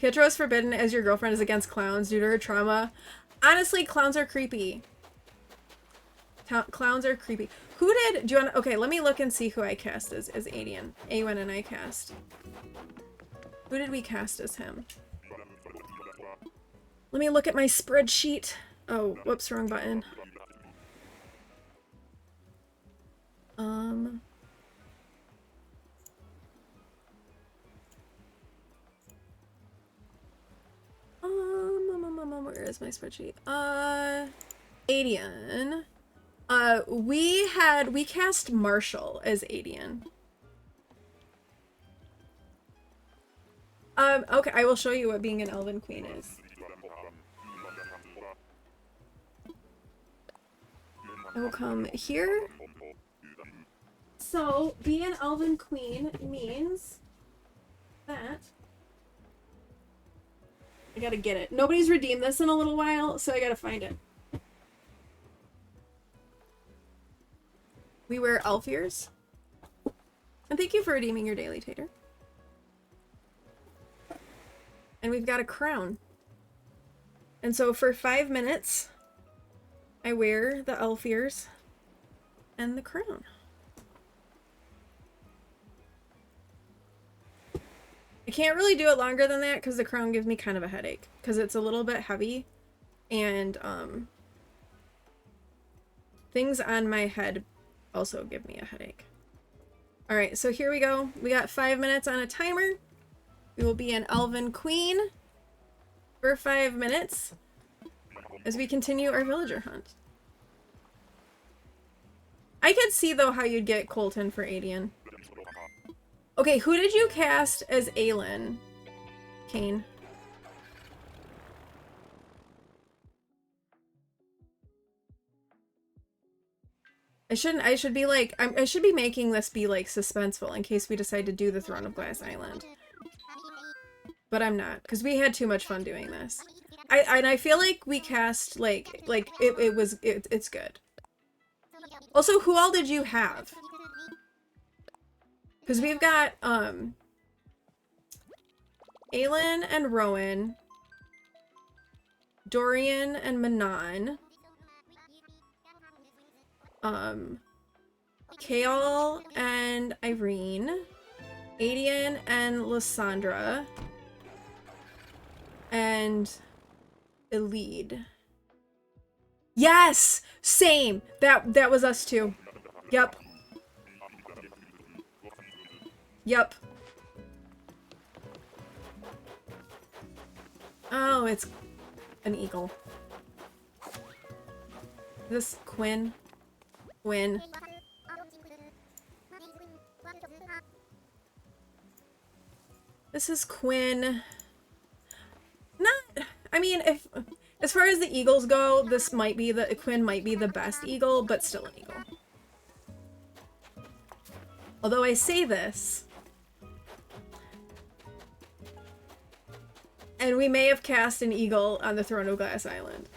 [SPEAKER 1] Pietro is forbidden as your girlfriend is against clowns due to her trauma. Honestly, clowns are creepy. Clowns are creepy. Who did... Do you want to... Okay, let me look and see who I cast as Adian. Awen and I cast. Who did we cast as him? Let me look at my spreadsheet. Oh, whoops, wrong button. Where is my spreadsheet? Adian. We cast Marshall as Adian. Okay, I will show you what being an Elven Queen is. I will come here. So, being an Elven Queen means that... I gotta get it. Nobody's redeemed this in a little while, so I gotta find it. We wear elf ears. And thank you for redeeming your daily tater. And we've got a crown. And so for 5 minutes, I wear the elf ears and the crown. I can't really do it longer than that because the crown gives me kind of a headache because it's a little bit heavy and things on my head also give me a headache. All right, so here we go. We got 5 minutes on a timer. We will be an Elven Queen for 5 minutes as we continue our villager hunt. I could see, though, how you'd get Colton for Adian. Okay, who did you cast as Aelin, Kane? I should be like, I should be making this be like suspenseful in case we decide to do the Throne of Glass Island. But I'm not, because we had too much fun doing this. I feel like we cast it's good. Also, who all did you have? Because we've got Aelin and Rowan, Dorian and Manon, Kael and Irene, Adian and Lysandra, and Elide. Yes! Same! That was us too. Yep. Yep. Oh, it's an eagle. This Quinn. Quinn. This is Quinn. Not, I mean, if, as far as the eagles go, this might be Quinn might be the best eagle, but still an eagle. Although I say this, and we may have cast an eagle on the Throne of Glass Island.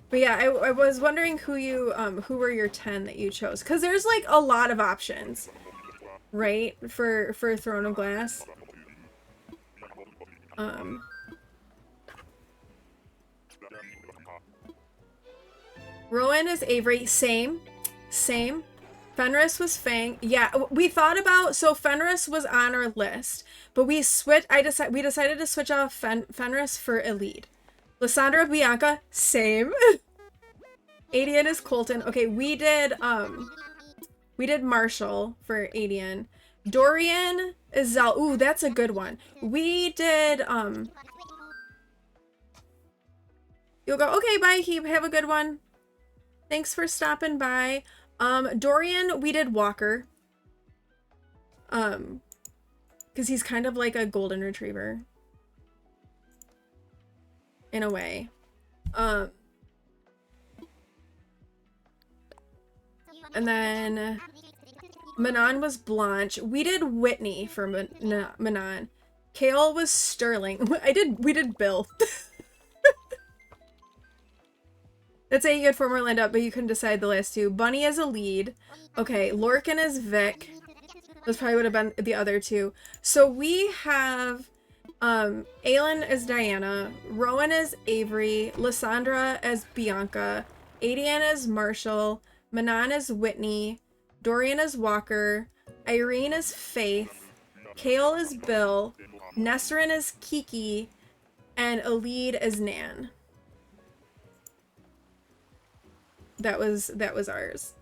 [SPEAKER 1] But yeah, I was wondering who were your 10 that you chose, because there's like a lot of options, right, for Throne of Glass. Rowan is Avery. Same. Fenris was Fang. Yeah, we thought about, so Fenris was on our list, but we decided to switch off Fenris for Elide. Lysandra, Bianca, same. Adian is Colton. Okay, we did Marshall for Adian. Dorian is Zal. Ooh, that's a good one. We did you'll go, okay, bye, Heap, have a good one. Thanks for stopping by. Dorian, we did Walker. Because he's kind of like a golden retriever. In a way. And then Manon was Blanche. We did Whitney for Manon. Kale was Sterling. We did Bill. That's a good former land up, but you couldn't decide the last two. Bunny is a lead. Okay, Lorcan is Vic. Those probably would have been the other two. So we have Aelin as Diana, Rowan as Avery, Lysandra as Bianca, Adian as Marshall, Manon as Whitney, Dorian as Walker, Irene as Faith, Kale as Bill, Nesrin as Kiki, and Alid as Nan. That was ours.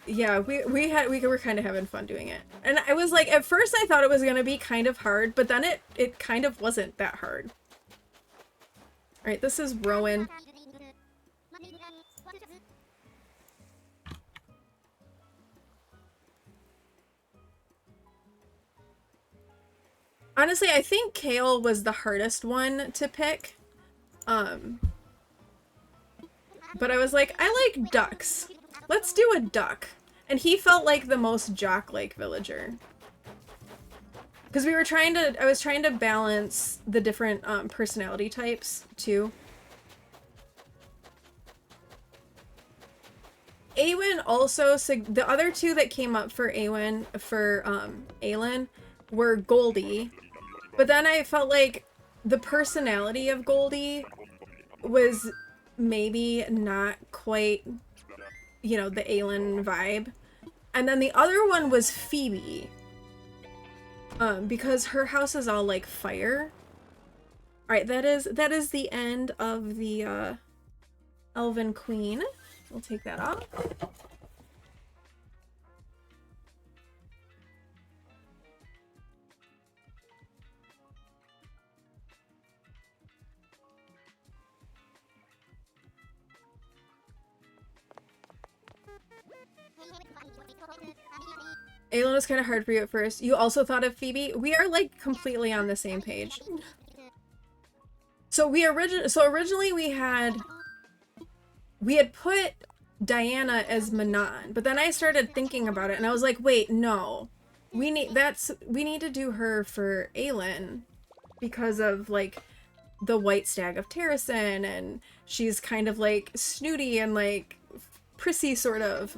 [SPEAKER 1] Yeah, we were kind of having fun doing it. And I was like, at first I thought it was gonna be kind of hard, but then it kind of wasn't that hard. Alright, this is Rowan. Honestly, I think Kale was the hardest one to pick. But I was like, I like ducks. Let's do a duck. And he felt like the most jock-like villager. Because I was trying to balance the different personality types too. Awen also, the other two that came up for Awen, for Aelin, were Goldie. But then I felt like the personality of Goldie was maybe not quite, you know, the Aelin vibe. And then the other one was Phoebe. Because her house is all like fire. Alright, that is the end of the Elven Queen. We'll take that off. Aelin was kind of hard for you at first. You also thought of Phoebe? We are like completely on the same page. So originally we had put Diana as Manon, but then I started thinking about it and I was like, wait, no. We need to do her for Aelin because of like the White Stag of Terrasen, and she's kind of like snooty and like prissy sort of.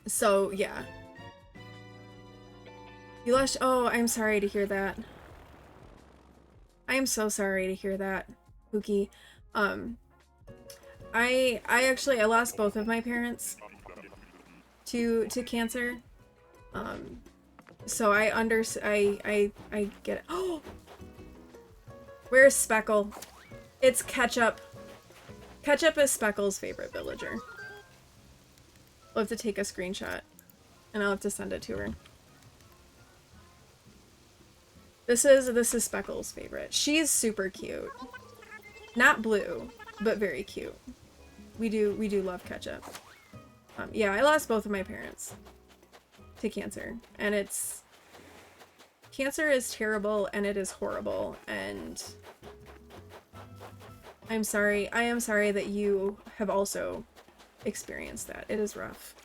[SPEAKER 1] So yeah. You lost. Oh, I'm sorry to hear that. I am so sorry to hear that, Pookie. I lost both of my parents to cancer. So I get it. Oh, where's Speckle? It's Ketchup. Ketchup is Speckle's favorite villager. I'll have to take a screenshot and I'll have to send it to her. This is Speckle's favorite. She's super cute. Not blue, but very cute. We do love Ketchup. Yeah, I lost both of my parents to cancer, and cancer is terrible and it is horrible, and I am sorry that you have also experienced that. It is rough.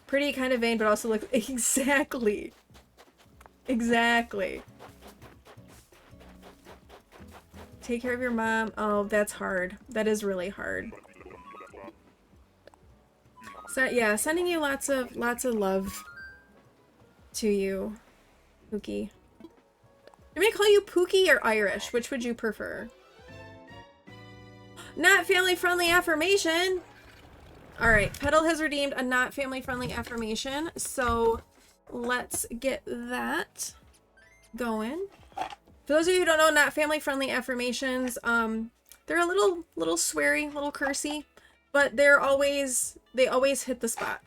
[SPEAKER 1] Pretty, kind of vain, but also like exactly. Take care of your mom. Oh, that's hard. That is really hard. So yeah, sending you lots of love to you, Pookie. Do we call you Pookie or Irish? Which would you prefer? Not family-friendly affirmation! Alright, Petal has redeemed a not family-friendly affirmation, so let's get that going. For those of you who don't know, not family-friendly affirmations, they're a little sweary, little cursy, but they always hit the spot.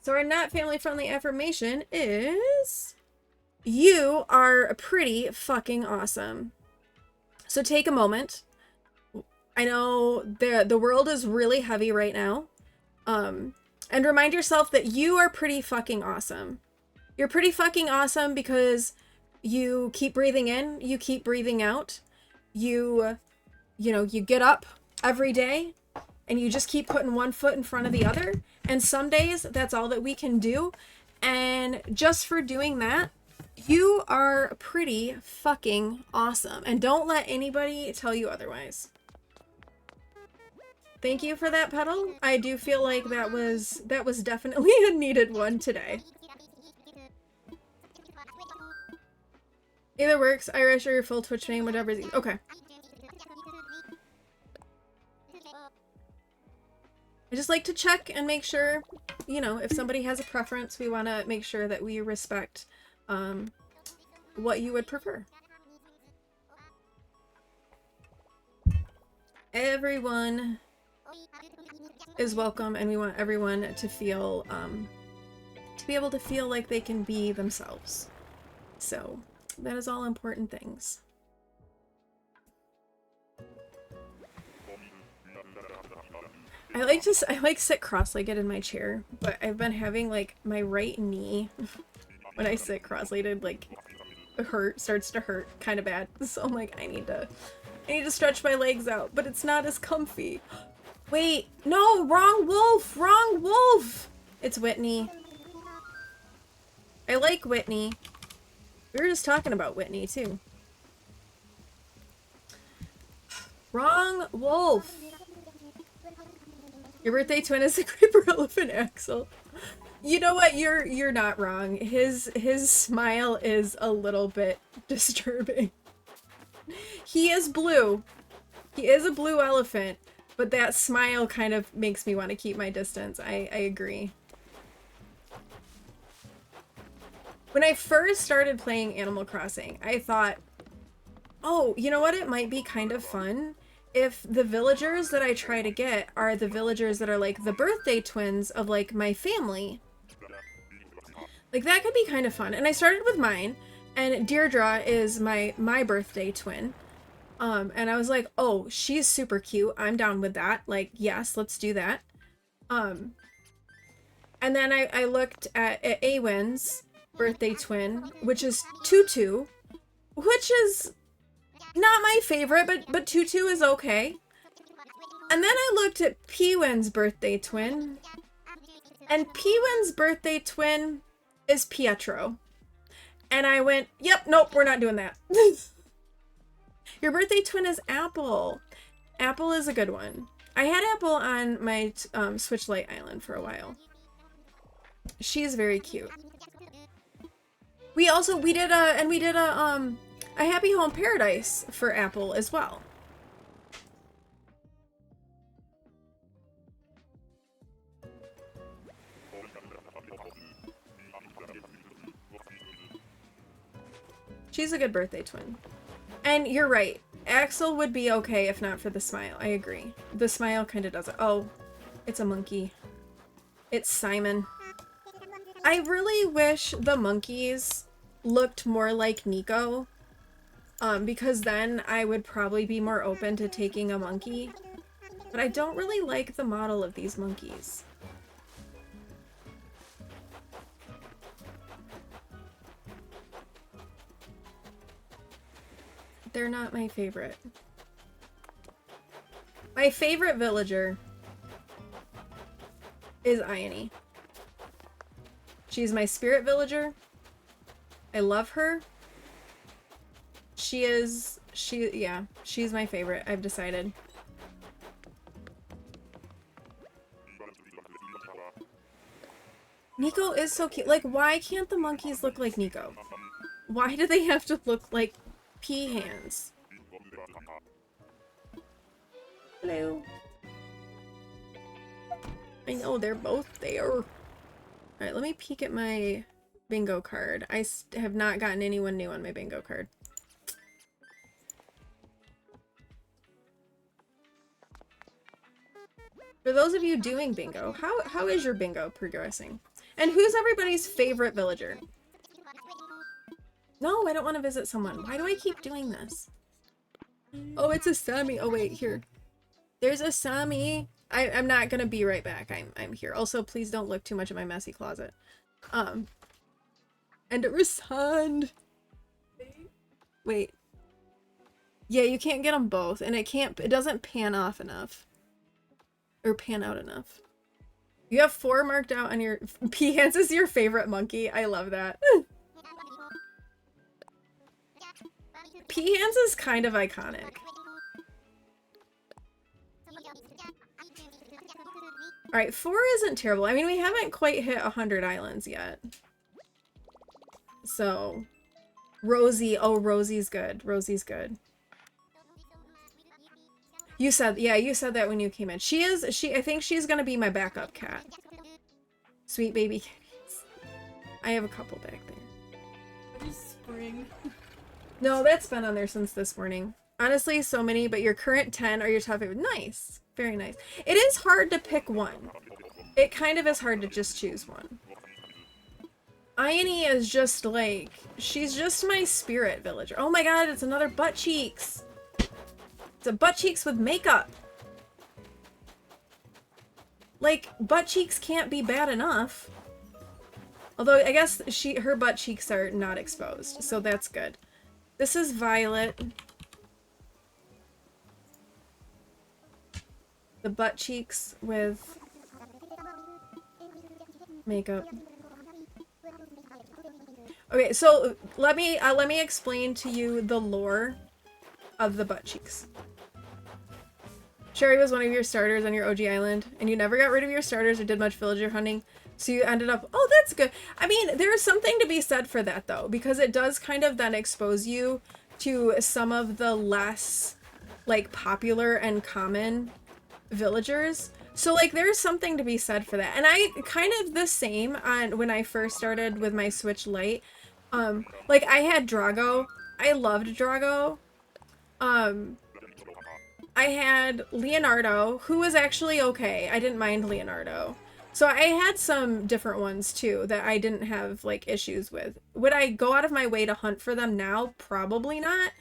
[SPEAKER 1] So our not family-friendly affirmation is, you are pretty fucking awesome. So take a moment. I know the world is really heavy right now. And remind yourself that you are pretty fucking awesome. You're pretty fucking awesome because you keep breathing in, you keep breathing out. You get up every day and you just keep putting one foot in front of the other. And some days that's all that we can do. And just for doing that, you are pretty fucking awesome. And don't let anybody tell you otherwise. Thank you for that, Petal. I do feel like that was definitely a needed one today. Either works, Irish or your full Twitch name, whatever. Okay. I just like to check and make sure, you know, if somebody has a preference, we want to make sure that we respect what you would prefer. Everyone is welcome, and we want everyone to feel, to be able to feel like they can be themselves. So, that is all important things. I like sit cross-legged in my chair, but I've been having like my right knee when I sit cross-legged like starts to hurt kind of bad. So I'm like, I need to stretch my legs out, but it's not as comfy. Wait, no, wrong wolf, wrong wolf. It's Whitney. I like Whitney. We were just talking about Whitney too. Wrong wolf. Your birthday twin is the creeper elephant Axel. You know what? You're not wrong. His smile is a little bit disturbing. He is blue. He is a blue elephant, but that smile kind of makes me want to keep my distance. I agree. When I first started playing Animal Crossing, I thought, oh, you know what? It might be kind of fun if the villagers that I try to get are the villagers that are like the birthday twins of like my family. Like that could be kind of fun. And I started with mine, and Deirdre is my birthday twin. And I was like, oh, she's super cute. I'm down with that. Like, yes, let's do that. And then I looked at Awin's birthday twin, which is Tutu, which is not my favorite, but Tutu is okay. And then I looked at Pewin's birthday twin, and Pewin's birthday twin is Pietro. And I went, yep, nope, we're not doing that. Your birthday twin is Apple. Apple is a good one. I had Apple on my Switchlight Island for a while. She's very cute. We did a Happy Home Paradise for Apple as well. She's a good birthday twin. And you're right. Axel would be okay if not for the smile. I agree. The smile kind of does it. Oh, it's a monkey. It's Simon. I really wish the monkeys looked more like Nico. Because then I would probably be more open to taking a monkey. But I don't really like the model of these monkeys. They're not my favorite. My favorite villager is Ione. She's my spirit villager. I love her. She's my favorite, I've decided. Nico is so cute. Like, why can't the monkeys look like Nico? Why do they have to look like pea hands? Hello. I know, they're both there. All right, let me peek at my bingo card. I have not gotten anyone new on my bingo card. For those of you doing bingo, how is your bingo progressing? And who's everybody's favorite villager? No, I don't want to visit someone. Why do I keep doing this? Oh, it's a Sammy. Oh, wait, here. There's a Sammy. I'm not gonna be right back. I'm here. Also, please don't look too much at my messy closet. And a respond. Wait. Yeah, you can't get them both, and it doesn't pan off enough. Or pan out enough. You have 4 marked out on your... Peahans is your favorite monkey. I love that. Peahans is kind of iconic. Alright, 4 isn't terrible. I mean, we haven't quite hit 100 islands yet. So... Rosie. Oh, Rosie's good. Rosie's good. You said, yeah, you said that when you came in. I think she's gonna be my backup cat. Sweet baby kitties. I have a couple back there.
[SPEAKER 4] What is spring?
[SPEAKER 1] No, that's been on there since this morning. Honestly, so many, but your current 10 are your top favorite. Nice. Very nice. It is hard to pick one. It kind of is hard to just choose one. Ione is just like, she's just my spirit villager. Oh my god, it's another butt cheeks. It's a butt cheeks with makeup. Like, butt cheeks can't be bad enough. Although, I guess her butt cheeks are not exposed, so that's good. This is Violet. The butt cheeks with makeup. Okay, so let me explain to you the lore of the butt cheeks. Sherry was one of your starters on your OG island, and you never got rid of your starters or did much villager hunting, so you ended up... Oh, that's good. I mean, there's something to be said for that, though, because it does kind of then expose you to some of the less, like, popular and common villagers. So, like, there's something to be said for that. And I kind of the same on when I first started with my Switch Lite. Like, I had Drago. I loved Drago. I had Leonardo, who was actually okay. I didn't mind Leonardo. So I had some different ones too that I didn't have like issues with. Would I go out of my way to hunt for them now? Probably not.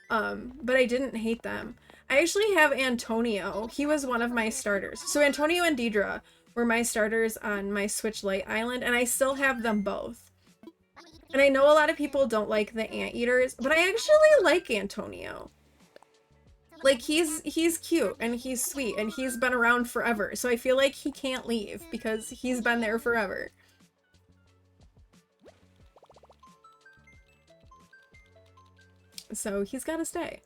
[SPEAKER 1] But I didn't hate them. I actually have Antonio. He was one of my starters. So Antonio and Deidre were my starters on my Switch Lite island, and I still have them both. And I know a lot of people don't like the anteaters, but I actually like Antonio. Like, he's cute, and he's sweet, and he's been around forever, so I feel like he can't leave, because he's been there forever. So, he's gotta stay.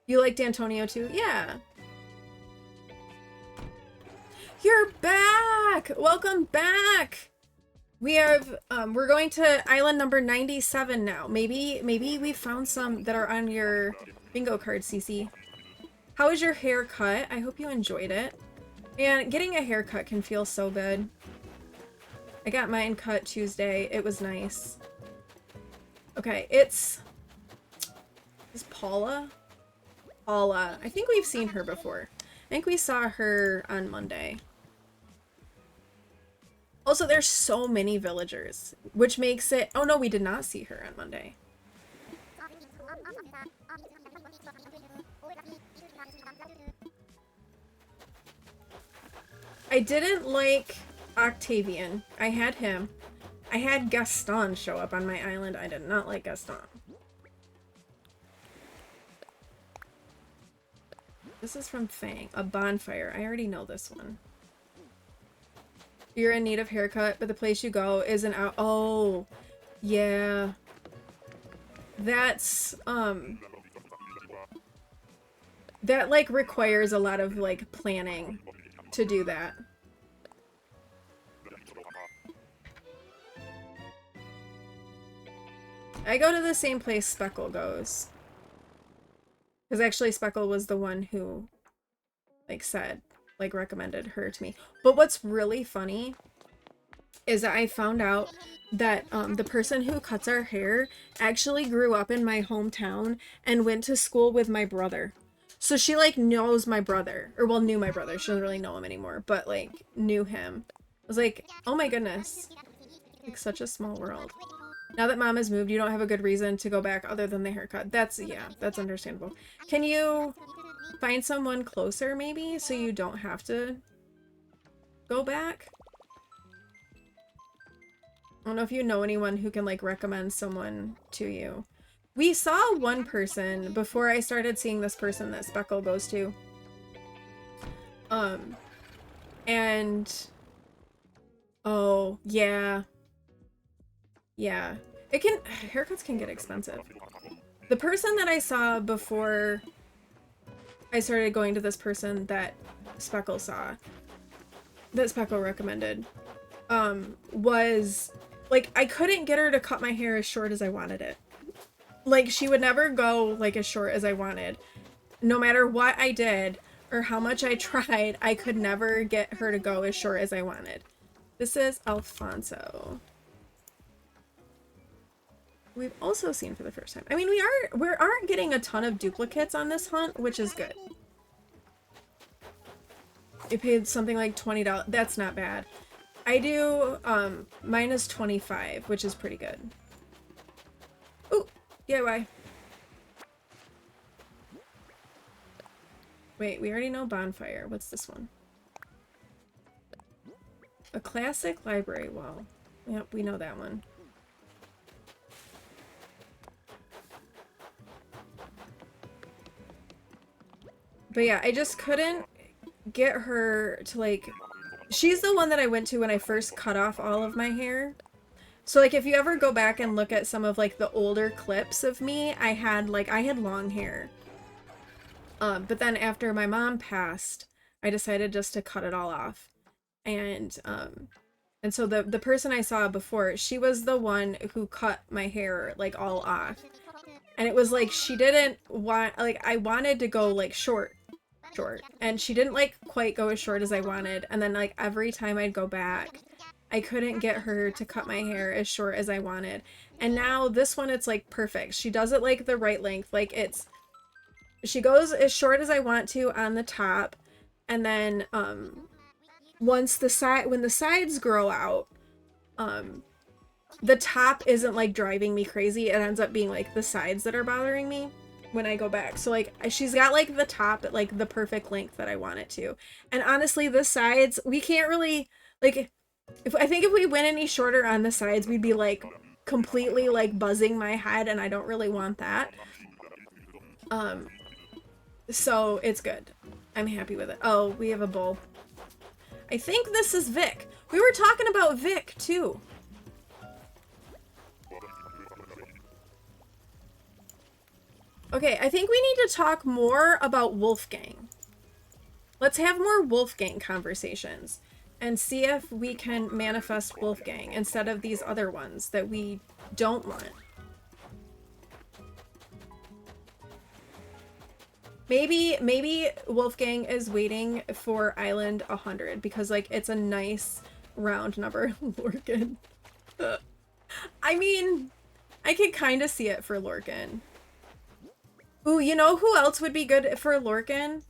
[SPEAKER 1] You liked Antonio too? Yeah. You're back! Welcome back! We have, we're going to island number 97 now. Maybe we found some that are on your bingo card, Cece. How was your haircut? I hope you enjoyed it. And getting a haircut can feel so good. I got mine cut Tuesday. It was nice. Okay, is Paula? Paula. I think we've seen her before. I think we saw her on Monday. Also, there's so many villagers, which makes it... Oh no, we did not see her on Monday. I didn't like Octavian. I had him. I had Gaston show up on my island. I did not like Gaston. This is from Fang. A bonfire. I already know this one. You're in need of haircut, but the place you go isn't out. Oh, yeah. That's, that, like, requires a lot of, like, planning to do that. I go to the same place Speckle goes. Because actually Speckle was the one who, like, said, like recommended her to me. But what's really funny is that I found out that the person who cuts our hair actually grew up in my hometown and went to school with my brother. So she like knows my brother, or well, knew my brother. She doesn't really know him anymore, but like knew him. I was like, oh my goodness, like such a small world. Now that mom has moved, you don't have a good reason to go back other than the haircut. Yeah, that's understandable. Can you find someone closer maybe so you don't have to go back? I don't know if you know anyone who can like recommend someone to you. We saw one person before I started seeing this person that Speckle goes to. And oh, yeah. Yeah. Haircuts can get expensive. The person that I saw before I started going to this person that Speckle saw, that Speckle recommended, was like, I couldn't get her to cut my hair as short as I wanted it. Like, she would never go like as short as I wanted. No matter what I did or how much I tried, I could never get her to go as short as I wanted. This is Alfonso. We've also seen for the first time. I mean, we aren't getting a ton of duplicates on this hunt, which is good. You paid something like $20. That's not bad. I do minus 25, which is pretty good. Ooh, DIY. Wait, we already know bonfire. What's this one? A classic library wall. Yep, we know that one. But yeah, I just couldn't get her to like... She's the one that I went to when I first cut off all of my hair. So like if you ever go back and look at some of like the older clips of me, I had long hair. But then after my mom passed, I decided just to cut it all off. And so the person I saw before, she was the one who cut my hair like all off. And it was like she didn't want, like I wanted to go like short, and she didn't like quite go as short as I wanted. And then like every time I'd go back, I couldn't get her to cut my hair as short as I wanted. And now this one, it's like perfect. She does it like the right length. Like she goes as short as I want to on the top. And then when the sides grow out, the top isn't like driving me crazy. It ends up being like the sides that are bothering me when I go back. So like she's got like the top at like the perfect length that I want it to. And honestly, the sides, we can't really like, I think if we went any shorter on the sides, we'd be like completely like buzzing my head, and I don't really want that. So it's good. I'm happy with it. Oh, we have a bull. I think this is Vic. We were talking about Vic too. Okay, I think we need to talk more about Wolfgang. Let's have more Wolfgang conversations and see if we can manifest Wolfgang instead of these other ones that we don't want. Maybe Wolfgang is waiting for Island 100 because like it's a nice round number. Lorcan. I mean, I could kind of see it for Lorcan. Ooh, you know who else would be good for Lorcan?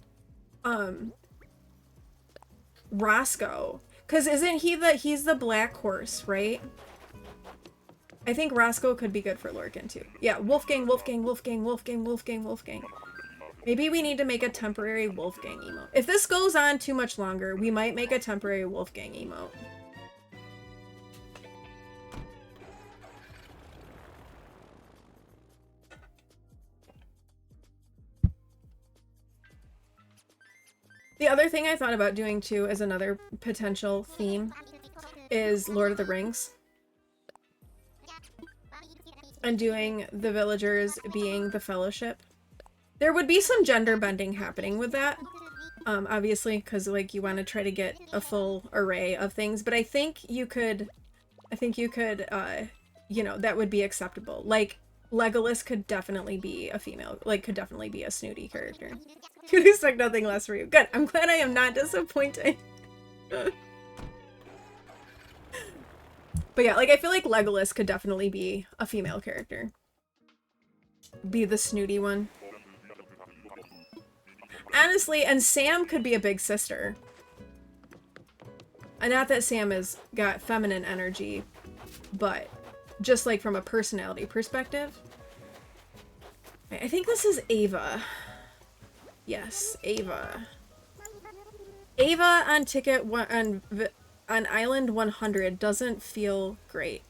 [SPEAKER 1] Roscoe. Cause isn't he's the black horse, right? I think Roscoe could be good for Lorcan too. Yeah, Wolfgang. Maybe we need to make a temporary Wolfgang emote. If this goes on too much longer, we might make a temporary Wolfgang emote. The other thing I thought about doing too as another potential theme is Lord of the Rings. And doing the villagers being the Fellowship. There would be some gender bending happening with that. Obviously, because like you want to try to get a full array of things, but I think you could, you know, that would be acceptable. Like Legolas could definitely be a female, like could definitely be a snooty character. Could expect nothing less for you. Good. I'm glad I am not disappointing. But yeah, like I feel like Legolas could definitely be a female character. Be the snooty one. Honestly, and Sam could be a big sister. And not that Sam has got feminine energy, but just like from a personality perspective. I think this is Ava. Yes, Ava. Ava on ticket on Island 100 doesn't feel great.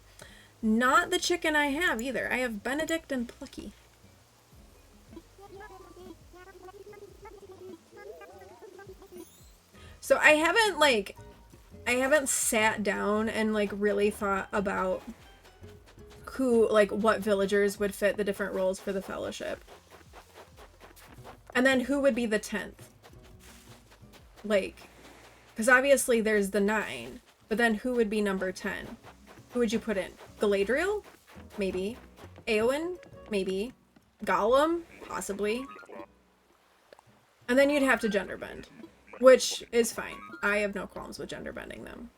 [SPEAKER 1] Not the chicken I have either. I have Benedict and Plucky. So I haven't sat down and like really thought about who, like what villagers would fit the different roles for the Fellowship. And then who would be the 10th? Like, because obviously there's the 9, but then who would be number 10? Who would you put in? Galadriel? Maybe. Eowyn? Maybe. Gollum? Possibly. And then you'd have to gender bend. Which is fine. I have no qualms with gender bending them.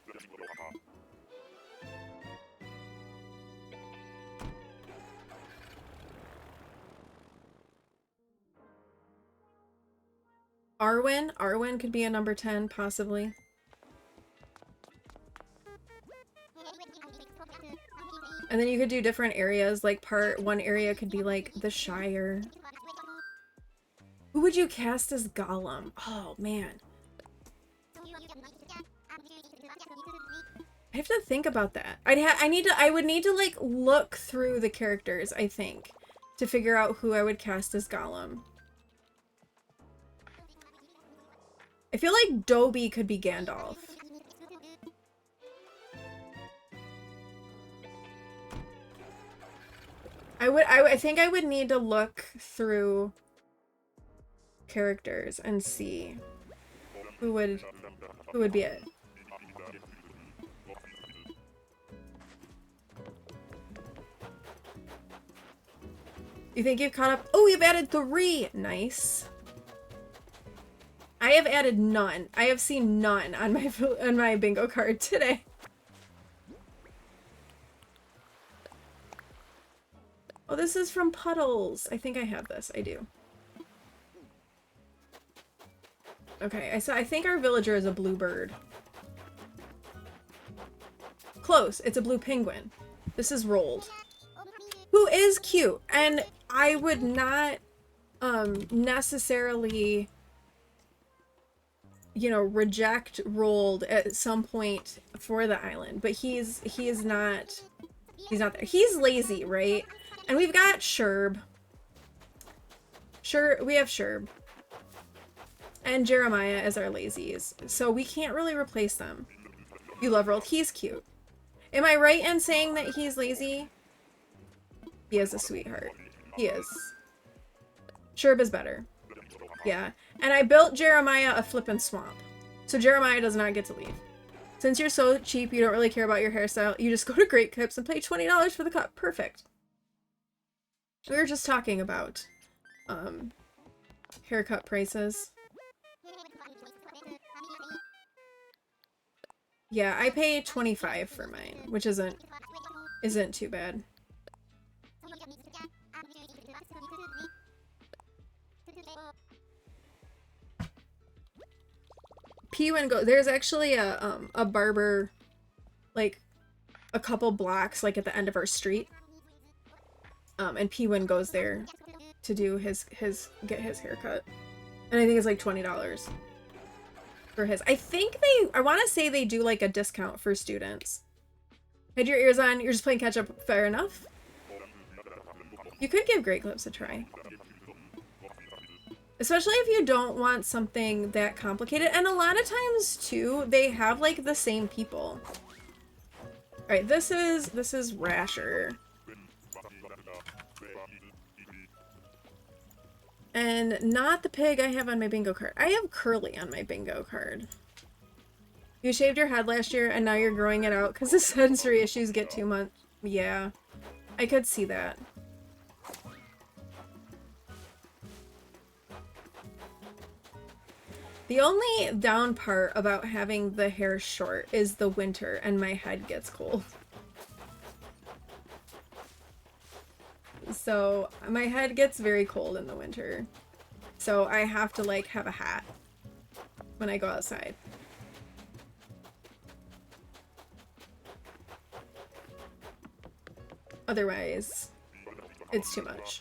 [SPEAKER 1] Arwen? Arwen could be a number 10, possibly. And then you could do different areas, like one area could be like the Shire. Who would you cast as Gollum? Oh, man. I have to think about that. I would need to like look through the characters, I think, to figure out who I would cast as Gollum. I feel like Dobby could be Gandalf. I think I would need to look through characters and see who would be it. You think you've caught up? Oh, you've added 3! Nice. I have added none. I have seen none on my bingo card today. Oh, this is from Puddles. I think I have this. I do. Okay, I think our villager is a blue bird. Close. It's a blue penguin. This is Rolled. Who is cute. And I would not necessarily, you know, reject Rolled at some point for the island, but he's not there. He's lazy, right? And we've got Sherb. We have Sherb. And Jeremiah as our lazies. So we can't really replace them. You love Rolled. He's cute. Am I right in saying that he's lazy? He is a sweetheart. He is. Sherb is better. Yeah. And I built Jeremiah a flippin' swamp. So Jeremiah does not get to leave. Since you're so cheap, you don't really care about your hairstyle, you just go to Great Clips and pay $20 for the cut. Perfect. We were just talking about haircut prices. Yeah, I pay $25 for mine, which isn't too bad. P1 go. There's actually a barber, like a couple blocks, like at the end of our street. And P1 goes there to do get his haircut, and I think it's like $20 for his. I want to say they do like a discount for students. Had your ears on. You're just playing catch up. Fair enough. You could give Great Clips a try. Especially if you don't want something that complicated. And a lot of times, too, they have, like, the same people. Alright, this is Rasher. And not the pig I have on my bingo card. I have Curly on my bingo card. You shaved your head last year, and now you're growing it out because the sensory issues get too much. Yeah, I could see that. The only down part about having the hair short is the winter and my head gets cold. So my head gets very cold in the winter. So I have to like have a hat when I go outside. Otherwise, it's too much.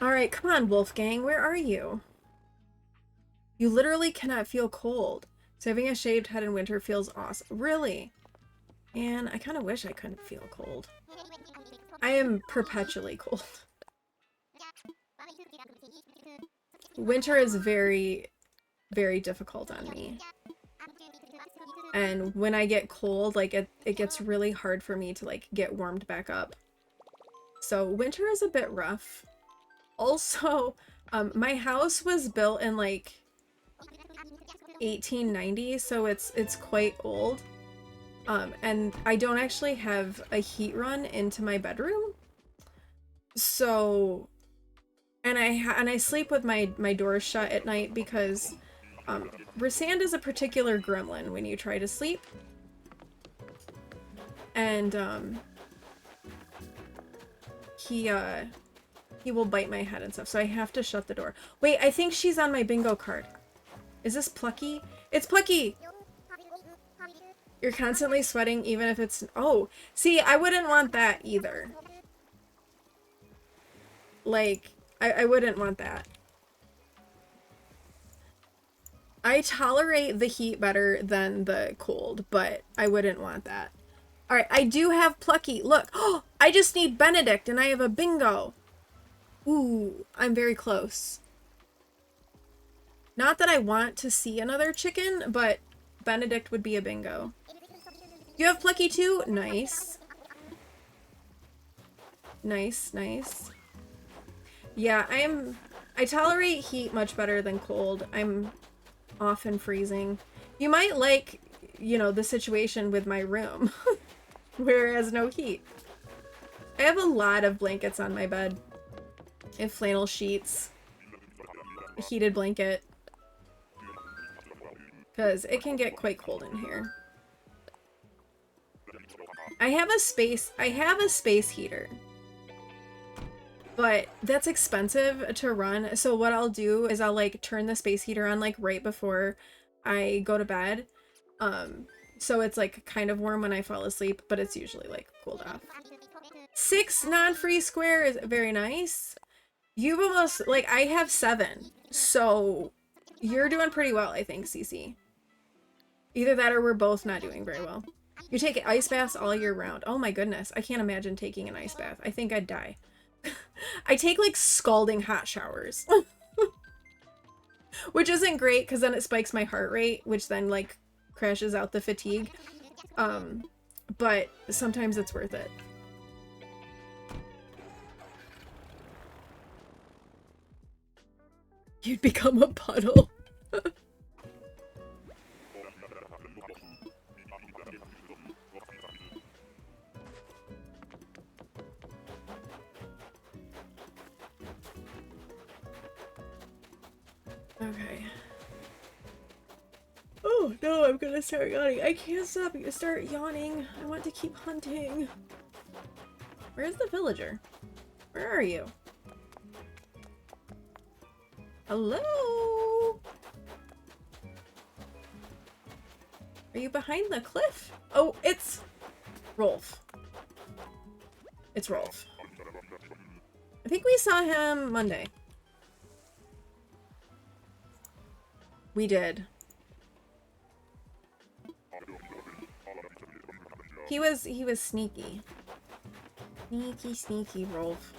[SPEAKER 1] Alright, come on, Wolfgang, where are you? You literally cannot feel cold. So having a shaved head in winter feels awesome. Really? And I kind of wish I couldn't feel cold. I am perpetually cold. Winter is very, very difficult on me. And when I get cold, like it gets really hard for me to like get warmed back up. So winter is a bit rough. Also, my house was built in like 1890, so it's quite old. And I don't actually have a heat run into my bedroom. So, and I sleep with my doors shut at night because Rysand is a particular gremlin when you try to sleep. And he will bite my head and stuff, so I have to shut the door. Wait, I think she's on my bingo card. Is this Plucky? It's Plucky! You're constantly sweating even if it's... Oh, see, I wouldn't want that either. Like, I wouldn't want that. I tolerate the heat better than the cold, but I wouldn't want that. Alright, I do have Plucky. Look! Oh, I just need Benedict and I have a bingo! Ooh, I'm very close. Not that I want to see another chicken, but Benedict would be a bingo. You have Plucky too? Nice. Nice, nice. Yeah, I tolerate heat much better than cold. I'm often freezing. You might like, you know, the situation with my room, where it has no heat. I have a lot of blankets on my bed. I have flannel sheets, a heated blanket, because it can get quite cold in here. I have a space heater, but that's expensive to run. So what I'll do is I'll like turn the space heater on like right before I go to bed. So it's like kind of warm when I fall asleep, but it's usually like cooled off. 6 non-free squares, very nice. You've almost, like, I have 7, so you're doing pretty well, I think, Cece. Either that or we're both not doing very well. You take ice baths all year round. Oh my goodness, I can't imagine taking an ice bath. I think I'd die. I take, like, scalding hot showers. Which isn't great, because then it spikes my heart rate, which then, like, crashes out the fatigue. But sometimes it's worth it. You'd become a puddle. Okay. Oh no, I'm gonna start yawning. I can't start yawning. I want to keep hunting. Where's the villager? Where are you? Hello? Are you behind the cliff? Oh, it's Rolf. It's Rolf. I think we saw him Monday. We did. He was sneaky. Sneaky Rolf.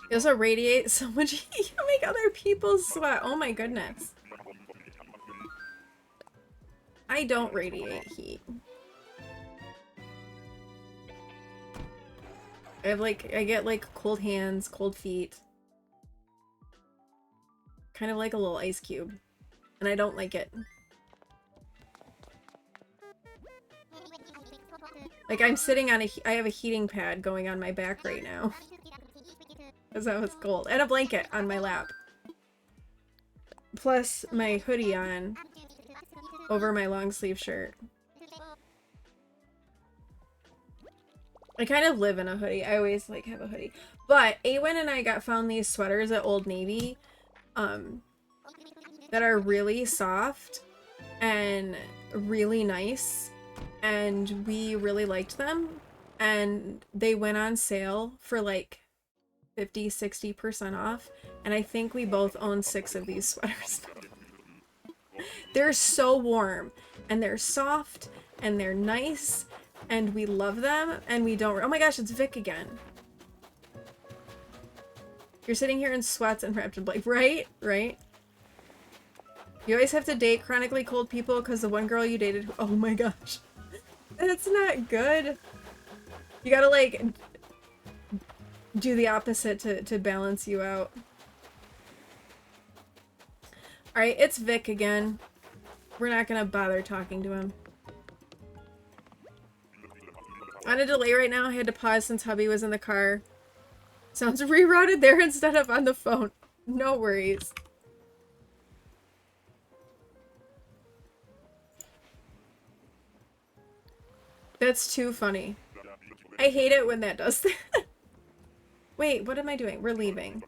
[SPEAKER 1] He also radiates so much heat. You make other people sweat. Oh my goodness. I don't radiate heat. I get like cold hands, cold feet. kind of like a little ice cube. And I don't like it. Like I'm sitting on I have a heating pad going on my back right now. Because that was cold. And a blanket on my lap. Plus my hoodie on over my long sleeve shirt. I kind of live in a hoodie. I always like have a hoodie. But Awen and I found these sweaters at Old Navy that are really soft and really nice. And we really liked them. And they went on sale for like 50–60% off. And I think we both own 6 of these sweaters. They're so warm and they're soft and they're nice and we love them and we don't. Oh my gosh, it's Vic again. You're sitting here in sweats and wrapped in blanket. Right? You always have to date chronically cold people because the one girl you dated. Oh my gosh. That's not good. You gotta like do the opposite to balance you out. Alright, it's Vic again. We're not gonna bother talking to him. On a delay right now, I had to pause since hubby was in the car. Sounds rerouted there instead of on the phone. No worries. That's too funny. I hate it when that does that. Wait, what am I doing? We're leaving.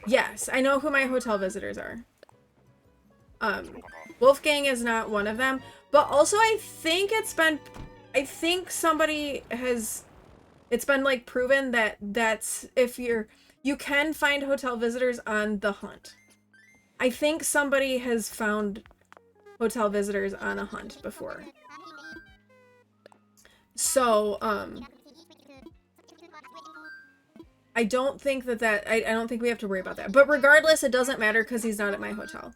[SPEAKER 1] Yes, I know who my hotel visitors are. Wolfgang is not one of them, but also I think it's been like proven that that's if you can find hotel visitors on the hunt. I think somebody has found hotel visitors on a hunt before. So, I don't think I don't think we have to worry about that. But regardless, it doesn't matter because he's not at my hotel.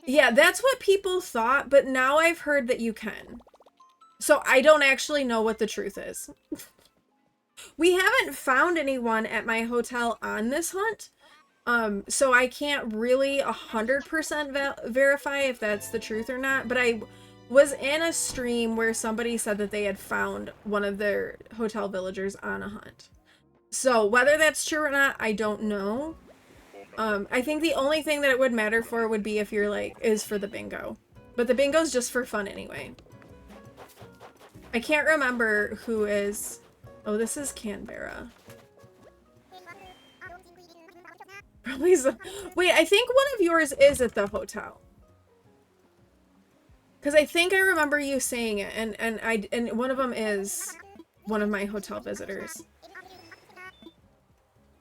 [SPEAKER 1] Yeah, that's what people thought, but now I've heard that you can. So I don't actually know what the truth is. We haven't found anyone at my hotel on this hunt. So I can't really 100% verify if that's the truth or not, but I was in a stream where somebody said that they had found one of their hotel villagers on a hunt. So whether that's true or not, I don't know. I think the only thing that it would matter for would be if you're like, is for the bingo. But the bingo's just for fun anyway. I can't remember who is... Oh, this is Canberra. Probably so. Wait, I think one of yours is at the hotel. Because I think I remember you saying it, and one of them is one of my hotel visitors.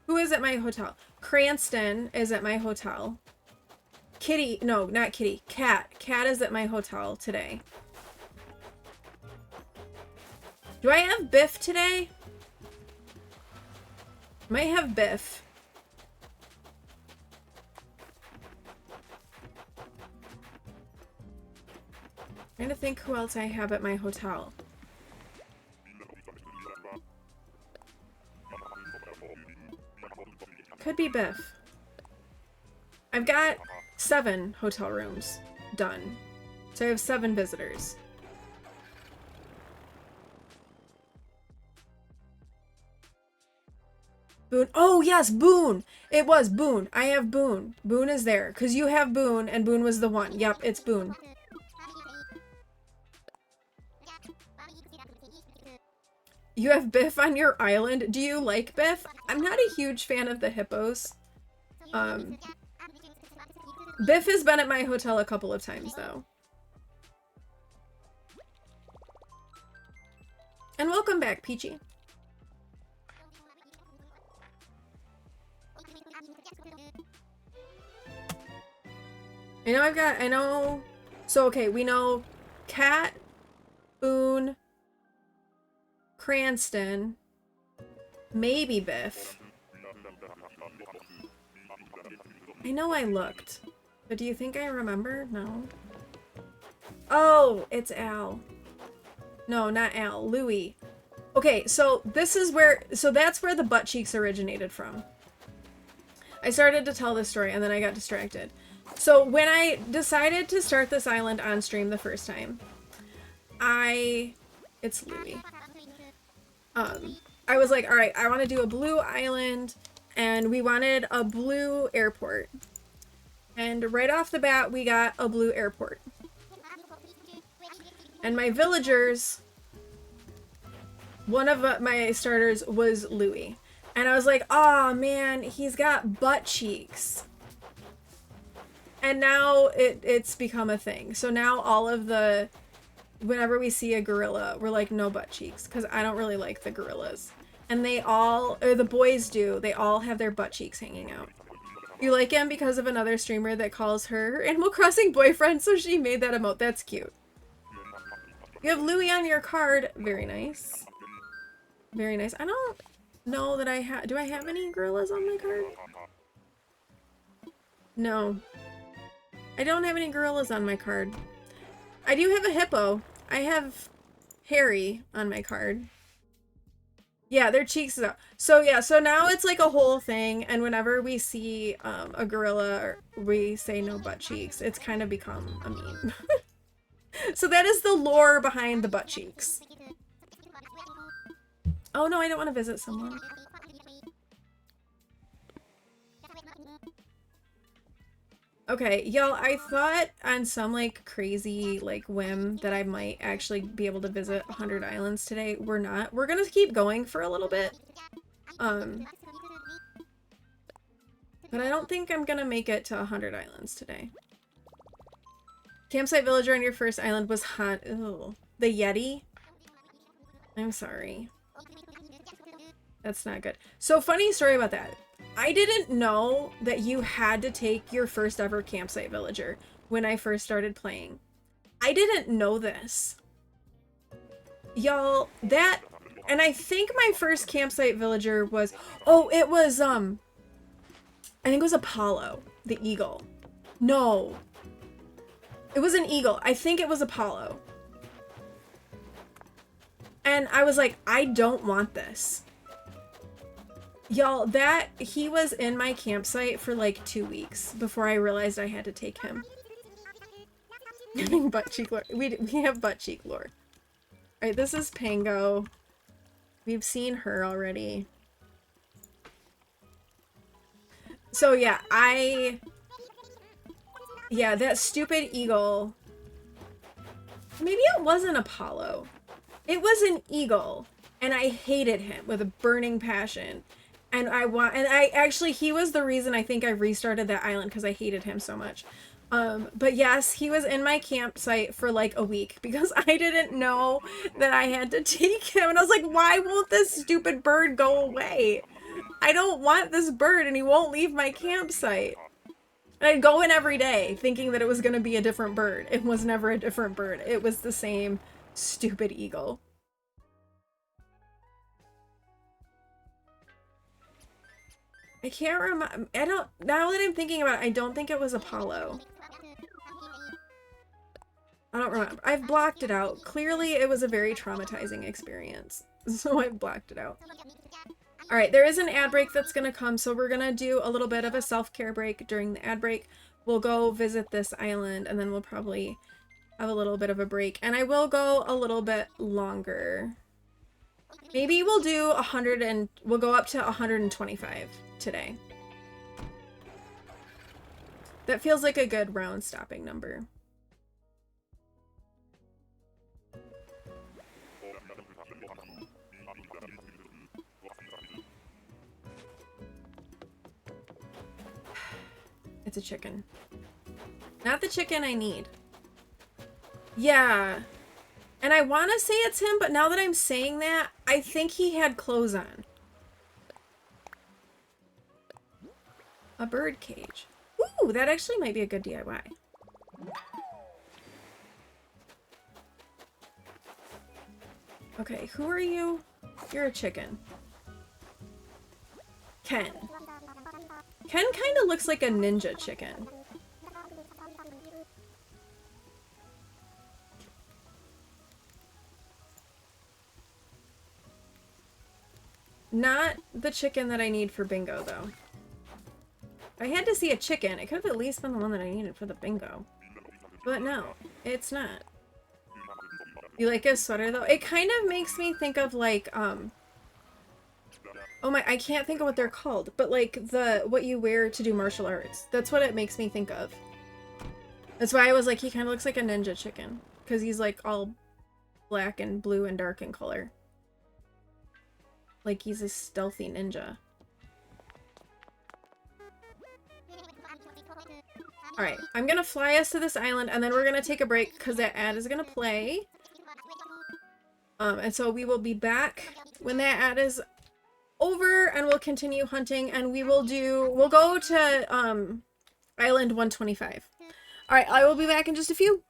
[SPEAKER 1] Who is at my hotel? Cranston is at my hotel. Kitty, no, not Kitty. Cat. Cat is at my hotel today. Do I have Biff today? Might have Biff. I'm trying to think who else I have at my hotel. Could be Biff. I've got 7 hotel rooms done. So I have 7 visitors. Boone. Oh, yes, Boone. It was Boone. I have Boone. Boone is there. Because you have Boone, and Boone was the one. Yep, it's Boone. You have Biff on your island. Do you like Biff? I'm not a huge fan of the hippos. Biff has been at my hotel a couple of times, though. And welcome back, Peachy. I know, so okay, we know Cat, Boone, Cranston, maybe Biff. I know I looked, but do you think I remember? No. Oh, it's Al. No, not Al. Louis. Okay, so this is where, so that's where the butt cheeks originated from. I started to tell this story and then I got distracted. So when I decided to start this island on stream the first time, it's Louis. I was like, all right, I want to do a blue island, and we wanted a blue airport. And right off the bat, we got a blue airport. And my villagers, one of my starters was Louis. And I was like, oh man, he's got butt cheeks. And now it's become a thing. So now all of whenever we see a gorilla, we're like, no butt cheeks, because I don't really like the gorillas. And they all, or the boys do, they all have their butt cheeks hanging out. You like him because of another streamer that calls her Animal Crossing boyfriend, so she made that emote. That's cute. You have Louis on your card. Very nice. Very nice. I don't know that I have, do I have any gorillas on my card? No. I don't have any gorillas on my card. I do have a hippo. I have Harry on my card. Yeah, their cheeks is out. So yeah, so now it's like a whole thing, and whenever we see a gorilla, or we say no butt cheeks, it's kind of become a meme. So that is the lore behind the butt cheeks. Oh no, I don't want to visit someone. Okay, y'all, I thought on some, like, crazy, like, whim that I might actually be able to visit 100 islands today. We're not. We're gonna keep going for a little bit. But I don't think I'm gonna make it to 100 islands today. Campsite villager on your first island was hot. Ew. The Yeti? I'm sorry. That's not good. So, funny story about that. I didn't know that you had to take your first ever campsite villager when I first started playing. I didn't know this. Y'all, that, and I think my first campsite villager was, oh, it was, I think it was Apollo, the eagle. No. It was an eagle. I think it was Apollo. And I was like, I don't want this. Y'all, he was in my campsite for like 2 weeks before I realized I had to take him. Butt cheek lore. We have butt cheek lore. Alright, this is Pango. We've seen her already. So yeah, yeah, that stupid eagle. Maybe it wasn't Apollo. It was an eagle. And I hated him with a burning passion. And he was the reason I think I restarted that island, because I hated him so much. But yes, he was in my campsite for like a week because I didn't know that I had to take him. And I was like, why won't this stupid bird go away? I don't want this bird and he won't leave my campsite. And I'd go in every day thinking that it was going to be a different bird. It was never a different bird. It was the same stupid eagle. I can't remember. Now that I'm thinking about it, I don't think it was Apollo. I don't remember. I've blocked it out. Clearly, it was a very traumatizing experience. So I've blocked it out. Alright, there is an ad break that's gonna come, so we're gonna do a little bit of a self-care break during the ad break. We'll go visit this island, and then we'll probably have a little bit of a break. And I will go a little bit longer. Maybe we'll do 100 and we'll go up to 125 today. That feels like a good round stopping number. It's a chicken. Not the chicken I need. Yeah. And I want to say it's him, but now that I'm saying that, I think he had clothes on. A bird cage. Ooh, that actually might be a good DIY. Okay, who are you? You're a chicken. Ken. Ken kind of looks like a ninja chicken. Not the chicken that I need for bingo, though. If I had to see a chicken, it could have at least been the one that I needed for the bingo. But no, it's not. You like his sweater, though? It kind of makes me think of, like, oh my, I can't think of what they're called, but, like, what you wear to do martial arts. That's what it makes me think of. That's why I was like, he kind of looks like a ninja chicken. Because he's, like, all black and blue and dark in color. Like he's a stealthy ninja. Alright, I'm gonna fly us to this island and then we're gonna take a break because that ad is gonna play. And so we will be back when that ad is over and we'll continue hunting and we'll go to Island 125. Alright, I will be back in just a few.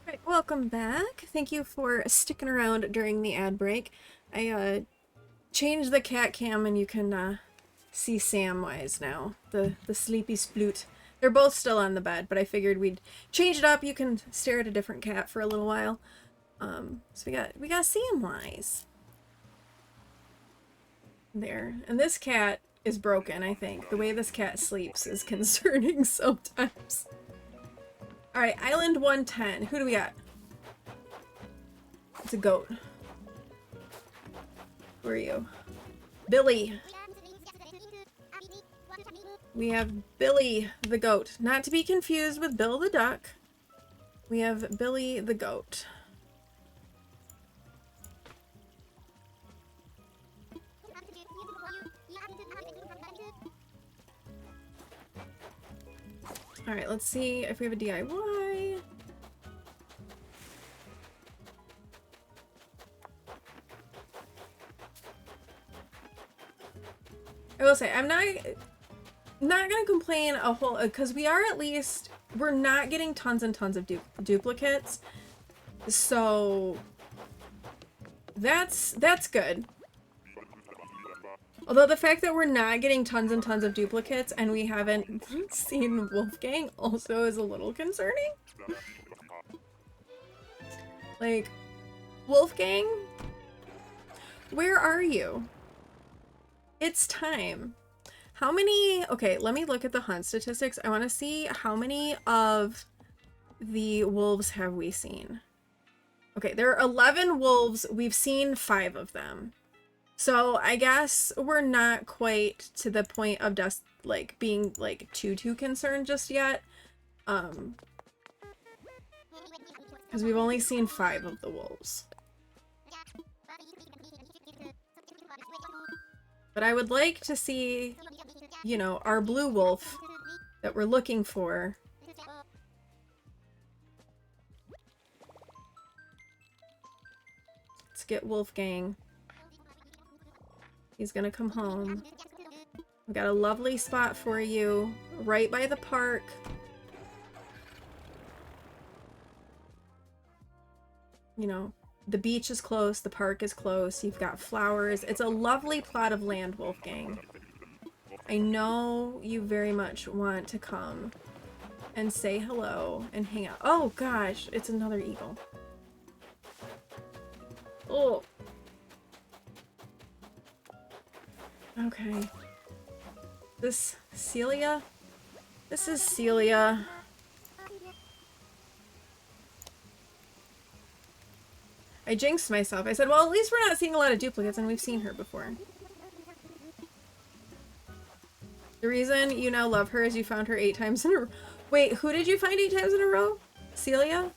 [SPEAKER 1] Right, welcome back. Thank you for sticking around during the ad break. I changed the cat cam and you can see Samwise now, the sleepy sploot. They're both still on the bed, but I figured we'd change it up. You can stare at a different cat for a little while. So we got Samwise there, and this cat is broken. I think the way this cat sleeps is concerning sometimes. Alright, Island 110. Who do we got? It's a goat. Who are you? Billy. We have Billy the goat. Not to be confused with Bill the duck. We have Billy the goat. Alright, let's see if we have a DIY. will say, I'm not gonna complain a whole, because we are at least, we're not getting tons and tons of duplicates, so that's good. Although the fact that we're not getting tons and tons of duplicates and we haven't seen Wolfgang also is a little concerning. Like, Wolfgang, where are you? It's time. How many, okay, let me look at the hunt statistics. I want to see how many of the wolves have we seen. Okay, there are 11 wolves. We've seen 5 of them. So I guess we're not quite to the point of just like being like too concerned just yet. Because we've only seen 5 of the wolves. But I would like to see, you know, our blue wolf that we're looking for. Let's get Wolfgang. He's gonna come home. We've got a lovely spot for you, right by the park. You know, the beach is close, the park is close, you've got flowers. It's a lovely plot of land, Wolfgang. I know you very much want to come and say hello and hang out. Oh gosh, it's another eagle. Oh. Okay. This Celia? This is Celia. I jinxed myself. I said, well, at least we're not seeing a lot of duplicates and we've seen her before. The reason you now love her is you found her 8 times in a row. Wait, who did you find 8 times in a row? Celia?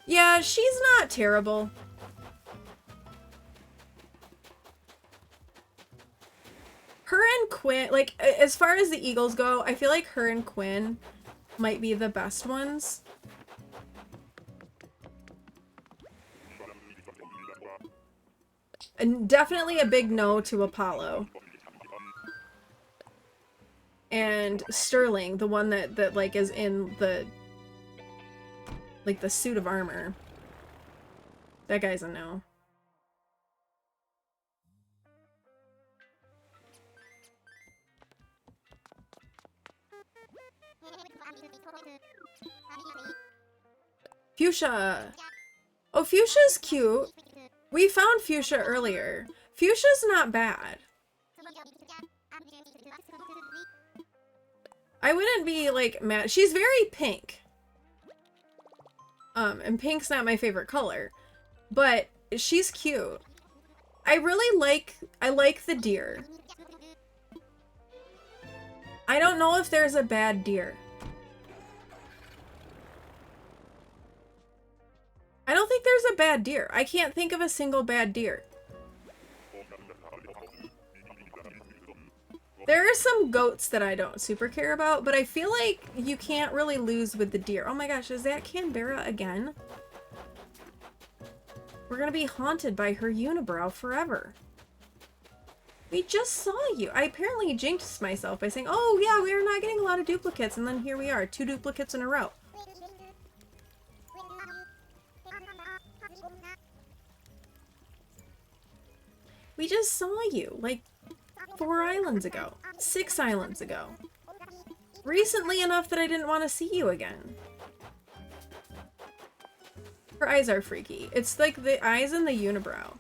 [SPEAKER 1] Yeah, she's not terrible. Her and Quinn, like, as far as the Eagles go, I feel like her and Quinn might be the best ones. And definitely a big no to Apollo. And Sterling, the one that like is in the like the suit of armor. That guy's a no. Fuchsia. Oh, Fuchsia's cute. We found Fuchsia earlier. Fuchsia's not bad. I wouldn't be like mad. She's very pink. And pink's not my favorite color, but she's cute. I like the deer. I don't know if there's a bad deer. I don't think there's a bad deer. I can't think of a single bad deer. There are some goats that I don't super care about, but I feel like you can't really lose with the deer. Oh my gosh, is that Canberra again? We're gonna be haunted by her unibrow forever. We just saw you. I apparently jinxed myself by saying, oh yeah, we are not getting a lot of duplicates, and then here we are, 2 duplicates in a row. We just saw you, like, 4 islands ago. 6 islands ago. Recently enough that I didn't want to see you again. Her eyes are freaky. It's like the eyes and the unibrow.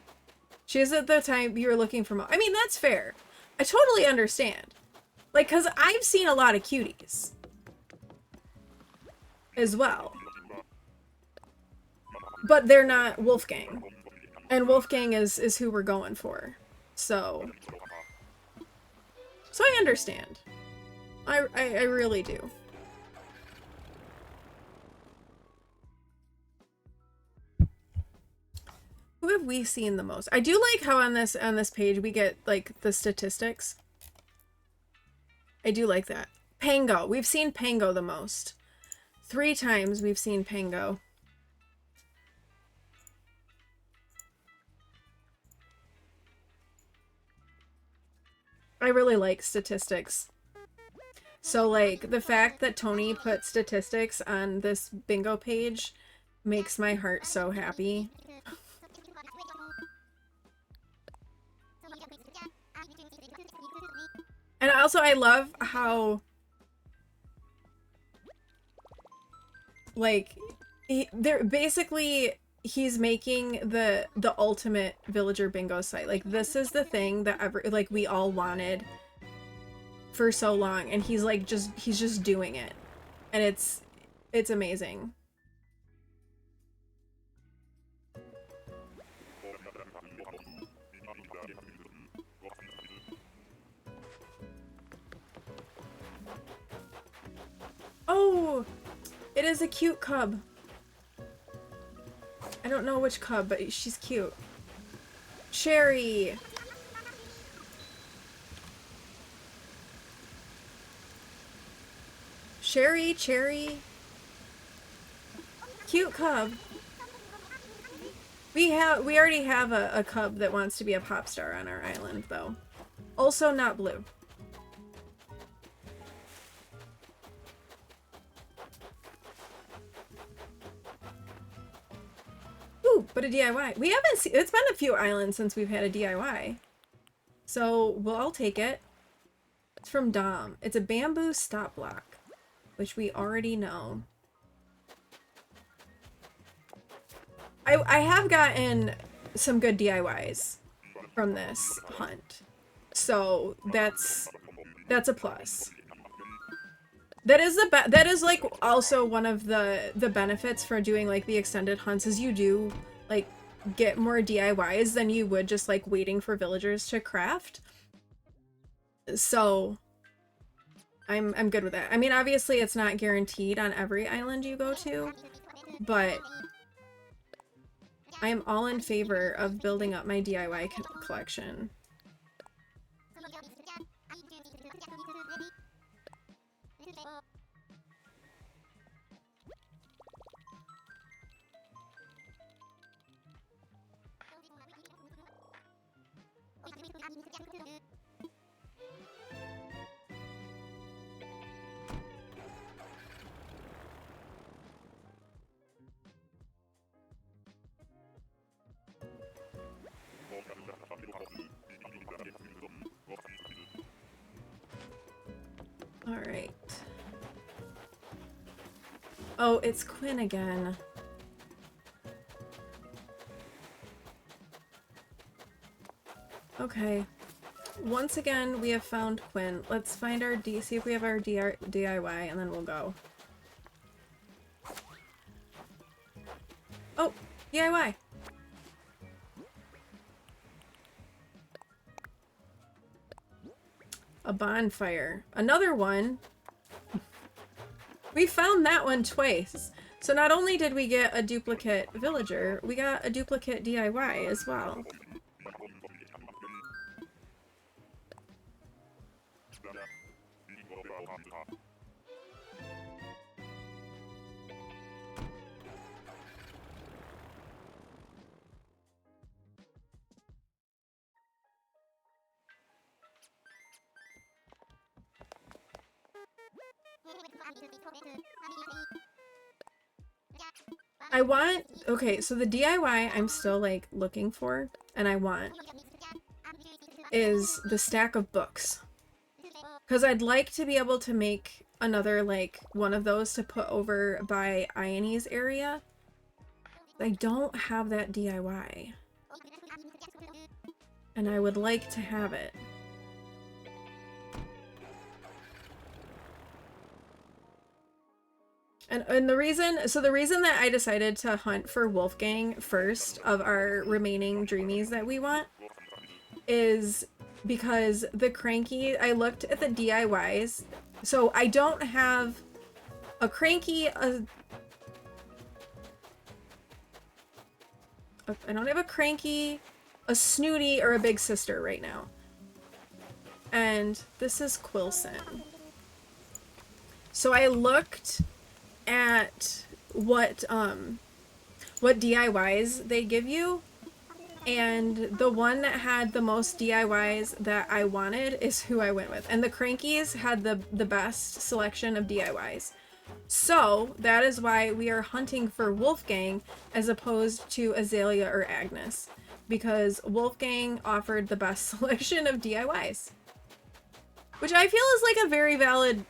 [SPEAKER 1] She is at the time you were looking for I mean, that's fair. I totally understand. Like, because I've seen a lot of cuties. As well. But they're not Wolfgang. And Wolfgang is who we're going for. So I understand. I really do. Who have we seen the most? I do like how on this page we get like the statistics. I do like that. Pango. We've seen Pango the most. 3 times we've seen Pango. I really like statistics. So, like, the fact that Tony put statistics on this bingo page makes my heart so happy. And also, I love how, like, they're basically, he's making the ultimate villager bingo site. Like, this is the thing that like, we all wanted for so long, and he's like, he's just doing it. And it's amazing. Oh, it is a cute cub. I don't know which cub, but she's cute. Sherry. Sherry, Cherry. Cute cub. We already have a cub that wants to be a pop star on our island, though. Also not blue. Ooh, but a DIY. We haven't seen, it's been a few islands since we've had a DIY. So we'll all take it. It's from Dom. It's a bamboo stop block, which we already know. I have gotten some good DIYs from this hunt. So that's a plus. That is like also one of the benefits for doing like the extended hunts is you do like get more DIYs than you would just like waiting for villagers to craft. So I'm good with that. I mean, obviously it's not guaranteed on every island you go to, but I am all in favor of building up my DIY collection. All right. Oh, it's Quinn again. Okay. Once again, we have found Quinn. Let's find our see if we have our DIY, and then we'll go. Oh, DIY. A bonfire. Another one. We found that one twice. So not only did we get a duplicate villager, we got a duplicate DIY as well. I want, okay, so the DIY I'm still like looking for and I want is the stack of books. Because I'd like to be able to make another like one of those to put over by Ione's area. I don't have that DIY. And I would like to have it. And the reason that I decided to hunt for Wolfgang first of our remaining dreamies that we want is because the cranky, I looked at the DIYs, so I don't have a cranky, I don't have a cranky, a snooty, or a big sister right now. And this is Quilson. So I looked at what DIYs they give you, And the one that had the most DIYs that I wanted is who I went with. And the Crankies had the best selection of DIYs. So that is why we are hunting for Wolfgang as opposed to Azalea or Agnes. Because Wolfgang offered the best selection of DIYs. Which I feel is like a very valid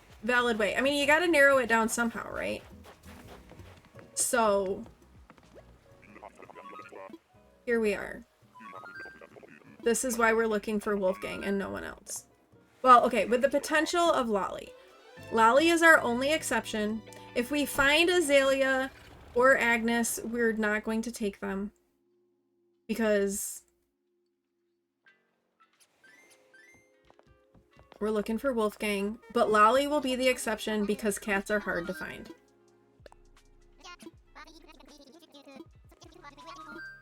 [SPEAKER 1] way. I mean, you gotta narrow it down somehow, right? So here we are. This is why we're looking for Wolfgang and no one else. Well, okay, with the potential of Lolly. Lolly is our only exception. If we find Azalea or Agnes, we're not going to take them. Because we're looking for Wolfgang. But Lolly will be the exception because cats are hard to find.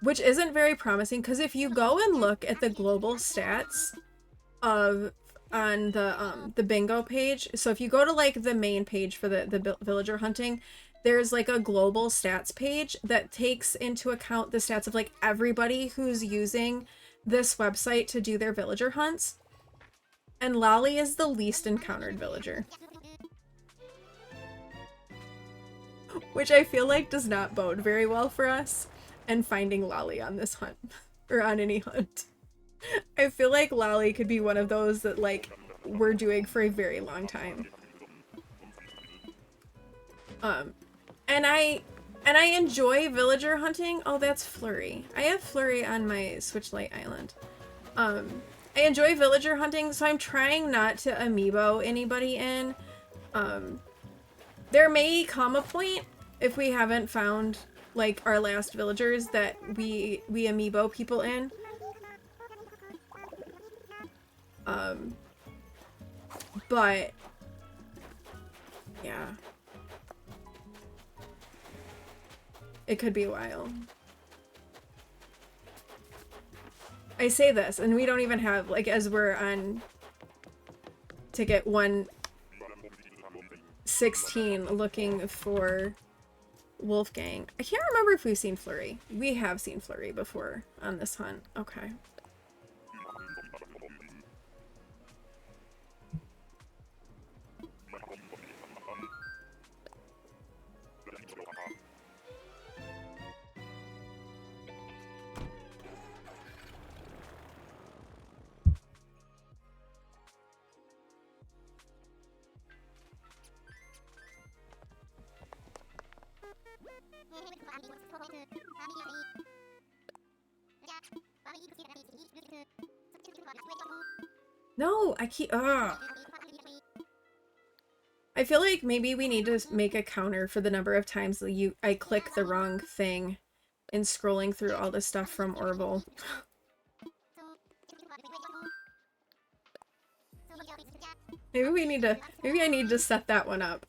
[SPEAKER 1] Which isn't very promising, because if you go and look at the global stats on the bingo page, so if you go to like the main page for the villager hunting, there's like a global stats page that takes into account the stats of like everybody who's using this website to do their villager hunts. And Lolly is the least encountered villager. Which I feel like does not bode very well for us. And finding Lolly on this hunt, or on any hunt. I feel like Lolly could be one of those that like we're doing for a very long time. And I enjoy villager hunting. Oh, that's Flurry. I have Flurry on my Switchlight Island. I enjoy villager hunting, so I'm trying not to amiibo anybody in. There may come a point if we haven't found like our last villagers that we amiibo people in. But yeah, it could be a while. I say this and we don't even have, like, as we're on ticket 116 looking for Wolfgang. I can't remember if we've seen Flurry. We have seen Flurry before on this hunt. Okay. No, I keep, I feel like maybe we need to make a counter for the number of times that I click the wrong thing in scrolling through all this stuff from Orville. Maybe I need to set that one up.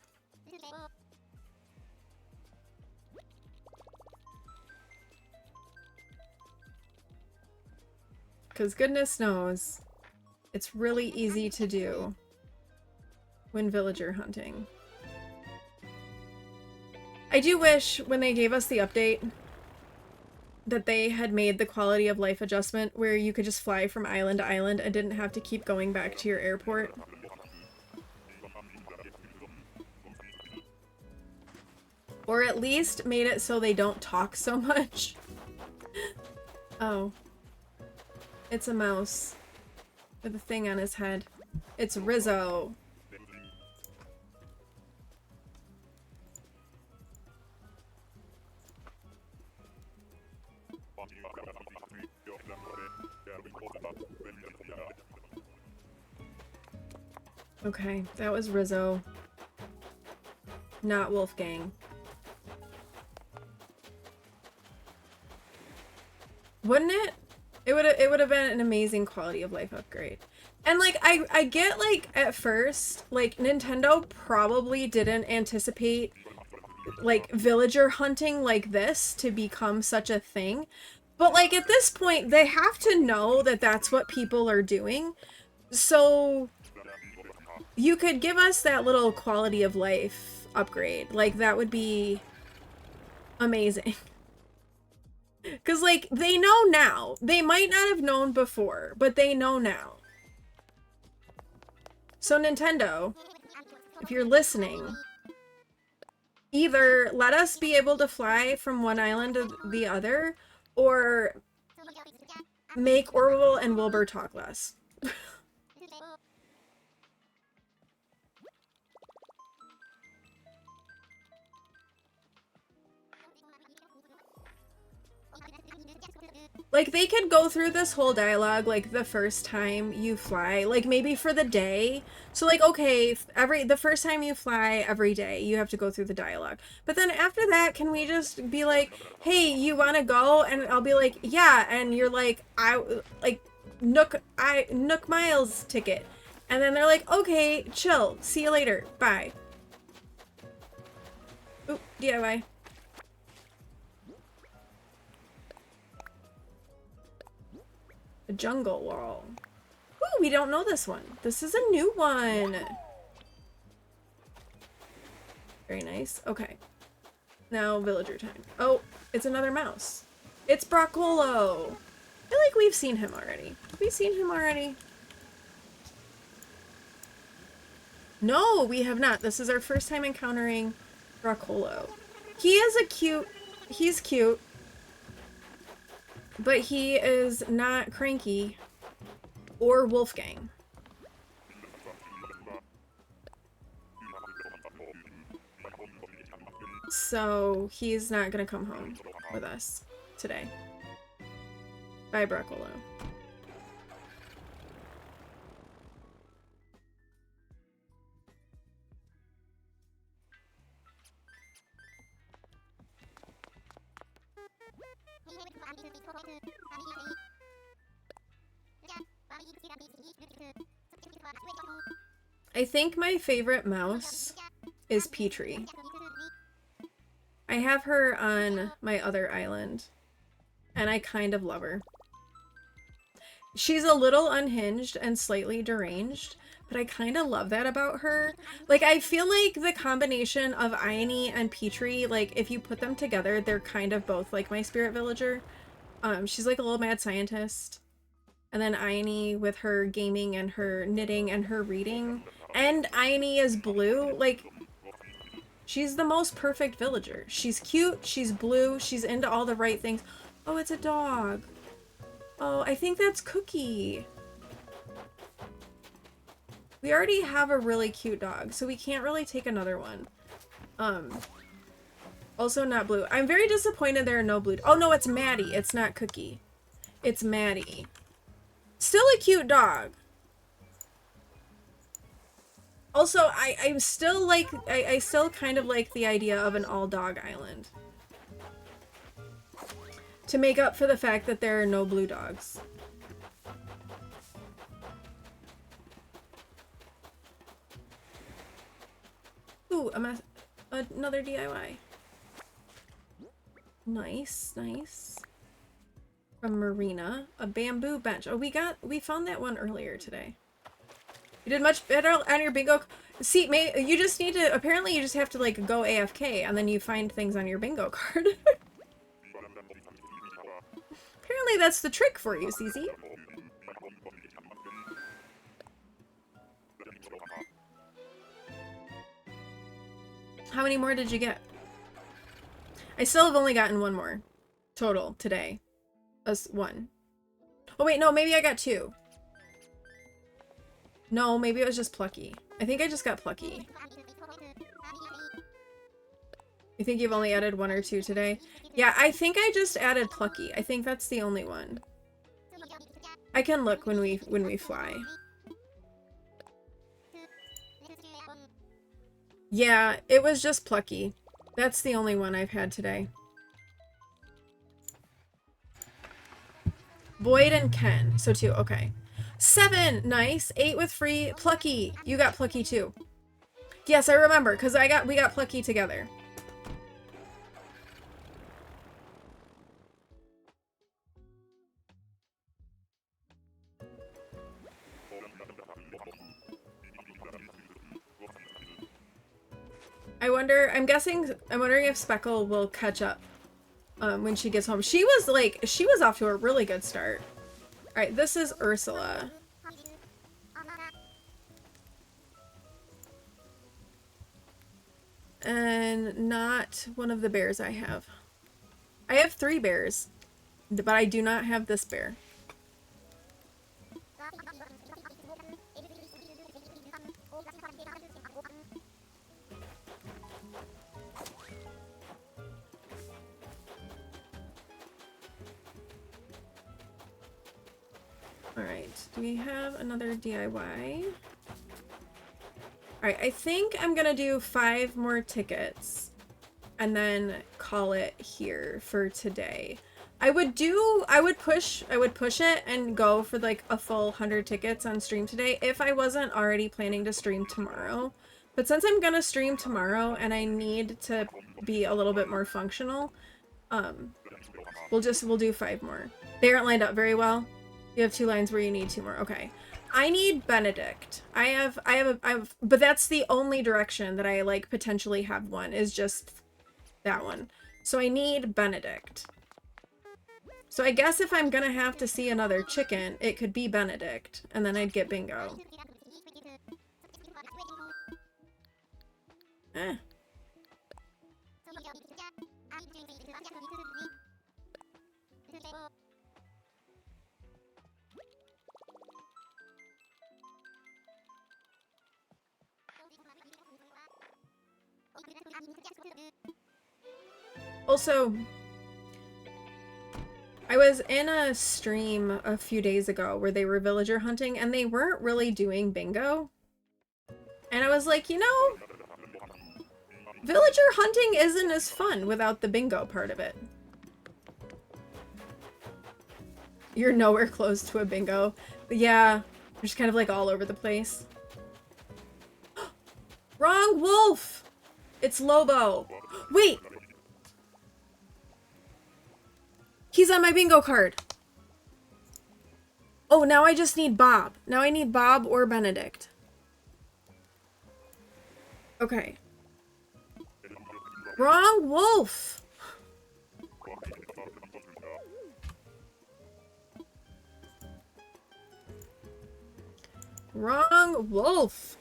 [SPEAKER 1] Because goodness knows, it's really easy to do when villager hunting. I do wish when they gave us the update that they had made the quality of life adjustment where you could just fly from island to island and didn't have to keep going back to your airport. Or at least made it so they don't talk so much. Oh. It's a mouse with a thing on his head. It's Rizzo. Okay, that was Rizzo. Not Wolfgang. Wouldn't it? It would have been an amazing quality of life upgrade. And like I get like at first like Nintendo probably didn't anticipate like villager hunting like this to become such a thing. But like at this point they have to know that that's what people are doing. So you could give us that little quality of life upgrade. Like that would be amazing. Because, like, they know now. They might not have known before, but they know now. So, Nintendo, if you're listening, either let us be able to fly from one island to the other, or make Orwell and Wilbur talk less. Like, they could go through this whole dialogue, like, the first time you fly, like, maybe for the day. So, like, okay, the first time you fly every day, you have to go through the dialogue. But then after that, can we just be like, hey, you want to go? And I'll be like, yeah. And you're like, Nook Miles ticket. And then they're like, okay, chill. See you later. Bye. Oop, DIY. A jungle wall. Ooh, we don't know this one. This is a new one. Very nice. Okay. Now villager time. Oh, it's another mouse. It's Broccolo. I feel like we've seen him already. Have we seen him already? No, we have not. This is our first time encountering Broccolo. He's cute. But he is not Cranky or Wolfgang. So he's not gonna come home with us today. Bye, Broccolo. I think my favorite mouse is Petrie. I have her on my other island, and I kind of love her. She's a little unhinged and slightly deranged, but I kind of love that about her. Like, I feel like the combination of Ione and Petrie, like, if you put them together, they're kind of both like my spirit villager. She's like a little mad scientist. And then Ione with her gaming and her knitting and her reading. And Ione is blue. Like, she's the most perfect villager. She's cute, she's blue, she's into all the right things. Oh, it's a dog. Oh, I think that's Cookie. We already have a really cute dog, so we can't really take another one. Also not blue. I'm very disappointed there are no blue. Oh no, it's Maddie. It's not Cookie. It's Maddie. Still a cute dog. Also, I'm still like, I still kind of like the idea of an all-dog island. To make up for the fact that there are no blue dogs. Ooh, another DIY. Nice, nice. From Marina, a bamboo bench. Oh, we found that one earlier today. You did much better on your bingo. See, you just need to, apparently you just have to like go AFK and then you find things on your bingo card. Apparently that's the trick for you, CZ. How many more did you get? I still have only gotten one more total today. One. Oh wait, no, maybe I got two. No, maybe it was just Plucky. I think I just got Plucky. You think you've only added one or two today? Yeah, I think I just added Plucky. I think that's the only one. I can look when we fly. Yeah, it was just Plucky. That's the only one I've had today. Boyd and Ken. So two, okay. 7, nice. 8 with free. Plucky. You got Plucky too. Yes, I remember, because we got Plucky together. I'm wondering if Speckle will catch up when she gets home. She was off to a really good start. All right, this is Ursula. And not one of the bears I have. I have 3 bears, but I do not have this bear. Alright, do we have another DIY? Alright, I think I'm gonna do 5 more tickets and then call it here for today. I would push it and go for like a full 100 tickets on stream today if I wasn't already planning to stream tomorrow. But since I'm gonna stream tomorrow and I need to be a little bit more functional, we'll do 5 more. They aren't lined up very well. You have 2 lines where you need 2 more. Okay. I need Benedict. I have, but that's the only direction that I like potentially have one is just that one. So I need Benedict. So I guess if I'm gonna have to see another chicken, it could be Benedict, and then I'd get bingo. Eh. Also, I was in a stream a few days ago where they were villager hunting and they weren't really doing bingo. And I was like, you know, villager hunting isn't as fun without the bingo part of it. You're nowhere close to a bingo. But yeah, you're just kind of like all over the place. Wrong wolf! It's Lobo. Wait! He's on my bingo card. Oh, now I just need Bob. Now I need Bob or Benedict. Okay. Wrong wolf. Wrong wolf.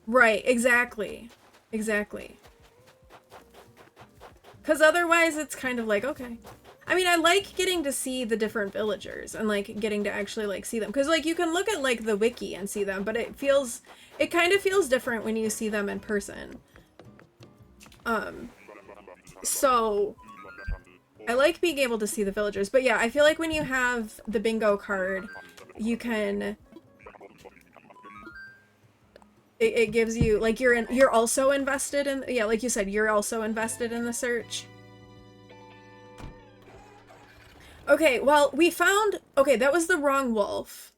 [SPEAKER 1] Right, exactly. Exactly. Because otherwise it's kind of like, okay. I mean, I like getting to see the different villagers and like getting to actually like see them. Because like you can look at like the wiki and see them, but it kind of feels different when you see them in person. So I like being able to see the villagers, but yeah, I feel like when you have the bingo card, you can, it gives you like you're also invested in, yeah, like you said, you're also invested in the search. Okay, well, we found, okay, that was the wrong wolf.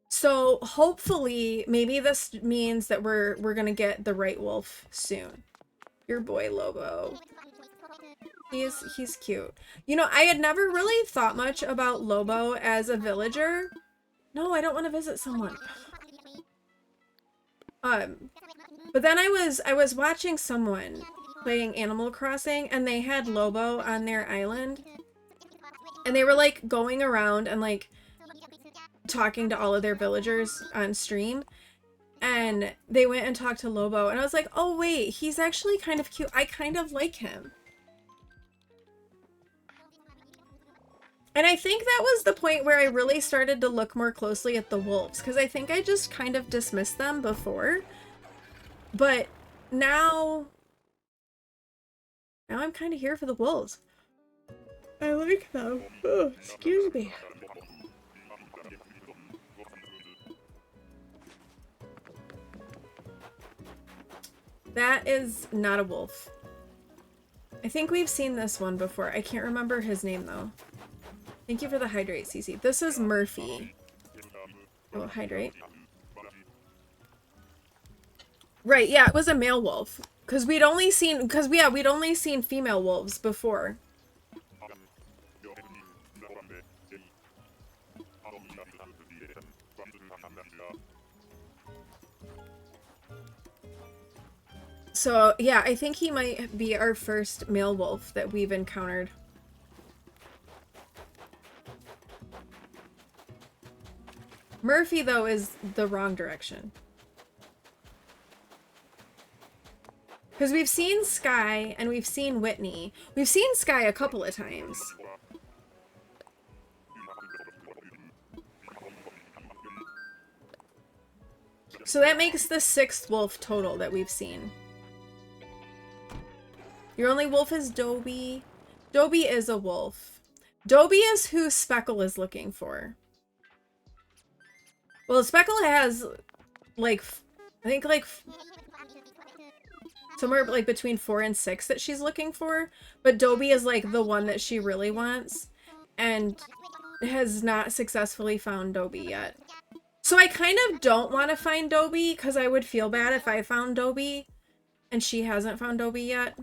[SPEAKER 1] So hopefully maybe this means that we're gonna get the right wolf soon. Your boy Lobo. He's cute. You know, I had never really thought much about Lobo as a villager. No, I don't want to visit someone. But then I was watching someone playing Animal Crossing and they had Lobo on their island. And they were like going around and like talking to all of their villagers on stream. And they went and talked to Lobo and I was like, oh wait, he's actually kind of cute. I kind of like him. And I think that was the point where I really started to look more closely at the wolves, because I think I just kind of dismissed them before. But now I'm kind of here for the wolves. I like them. Oh, excuse me. That is not a wolf. I think we've seen this one before. I can't remember his name though. Thank you for the hydrate, Cece. This is Murphy. Oh, hydrate. Right, yeah, it was a male wolf. We'd only seen female wolves before. So, yeah, I think he might be our first male wolf that we've encountered. Murphy, though, is the wrong direction. Because we've seen Sky and we've seen Whitney. We've seen Sky a couple of times. So that makes the 6th wolf total that we've seen. Your only wolf is Dobie. Dobie is a wolf. Dobie is who Speckle is looking for. Well, Speckle has, like, I think, like, somewhere, like, between 4 and 6 that she's looking for. But Dobie is, like, the one that she really wants. And has not successfully found Dobie yet. So I kind of don't want to find Dobie, because I would feel bad if I found Dobie. And she hasn't found Dobie yet.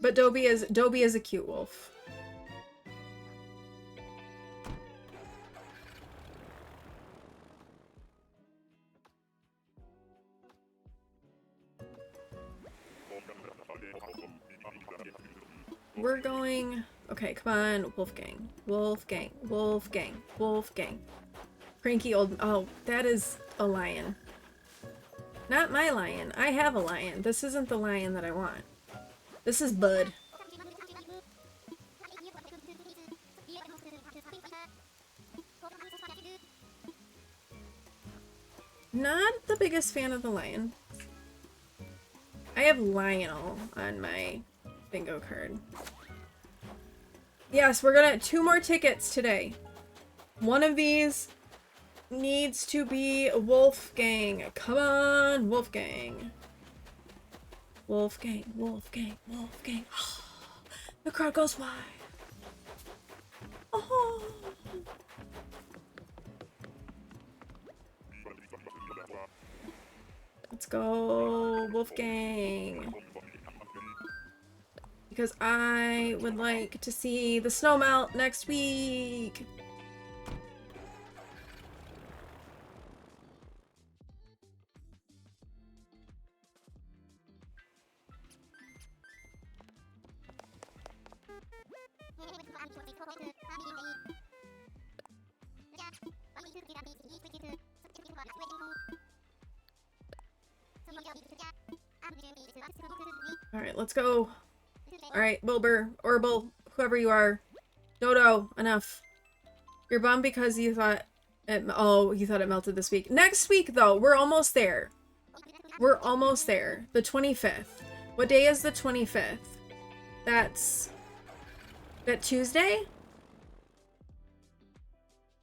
[SPEAKER 1] But Dobie is a cute wolf. We're going... Okay, come on, Wolfgang. Wolfgang. Wolfgang. Wolfgang. Cranky old... Oh, that is a lion. Not my lion. I have a lion. This isn't the lion that I want. This is Bud. Not the biggest fan of the lion. I have Lionel on my bingo card. Yes, we're gonna... 2 more tickets today. One of these needs to be Wolfgang. Come on, Wolfgang. Wolfgang, Wolfgang, Wolfgang. The crowd goes wide. Oh. Let's go, Wolfgang. Because I would like to see the snow melt next week. Alright, let's go. Alright, Wilbur, Orble, whoever you are. Dodo, enough. You're bummed because you thought it... Oh, you thought it melted this week. Next week, though, we're almost there. We're almost there. The 25th. What day is the 25th? That's... That Tuesday?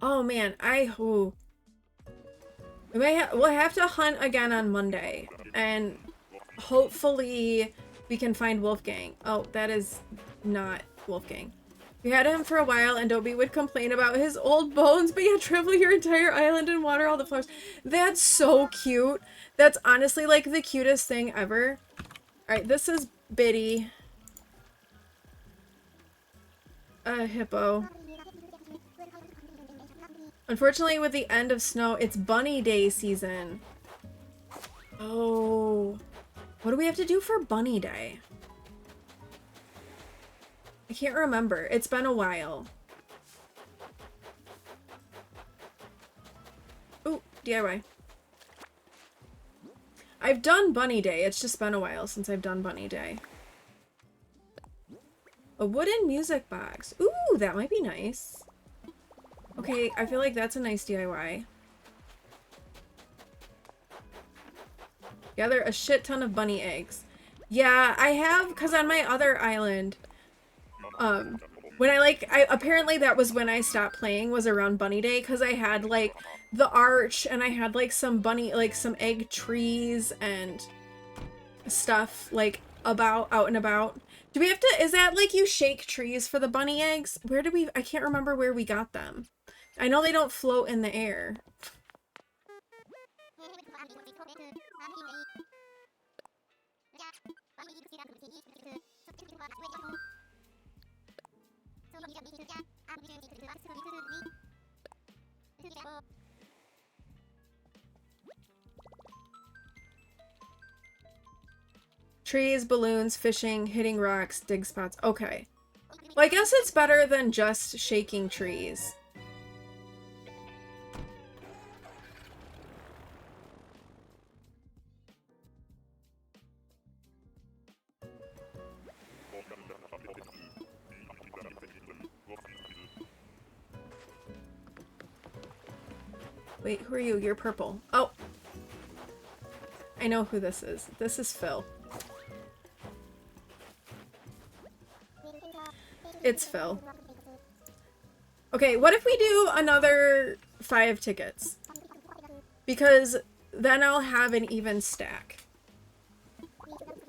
[SPEAKER 1] Oh, man. Ooh. We'll have to hunt again on Monday. And hopefully we can find Wolfgang. Oh, that is not Wolfgang. We had him for a while and Dobie would complain about his old bones, but you travel your entire island and water all the flowers. That's so cute. That's honestly like the cutest thing ever. Alright, this is Biddy. A hippo. Unfortunately, with the end of snow, it's Bunny Day season. Oh. What do we have to do for Bunny Day? I can't remember. It's been a while. Ooh, DIY. I've done Bunny Day. It's just been a while since I've done Bunny Day. A wooden music box. Ooh, that might be nice. Okay, I feel like that's a nice DIY. Gather a shit ton of bunny eggs. Yeah, I have, because on my other island, when apparently that was when I stopped playing, was around Bunny Day, because I had, like, the arch, and I had, like, some some egg trees and stuff, like, out and about. Do we have to, is that, like, you shake trees for the bunny eggs? I can't remember where we got them. I know they don't float in the air. Trees, balloons, fishing, hitting rocks, dig spots. Okay. Well, I guess it's better than just shaking trees. Wait, who are you? You're purple. Oh! I know who this is. This is Phil. It's Phil. Okay, what if we do another 5 tickets? Because then I'll have an even stack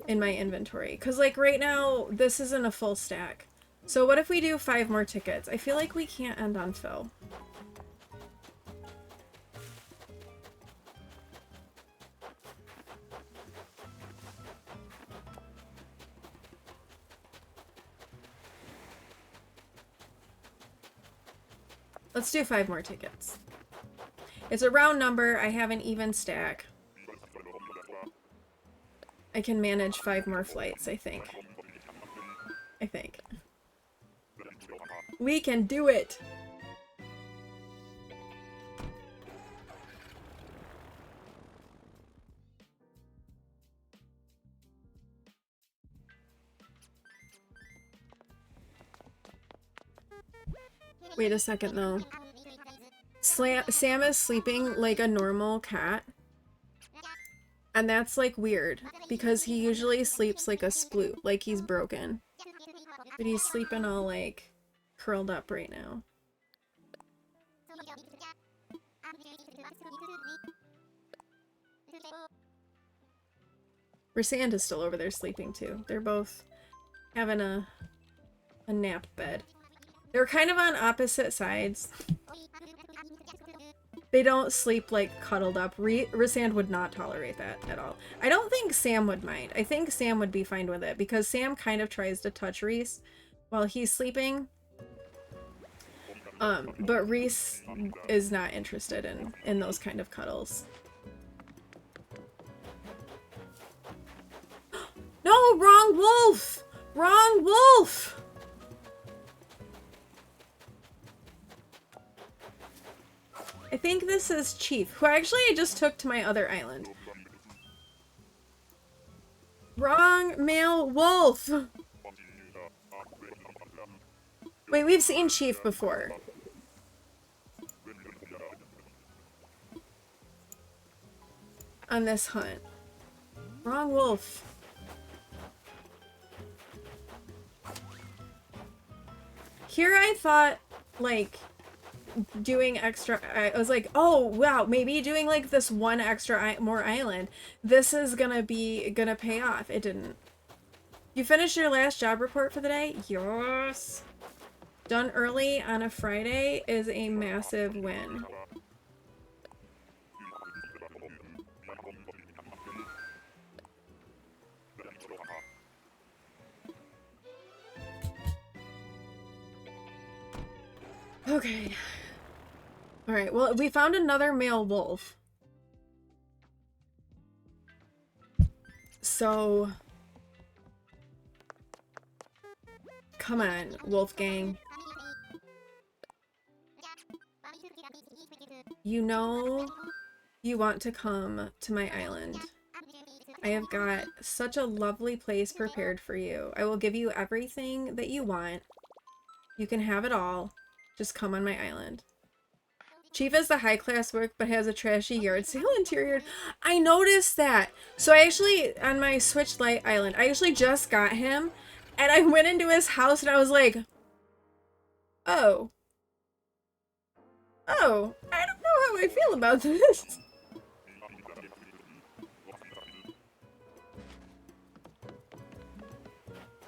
[SPEAKER 1] in my inventory. Because, like, right now, this isn't a full stack. So what if we do 5 more tickets? I feel like we can't end on Phil. Let's do 5 more tickets. It's a round number. I have an even stack. I can manage 5 more flights, I think. We can do it! Wait a second, though. Sam is sleeping like a normal cat. And that's, like, weird. Because he usually sleeps like a sploot. Like he's broken. But he's sleeping all, like, curled up right now. Rysand is still over there sleeping, too. They're both having a nap bed. They're kind of on opposite sides. They don't sleep, like, cuddled up. Rysand would not tolerate that at all. I don't think Sam would mind. I think Sam would be fine with it, because Sam kind of tries to touch Rhys while he's sleeping. But Rhys is not interested in those kind of cuddles. No, wrong wolf! Wrong wolf! I think this is Chief, who actually I just took to my other island. Wrong male wolf! Wait, we've seen Chief before. On this hunt. Wrong wolf. Here I thought, like, doing extra, I was like, oh wow, maybe doing like this one extra more island, this is gonna pay off. It didn't. You finished your last job report for the day? Yes. Done early on a Friday is a massive win. Okay. Alright, well, we found another male wolf. So... come on, Wolfgang. You know you want to come to my island. I have got such a lovely place prepared for you. I will give you everything that you want. You can have it all. Just come on my island. Chief has the high-class work, but has a trashy yard sale interior. I noticed that. So I actually, on my Switch Lite island, I actually just got him, and I went into his house, and I was like, oh. Oh, I don't know how I feel about this.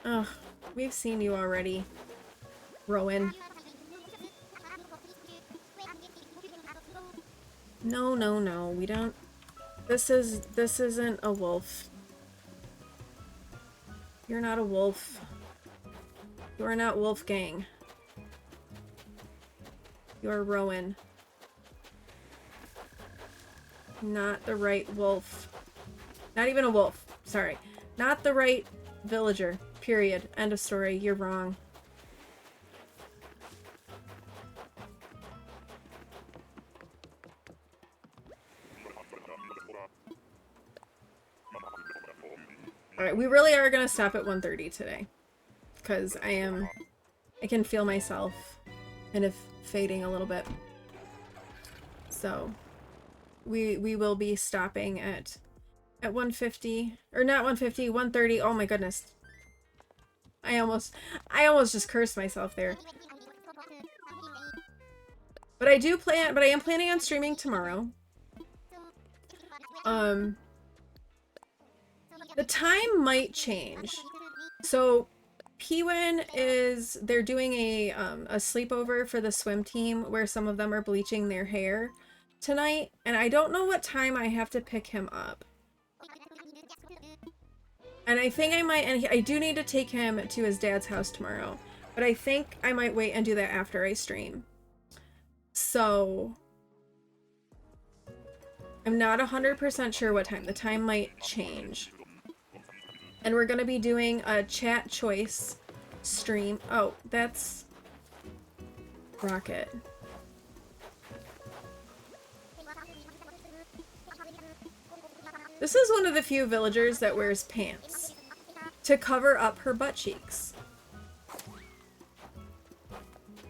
[SPEAKER 1] Ugh, we've seen you already, Rowan. No, no, no, we don't. This isn't a wolf. You're not a wolf. You are not Wolfgang. You are Rowan. Not the right wolf. Not even a wolf. Sorry. Not the right villager. Period. End of story. You're wrong. Alright, we really are gonna stop at 1:30 today. Because I can feel myself kind of fading a little bit. So we will be stopping at 1:50, or not 1:50, 1:30. Oh my goodness. I almost just cursed myself there. But I am planning on streaming tomorrow. The time might change. So Pwin they're doing a sleepover for the swim team where some of them are bleaching their hair tonight, and I don't know what time I have to pick him up. And I think I might, and I do need to take him to his dad's house tomorrow, but I think I might wait and do that after I stream. So I'm not 100% sure what time. The time might change. And we're going to be doing a chat choice stream. Oh, that's Rocket. This is one of the few villagers that wears pants to cover up her butt cheeks.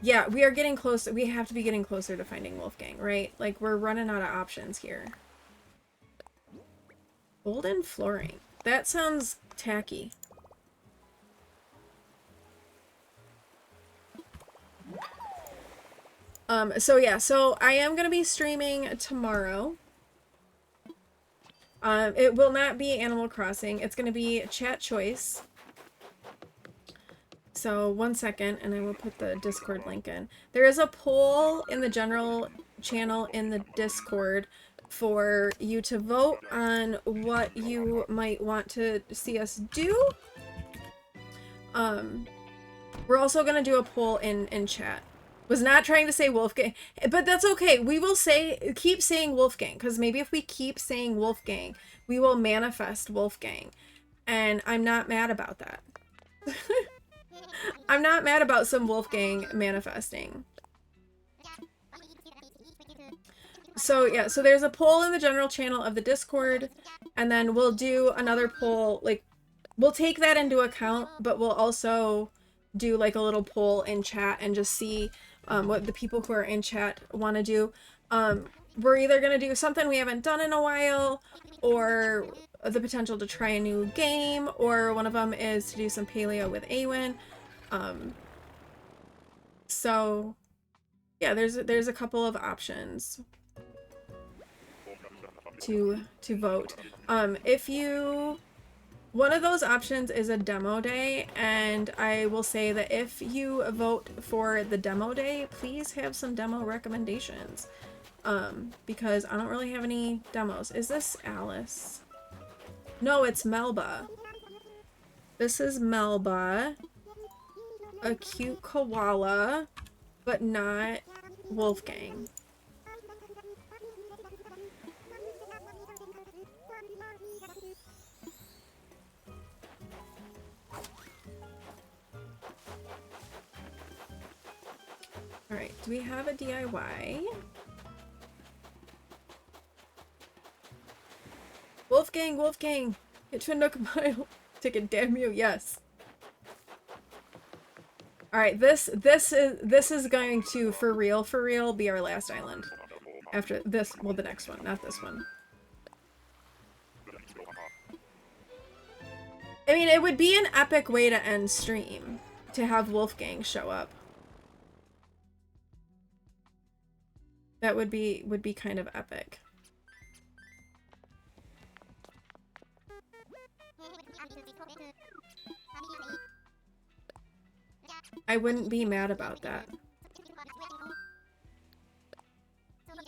[SPEAKER 1] Yeah, we are getting close. We have to be getting closer to finding Wolfgang, right? Like, we're running out of options here. Golden flooring. That sounds tacky. So yeah, so I am going to be streaming tomorrow. It will not be Animal Crossing. It's going to be chat choice. So 1 second, and I will put the Discord link in. There is a poll in the general channel in the Discord for you to vote on what you might want to see us do. We're also going to do a poll in chat. Was not trying to say Wolfgang, but that's okay. We will keep saying Wolfgang, because maybe if we keep saying Wolfgang, we will manifest Wolfgang. And I'm not mad about that. I'm not mad about some Wolfgang manifesting. So yeah, so there's a poll in the general channel of the Discord, and then we'll do another poll, like, we'll take that into account, but we'll also do like a little poll in chat and just see what the people who are in chat want to do. We're either going to do something we haven't done in a while, or the potential to try a new game, or one of them is to do some paleo with Awen. So yeah, there's a couple of options to vote. One of those options is a demo day, and I will say that if you vote for the demo day, please have some demo recommendations, because I don't really have any demos. Is this Alice? No, it's Melba. This is Melba, a cute koala, but not Wolfgang. Alright, do we have a DIY? Wolfgang, Wolfgang! Get to a Nook Mile ticket, damn you, yes. Alright, this is going to, for real, be our last island. After this, well, the next one, not this one. I mean, it would be an epic way to end stream, to have Wolfgang show up. That would be kind of epic. I wouldn't be mad about that.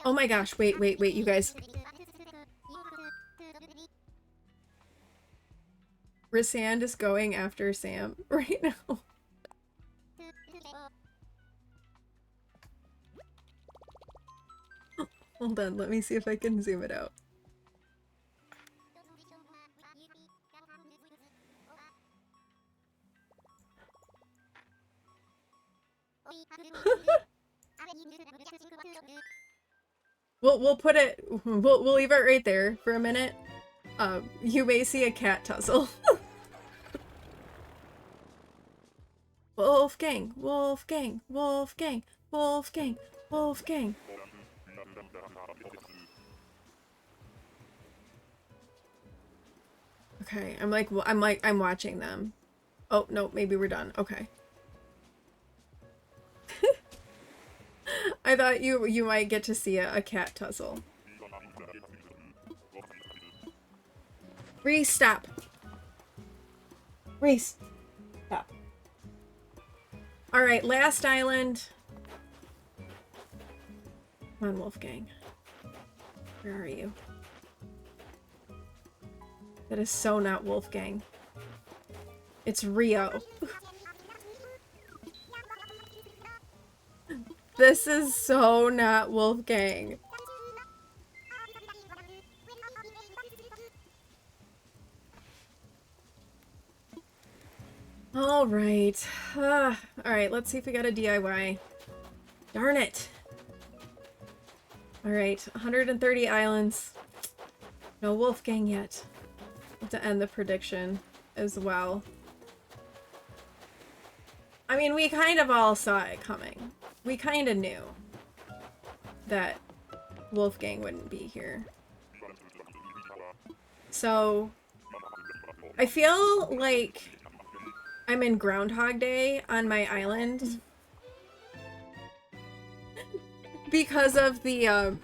[SPEAKER 1] Oh my gosh, wait, you guys. Rysand is going after Sam right now. Hold on, let me see if I can zoom it out. We'll put it, we'll leave it right there for a minute. You may see a cat tussle. Wolfgang, Wolfgang, Wolfgang, Wolfgang, Wolfgang. Okay, I'm watching them. Oh, no, maybe we're done. Okay. I thought you might get to see a cat tussle. Reese, stop. Reese, stop. All right, last island. Come on, Wolfgang. Where are you? That is so not Wolfgang. It's Rio. This is so not Wolfgang. All right. All right, let's see if we got a DIY. Darn it. All right, 130 islands. No Wolfgang yet. To end the prediction as well. I mean, we kind of all saw it coming. We kind of knew that Wolfgang wouldn't be here. So, I feel like I'm in Groundhog Day on my island because of the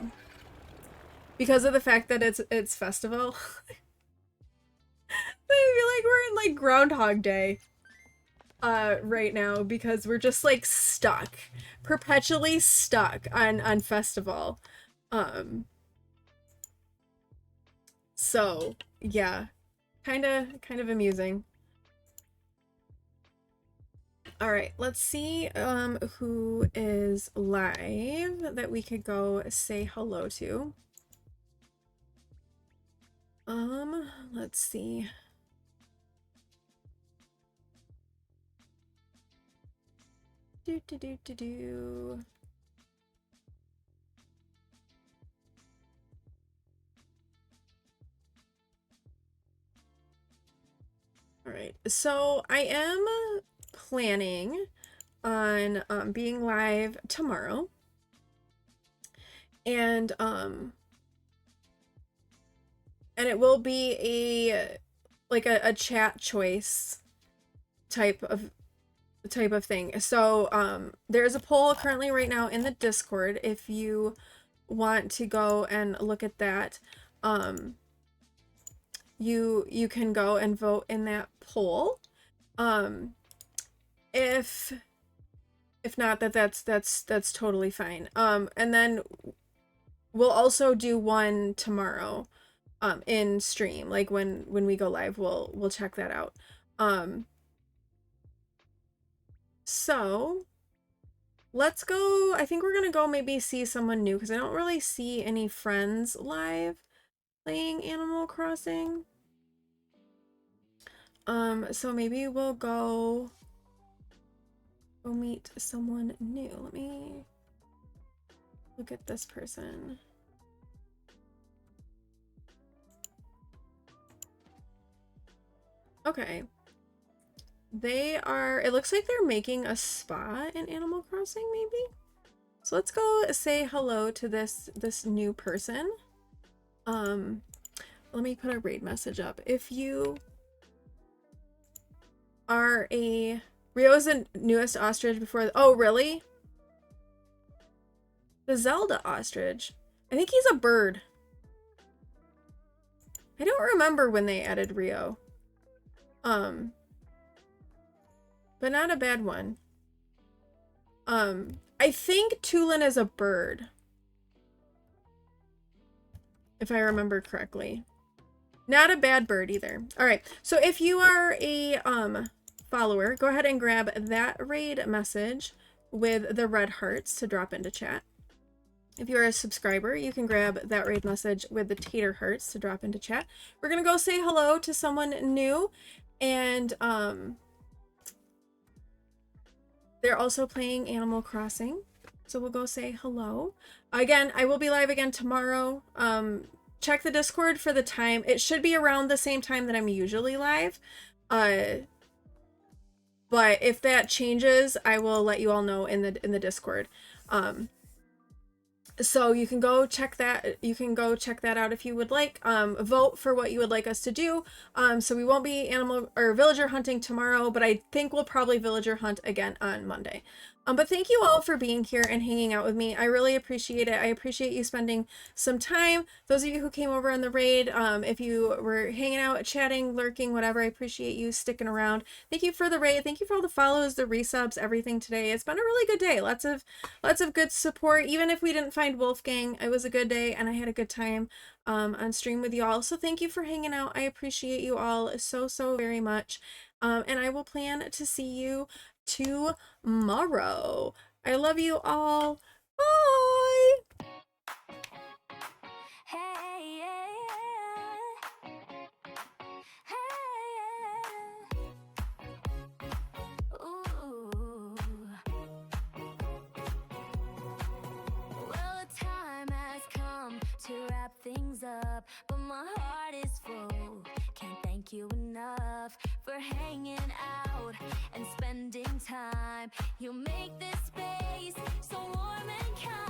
[SPEAKER 1] fact that it's festival. I feel like we're in like Groundhog Day right now because we're just like stuck, perpetually stuck on festival. So yeah, kind of amusing. All right, let's see who is live that we could go say hello to. Let's see. Do. All right, so I am planning on being live tomorrow, and it will be a chat choice type of thing. So there's a poll currently right now in the Discord if you want to go and look at that. You can go and vote in that poll. If not, that's totally fine. And then we'll also do one tomorrow in stream, like when we go live. We'll check that out. So let's go. I think we're gonna go maybe see someone new because I don't really see any friends live playing Animal Crossing. So maybe we'll go meet someone new. Let me look at this person. Okay. They are, it looks like they're making a spa in Animal Crossing, maybe? So let's go say hello to this new person. Let me put a raid message up. If you are Rio's the newest ostrich before oh, really? The Zelda ostrich. I think he's a bird. I don't remember when they added Rio. But not a bad one. I think Tulin is a bird. If I remember correctly. Not a bad bird either. Alright, so if you are a follower, go ahead and grab that raid message with the red hearts to drop into chat. If you're a subscriber, you can grab that raid message with the tater hearts to drop into chat. We're gonna go say hello to someone new, and they're also playing Animal Crossing, so we'll go say hello. Again, I will be live again tomorrow. Check the Discord for the time. It should be around the same time that I'm usually live. But if that changes, I will let you all know in the Discord. So you can go check that. You can go check that out if you would like. Vote for what you would like us to do. So we won't be animal or villager hunting tomorrow, but I think we'll probably villager hunt again on Monday. But thank you all for being here and hanging out with me. I really appreciate it. I appreciate you spending some time. Those of you who came over on the raid, if you were hanging out, chatting, lurking, whatever, I appreciate you sticking around. Thank you for the raid. Thank you for all the follows, the resubs, everything today. It's been a really good day. Lots of good support. Even if we didn't find Wolfgang, it was a good day and I had a good time on stream with you all. So thank you for hanging out. I appreciate you all so very much. And I will plan to see you tomorrow. I love you all. Bye.
[SPEAKER 5] Hey, yeah. Hey, yeah. Ooh. Well, the time has come to wrap things up, but my heart is full. Can't thank you enough for hanging out and spending time. You make this space so warm and kind.